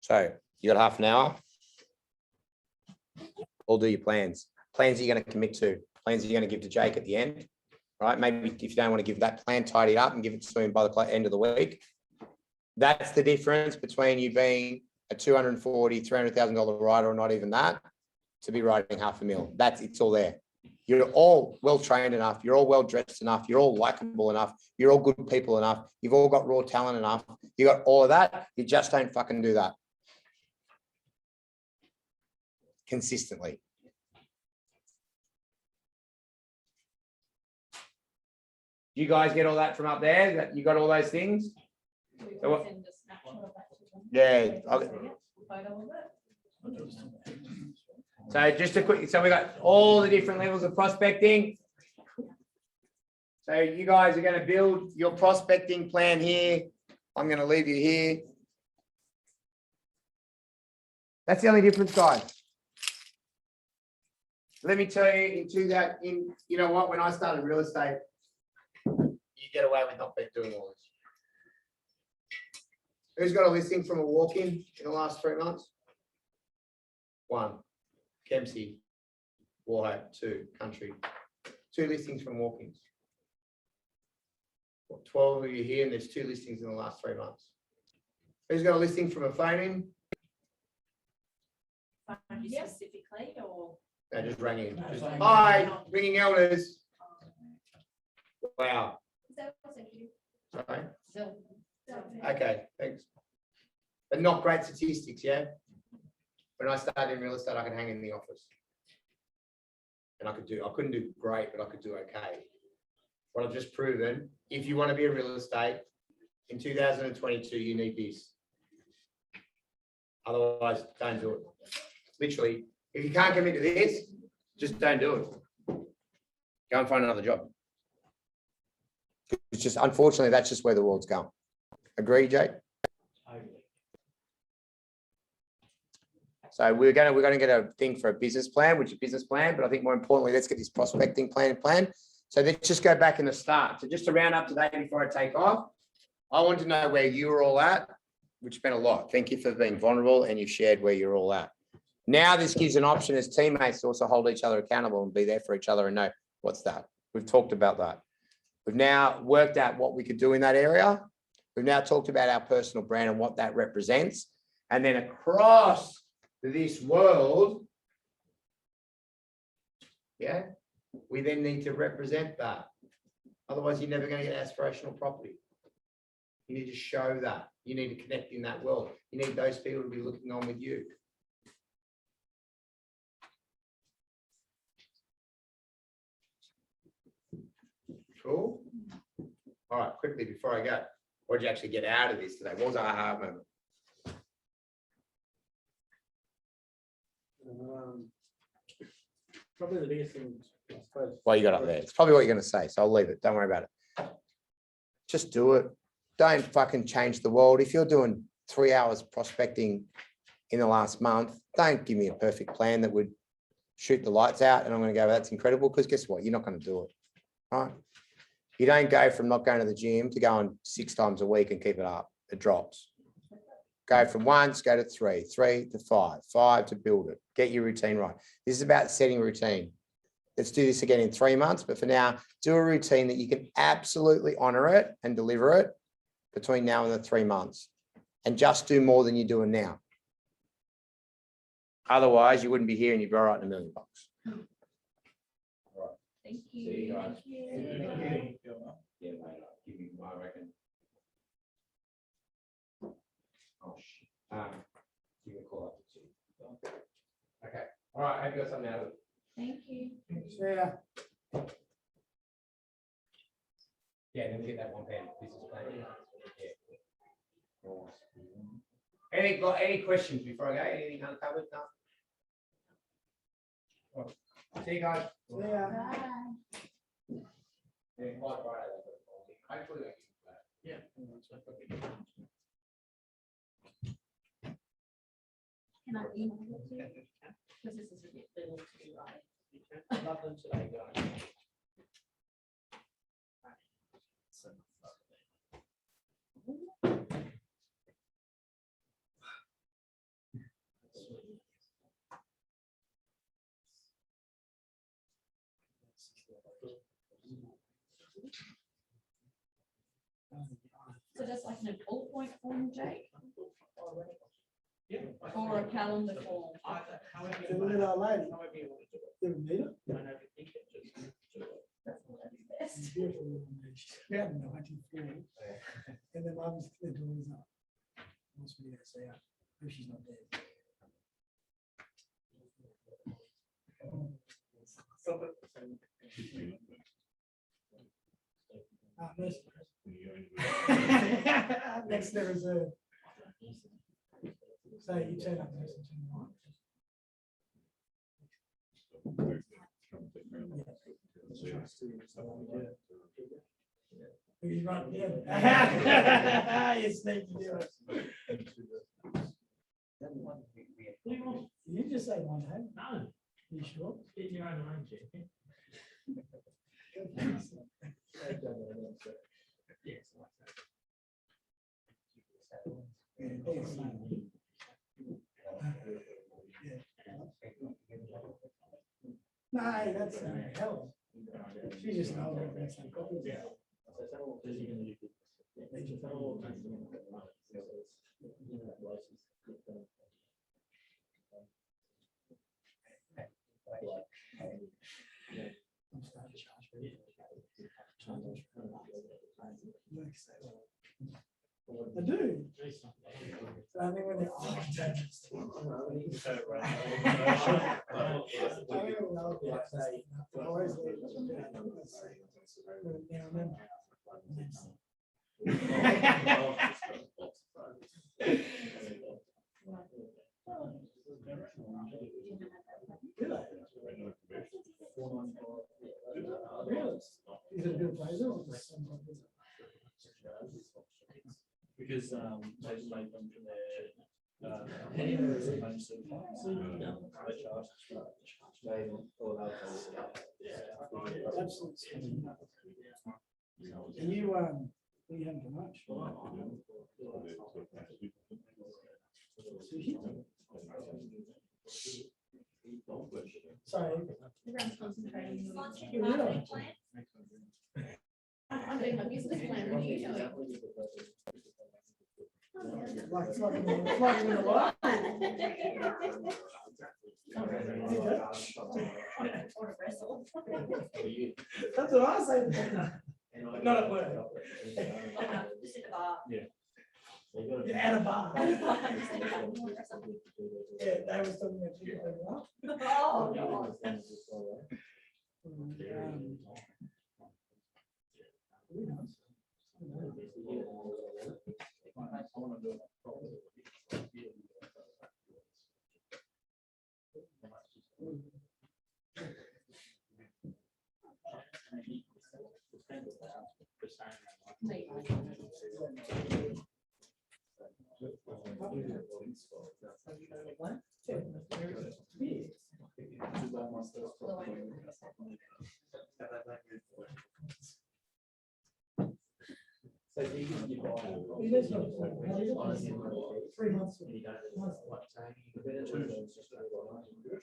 So you got half an hour. All do your plans. Plans you're going to commit to. Plans you're going to give to Jake at the end. Right? Maybe if you don't want to give that plan, tidy it up and give it to him by the end of the week. That's the difference between you being a $240,000, $300,000 rider or not even that, to be riding $500,000. It's all there. You're all well trained enough. You're all well dressed enough. You're all likable enough. You're all good people enough. You've all got raw talent enough. You got all of that. You just don't fucking do that consistently. You guys get all that from up there? That you got all those things? So what? Yeah. So just a quick, so we got all the different levels of prospecting. So you guys are going to build your prospecting plan here I'm gonna leave you here. That's the only difference, guys. Let me tell you, you know what, when I started real estate, you get away with not doing all this. Who's got a listing from a walk-in in the last 3 months? 1. Kempsey, Warhope, 2, Country. 2 listings from walk-ins. 12 of you here, and there's 2 listings in the last 3 months. Who's got a listing from a phone-in? Phone you specifically, or? No, just rang in. Hi, ringing elders. Wow. Sorry. Okay, thanks. But not great statistics, yeah? When I started in real estate, I could hang in the office. And I couldn't do great, but I could do okay. What I've just proven, if you want to be a real estate, in 2022, you need this. Otherwise, don't do it. Literally, if you can't commit to this, just don't do it. Go and find another job. It's just, unfortunately, that's just where the world's going. Agree, Jake? So we're going to get a thing for a business plan, which is a business plan, but I think more importantly, let's get this prospecting plan. So let's just go back in the start. So just to round up today before I take off, I want to know where you're all at, which has been a lot. Thank you for being vulnerable and you've shared where you're all at. Now this gives an option as teammates to also hold each other accountable and be there for each other and know what's that. We've talked about that. We've now worked out what we could do in that area. We've now talked about our personal brand and what that represents. And then across this world, yeah, we then need to represent that. Otherwise, you're never going to get aspirational property. You need to show that. You need to connect in that world. You need those people to be looking on with you. Cool. All right, quickly before I go, what did you actually get out of this today? What was our aha moment? Probably the biggest thing, I suppose. Well, you got up there. It's probably what you're going to say, so I'll leave it. Don't worry about it. Just do it. Don't fucking change the world. If you're doing 3 hours prospecting in the last month, don't give me a perfect plan that would shoot the lights out and I'm going to go, that's incredible, because guess what? You're not going to do it, right? You don't go from not going to the gym to going 6 times a week and keep it up. It drops. Go from 1, go to 3, 3 to 5, 5 to build it. Get your routine right. This is about setting routine. Let's do this again in 3 months, but for now, do a routine that you can absolutely honor it and deliver it between now and the 3 months. And just do more than you're doing now. Otherwise, you wouldn't be here and you'd be all right in $1 million. Thank you. See you guys. Thank you. Yeah, mate, I'll give you my reckon. Oh, shit. Give me a call after 2. Okay. All right. I hope you got something out of it. Thank you. Yeah. Yeah, then we get that £1 business plan. Yeah. Any questions before I go? Anything uncovered? No. Well, see you guys. Yeah. Yeah, quite right. Hopefully, Yeah. Can I email it to you? Because this is a bit little too, right? Nothing today, guys. So just like an bullet point form, Jake, Yeah. or a calendar form? Either, however Do you a want little lady. however you want to do it. Didn't need it. Don't overthink it, just do it. It's a beautiful little lady. She's about 94. And then mum's the doors up. Wants me to say, if she's not dead. Stop it. Mercy. Next there is a. So you turn up next to mine. He's right, yeah. You sneaky do it. You just say one name. No, You sure? get your own name, Jackie. Yes. No, that's hell. She just knows her best. I do. I think when they're Really? Is it a good appraisal or just some? Because they just made them from their anywhere as a home certified. They charge. Absolutely. Can you, what do you have for lunch? Sushi? Sorry. Everyone's concentrating. You really? I'm doing my business plan. What are you doing? Like, flogging in the water? Or a wrestle. That's what I say. Not at work. Just at the bar. Yeah, at a bar. Yeah, they was talking about chicken as well. Oh, God. He lives on 3 months.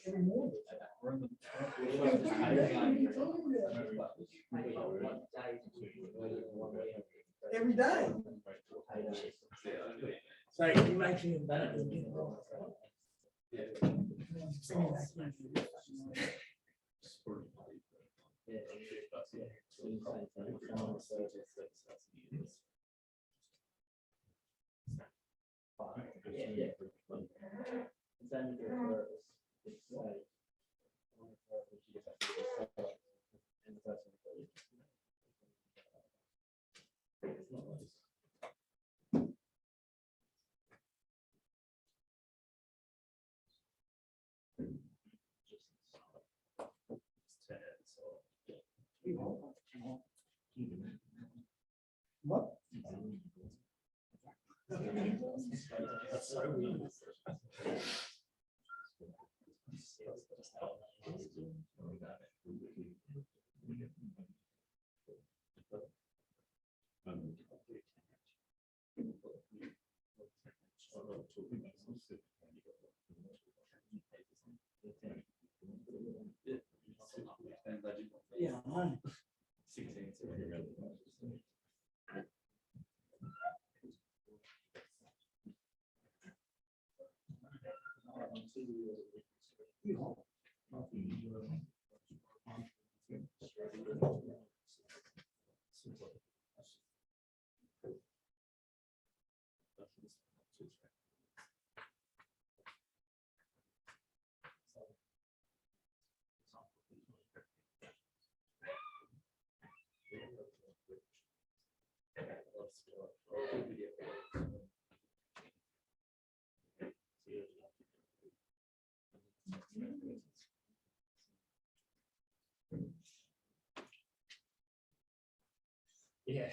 Every morning. Every day. So you making it better. What? That's so weird. Yeah, I know. Yeah.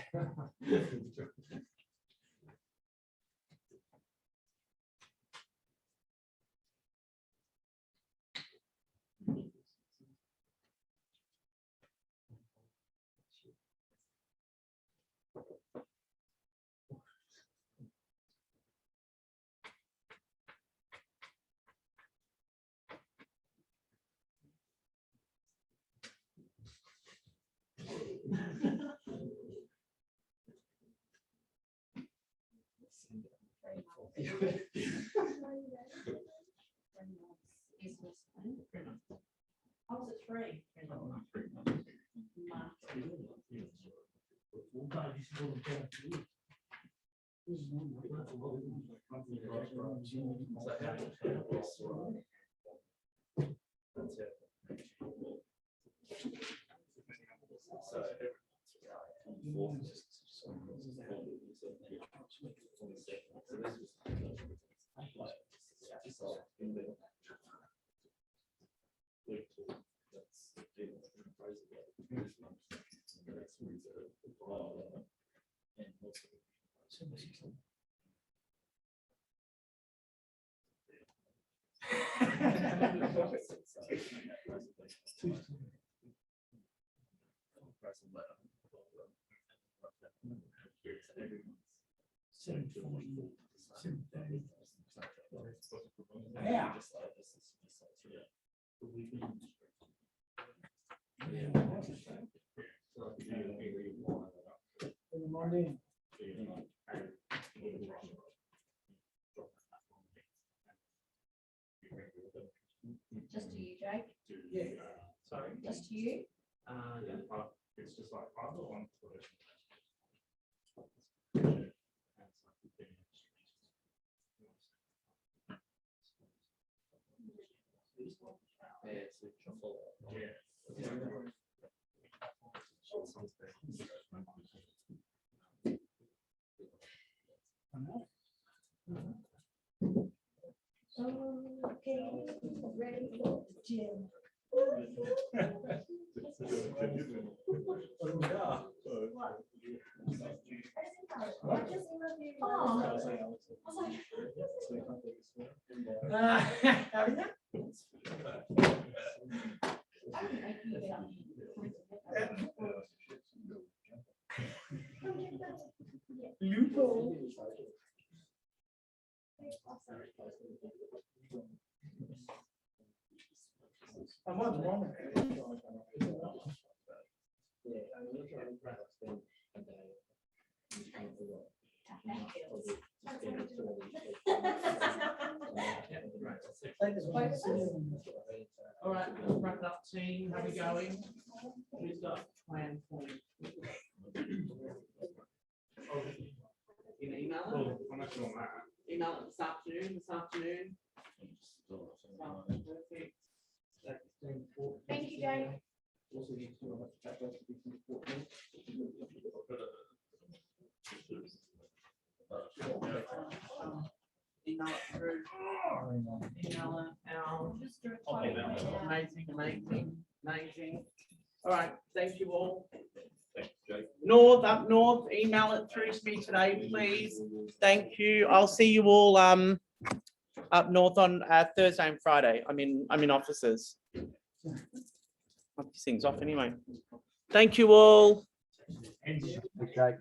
I was at 3. Yeah. Just to you, Jake? Yeah. Sorry. Just to you? Yeah, it's just like I've got one. Okay, ready for the gym. I'm on the wrong. All right, let's wrap it up, team. How we going? Who's got a plan for me? You gonna email it? I'm not sure on that. Email it this afternoon, Perfect. Thank you, Jake. Also need to know what the chat was before. Email it through. Email it out. Amazing. All right, thank you all. North, up north, email it through to me today, please. Thank you. I'll see you all up north on Thursday and Friday. I'm in offices. Knock these things off anyway. Thank you all. Okay.